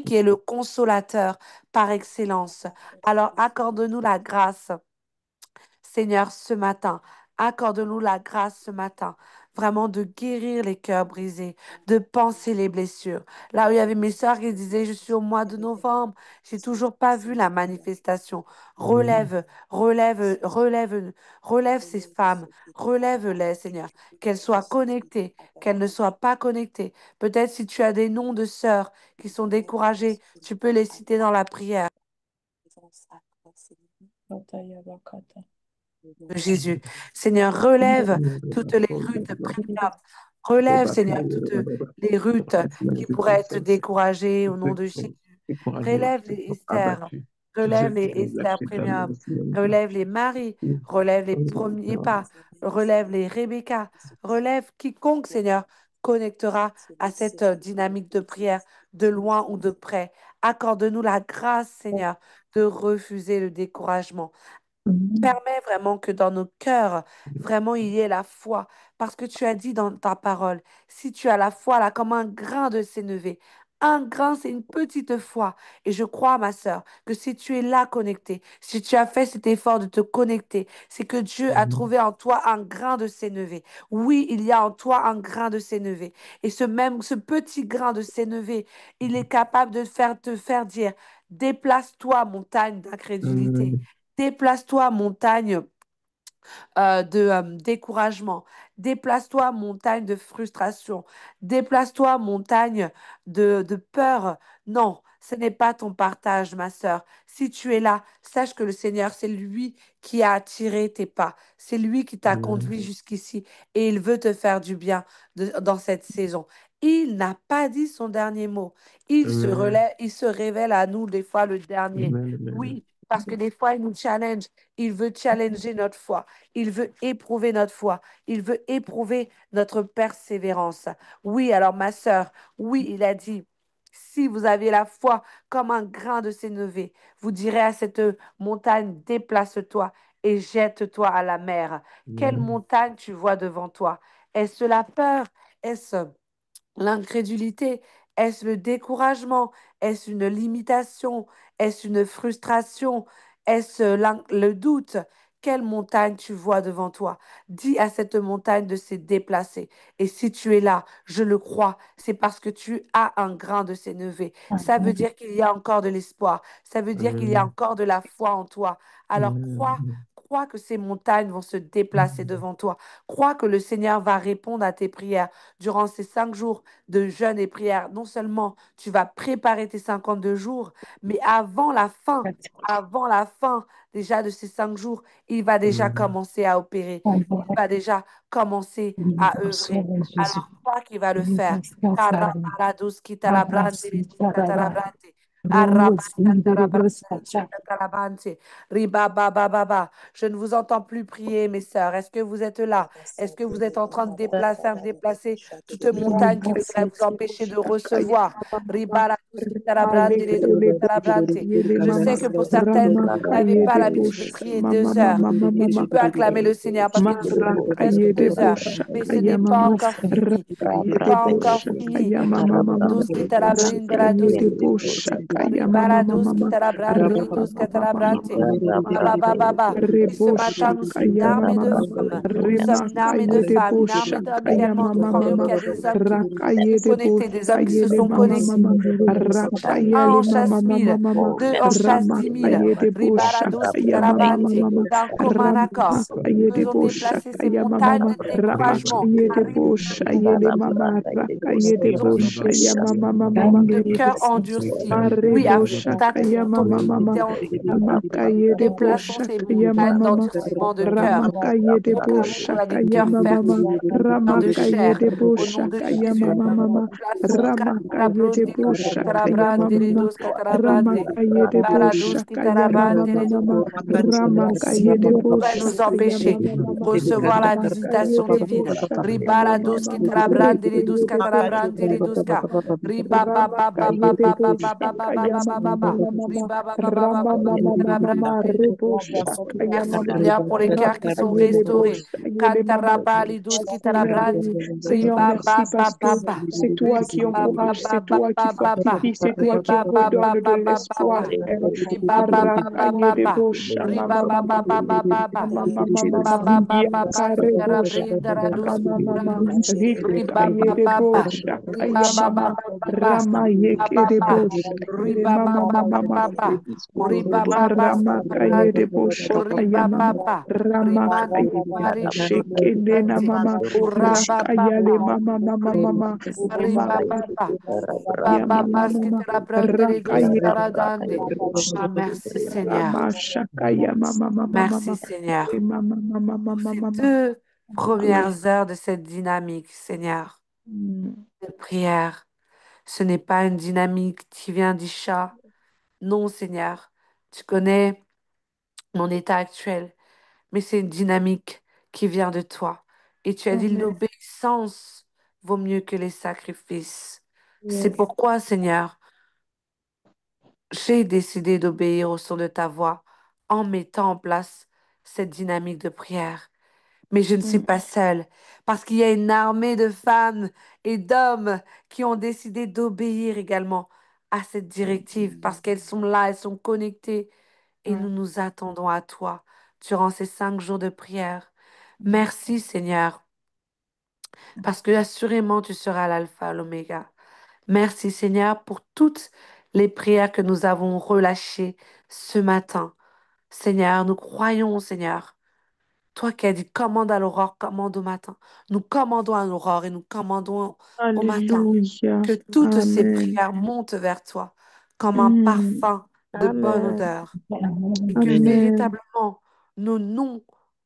qui est le consolateur par excellence. Alors accorde-nous la grâce Seigneur, ce matin, accorde-nous la grâce ce matin, vraiment de guérir les cœurs brisés, de penser les blessures. Là où il y avait mes sœurs qui disaient, je suis au mois de novembre, j'ai toujours pas vu la manifestation. Relève, relève, relève, relève ces femmes, relève-les, Seigneur, qu'elles soient connectées, qu'elles ne soient pas connectées. Peut-être si tu as des noms de sœurs qui sont découragées, tu peux les citer dans la prière. De Jésus. Seigneur, relève toutes les Ruth premium. Relève, Seigneur, toutes les Ruth qui pourraient être découragées au nom de Jésus. Découragé, Relève les Esther. abattu. Relève les Relève Esther cette année premium. aussi, même pas. Relève les Marie. Relève les premiers pas. Relève les Rebecca. Relève quiconque, Seigneur, connectera à cette dynamique de prière de loin ou de près. Accorde-nous la grâce, Seigneur, de refuser le découragement. Permets vraiment que dans nos cœurs, vraiment, il y ait la foi. Parce que tu as dit dans ta parole, si tu as la foi là, comme un grain de sénévé, un grain, c'est une petite foi. Et je crois, ma sœur, que si tu es là connecté, si tu as fait cet effort de te connecter, c'est que Dieu a trouvé en toi un grain de sénévé. Oui, il y a en toi un grain de sénévé. Et ce petit grain de sénévé, il est capable de te faire dire, déplace-toi, montagne d'incrédulité. Déplace-toi, montagne de découragement. Déplace-toi, montagne de frustration. Déplace-toi, montagne de peur. Non, ce n'est pas ton partage, ma sœur. Si tu es là, sache que le Seigneur, c'est lui qui a attiré tes pas. C'est lui qui t'a conduit jusqu'ici et il veut te faire du bien dans cette saison. Il n'a pas dit son dernier mot. Il se révèle à nous des fois le dernier. Oui, parce que des fois, il nous challenge. Il veut challenger notre foi. Il veut éprouver notre foi. Il veut éprouver notre persévérance. Oui, alors ma sœur, oui, il a dit, si vous avez la foi comme un grain de sénévé, vous direz à cette montagne, déplace-toi et jette-toi à la mer. Quelle montagne tu vois devant toi? Est-ce la peur? Est-ce l'incrédulité? Est-ce le découragement? Est-ce une limitation? Est-ce une frustration? Est-ce le doute? Quelle montagne tu vois devant toi? Dis à cette montagne de se déplacer. Et si tu es là, je le crois, c'est parce que tu as un grain de sénévé. Ça veut dire qu'il y a encore de l'espoir. Ça veut dire qu'il y a encore de la foi en toi. Alors crois que ces montagnes vont se déplacer devant toi. Crois que le Seigneur va répondre à tes prières durant ces 5 jours de jeûne et prière. Non seulement tu vas préparer tes 52 jours, mais avant la fin déjà de ces 5 jours, il va déjà commencer à opérer. Il va déjà commencer à œuvrer. Alors crois qu'il va le faire. Karabarados kitalabrante, kitalabrante. Arabasatarabrante, ribababababa. Je ne vous entends plus prier, mes sœurs. Est-ce que vous êtes là? Est-ce que vous êtes en train de déplacer toute montagne qui voudrait vous empêcher de recevoir? Ribarados kitalabrante, kitalabrante. Je sais que pour certaines, vous n'avez pas l'habitude de prier 2 heures. Et tu peux acclamer le Seigneur parce que tu pries presque 2 heures. Mais ce n'est pas encore fini. Ce n'est pas encore fini. Dos qui talabrindra, dos Ribarados qui talabrande, dos qui talabrante. Baba. Et ce matin, nous sommes une armée de femmes. Nous sommes une armée de femmes, une armée d'hommes également. Nous croyons qu'il y a des hommes qui sont connectés, des hommes qui se sont connectés. Un en chasse 1000, deux en chasse 10 000. Ribarados qui talabante, d'un commun accord. Nous faisons déplacer ces montagnes de découragement. De cœur endurci. Oui, à cause ton était endurci. Déplaçons ces montagnes d'endurcissement de cœur. Nous avons des cœurs fertiles, de chair, au nom de Jésus. Déplaçons pourrait nous empêcher de recevoir la visitation divine. Ribarados qui talabrande les douze catalabrande les douze cas. Riba ba ba ba ba ba ba ba ba ba ba ba ba ba. Riba ba ba ba ba ba Merci Seigneur pour les cœurs qui sont restaurés. Cantaraba les douze qui talabrande. Seigneur, Riba ba merci ba parce que ba ba. c'est toi qui encourage, c'est toi qui fortifie, c'est toi qui redonne de l'espoir. Riba ba ba ba ba ba. Riba ba ba ba ba ba ba. Ba ba ba ba ba Sarabrinda Radus Riba ba ba ba Riba ba ba ba ba ba ba ba Riba ba ba ba ba ba Riba ba ba Sabrande Riba ba ba Rimanda Mari Uraba ba ba Riba ba ba ba ba ba Skitarabrande Redus Taradande. Ah, merci Seigneur. Merci Seigneur. Pour ces 2 premières heures de cette dynamique, Seigneur, de prière. Ce n'est pas une dynamique qui vient d'Isha. Non, Seigneur. Tu connais mon état actuel, mais c'est une dynamique qui vient de toi. Et tu as dit l'obéissance vaut mieux que les sacrifices. C'est pourquoi, Seigneur, j'ai décidé d'obéir au son de ta voix en mettant en place cette dynamique de prière. Mais je ne suis pas seule, parce qu'il y a une armée de femmes et d'hommes qui ont décidé d'obéir également à cette directive, parce qu'elles sont là, elles sont connectées, et nous nous attendons à toi durant ces 5 jours de prière. Merci Seigneur, parce que assurément tu seras l'alpha, l'oméga. Merci Seigneur pour toutes les prières que nous avons relâchées ce matin. Seigneur, nous croyons, Seigneur. Toi qui as dit commande à l'aurore, commande au matin. Nous commandons à l'aurore et nous commandons au matin Alléluia. que toutes ces Amen. prières montent vers toi comme un parfum de bonne Amen. odeur. Et que Amen. véritablement nos noms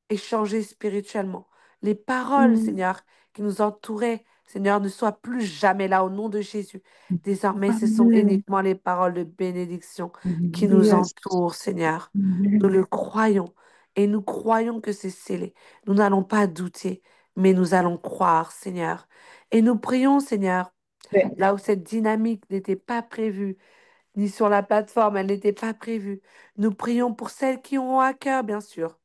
aient changé spirituellement. Les paroles, Seigneur, qui nous entouraient, Seigneur, ne soient plus jamais là au nom de Jésus. Désormais, ce sont Amen. uniquement les paroles de bénédiction qui nous Yes. entourent, Seigneur. Nous le croyons et nous croyons que c'est scellé. Nous n'allons pas douter, mais nous allons croire, Seigneur. Et nous prions, Seigneur, là où cette dynamique n'était pas prévue, ni sur la plateforme, elle n'était pas prévue. Nous prions pour celles qui ont à cœur, bien sûr,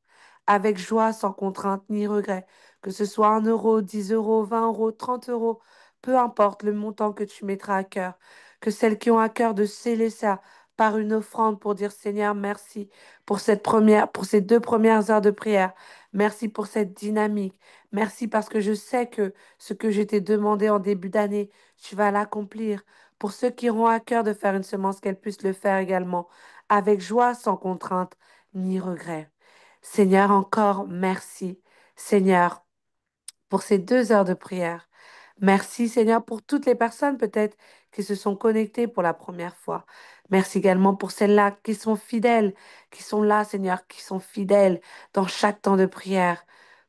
avec joie, sans contrainte ni regret, que ce soit 1 euro, 10 euros, 20 euros, 30 euros, peu importe le montant que tu mettras à cœur, que celles qui ont à cœur de sceller ça par une offrande pour dire Seigneur, merci pour ces 2 premières heures de prière. Merci pour cette dynamique. Merci parce que je sais que ce que je t'ai demandé en début d'année, tu vas l'accomplir. Pour ceux qui auront à cœur de faire une semence, qu'elles puissent le faire également, avec joie, sans contrainte ni regret. Seigneur, encore merci. Seigneur, pour ces 2 heures de prière. Merci Seigneur pour toutes les personnes peut-être qui se sont connectées pour la première fois. Merci également pour celles-là qui sont fidèles, qui sont là Seigneur, qui sont fidèles dans chaque temps de prière.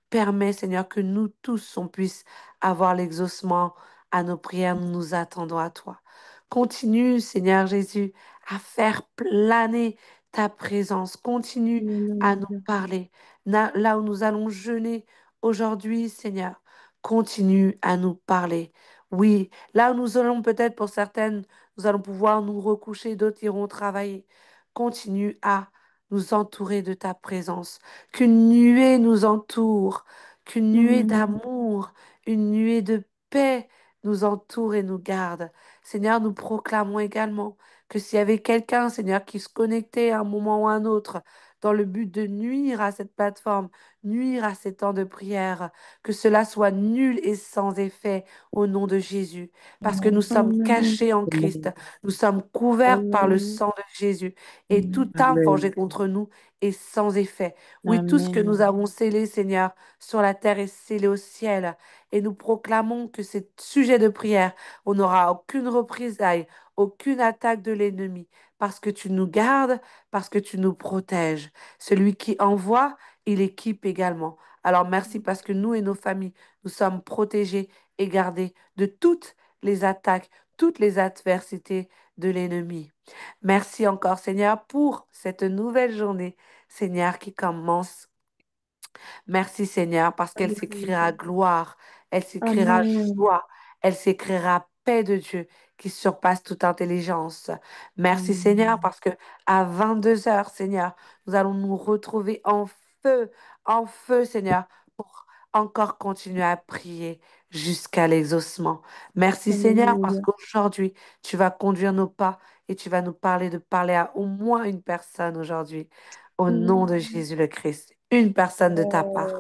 Permets, Seigneur, que nous tous, on puisse avoir l'exaucement à nos prières. Nous nous attendons à toi. Continue, Seigneur Jésus, à faire planer ta présence. Continue à nous Alléluia. parler. Là où nous allons jeûner aujourd'hui, Seigneur, continue à nous parler. Oui, là où nous allons peut-être pour certaines, nous allons pouvoir nous recoucher, d'autres iront travailler. Continue à nous entourer de ta présence. Qu'une nuée nous entoure, qu'une nuée Amen. d'amour, une nuée de paix nous entoure et nous garde. Seigneur, nous proclamons également que s'il y avait quelqu'un, Seigneur, qui se connectait à un moment ou à un autre dans le but de nuire à cette plateforme, nuire à ces temps de prière, que cela soit nul et sans effet au nom de Jésus, parce que nous sommes Amen. cachés en Christ, nous sommes couverts par le Amen. sang de Jésus, et toute arme Amen. forgée contre nous est sans effet. Oui, tout ce que nous Amen. avons scellé, Seigneur, sur la terre est scellé au ciel. Et nous proclamons que ces sujets de prière, on n'aura aucune représailles, aucune attaque de l'ennemi, parce que tu nous gardes, parce que tu nous protèges. Celui qui envoie, il équipe également. Alors merci parce que nous et nos familles, nous sommes protégés et gardés de toutes les attaques, toutes les adversités de l'ennemi. Merci encore, Seigneur, pour cette nouvelle journée, Seigneur, qui commence. Merci Seigneur, parce qu'elle s'écrira Alléluia. gloire, elle s'écrira Amen. joie, elle s'écrira paix de Dieu qui surpasse toute intelligence. Merci Seigneur, Amen. parce que à 22 heures, Seigneur, nous allons nous retrouver en feu, Seigneur, pour encore continuer à prier jusqu'à l'exaucement. Merci Seigneur, parce Alléluia. qu'aujourd'hui, tu vas conduire nos pas et tu vas nous parler de parler à au moins une personne aujourd'hui. Au nom de Amen. Jésus le Christ, une personne de ta part.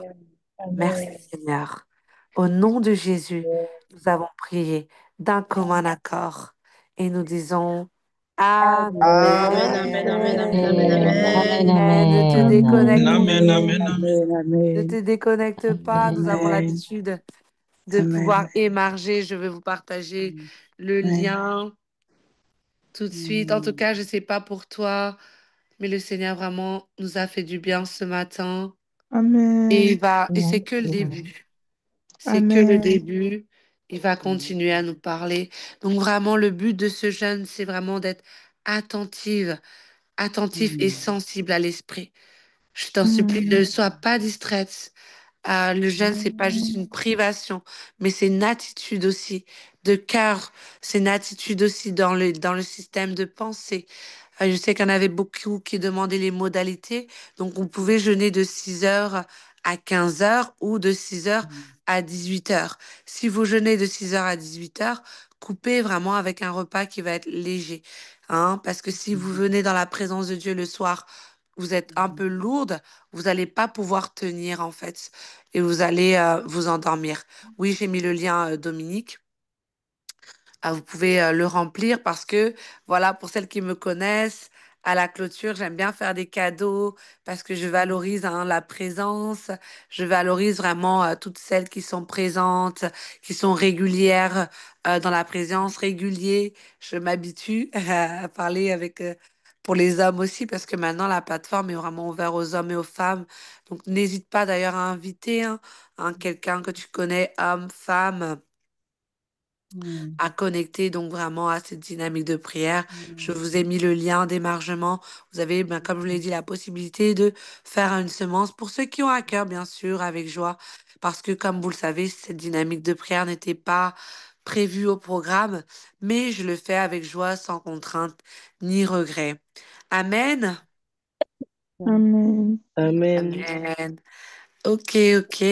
Amen. Merci Amen. Seigneur. Au nom de Jésus, nous avons prié d'un commun accord et nous disons Amen. Amen. Amen. Amen. Amen. Amen. Amen. Amen. Ne te Amen. déconnecte, Amen, Amen. amen, amen. Amen. ne Amen. te déconnecte pas. Nous avons Amen. l'habitude de pouvoir Amen. émarger. Je vais vous partager le Amen. lien tout de suite. En tout cas, je ne sais pas pour toi, mais le Seigneur vraiment nous a fait du bien ce matin. Amen. Et c'est que le début. C'est que le Amen. début. Il va continuer à nous parler. Donc vraiment, le but de ce jeûne, c'est vraiment d'être attentive, attentif et sensible à l'esprit. Je t'en supplie, ne Amen. sois pas distraite. Le jeûne, c'est pas juste une privation, mais c'est une attitude aussi de cœur. C'est une attitude aussi dans le système de pensée. Je sais qu'il y en avait beaucoup qui demandaient les modalités. Donc, on pouvait jeûner de 6 heures à 15 heures ou de 6 heures à 18 heures. Si vous jeûnez de 6 heures à 18 heures, coupez vraiment avec un repas qui va être léger. Hein, parce que si vous venez dans la présence de Dieu le soir, vous êtes un peu lourde, vous n'allez pas pouvoir tenir en fait. Et vous allez vous endormir. Oui, j'ai mis le lien, Dominique. Vous pouvez le remplir parce que, voilà, pour celles qui me connaissent, à la clôture, j'aime bien faire des cadeaux parce que je valorise hein, la présence, je valorise vraiment toutes celles qui sont présentes, qui sont régulières dans la présence, régulier. Je m'habitue à parler avec, pour les hommes aussi parce que maintenant la plateforme est vraiment ouverte aux hommes et aux femmes. Donc n'hésite pas d'ailleurs à inviter quelqu'un que tu connais, homme, femme à connecter donc vraiment à cette dynamique de prière. Je vous ai mis le lien d'émargement. Vous avez, ben, comme je vous l'ai dit, la possibilité de faire une semence pour ceux qui ont à cœur, bien sûr, avec joie. Parce que, comme vous le savez, cette dynamique de prière n'était pas prévue au programme, mais je le fais avec joie, sans contrainte ni regret. Amen. Amen. Amen. Amen. Ok, ok.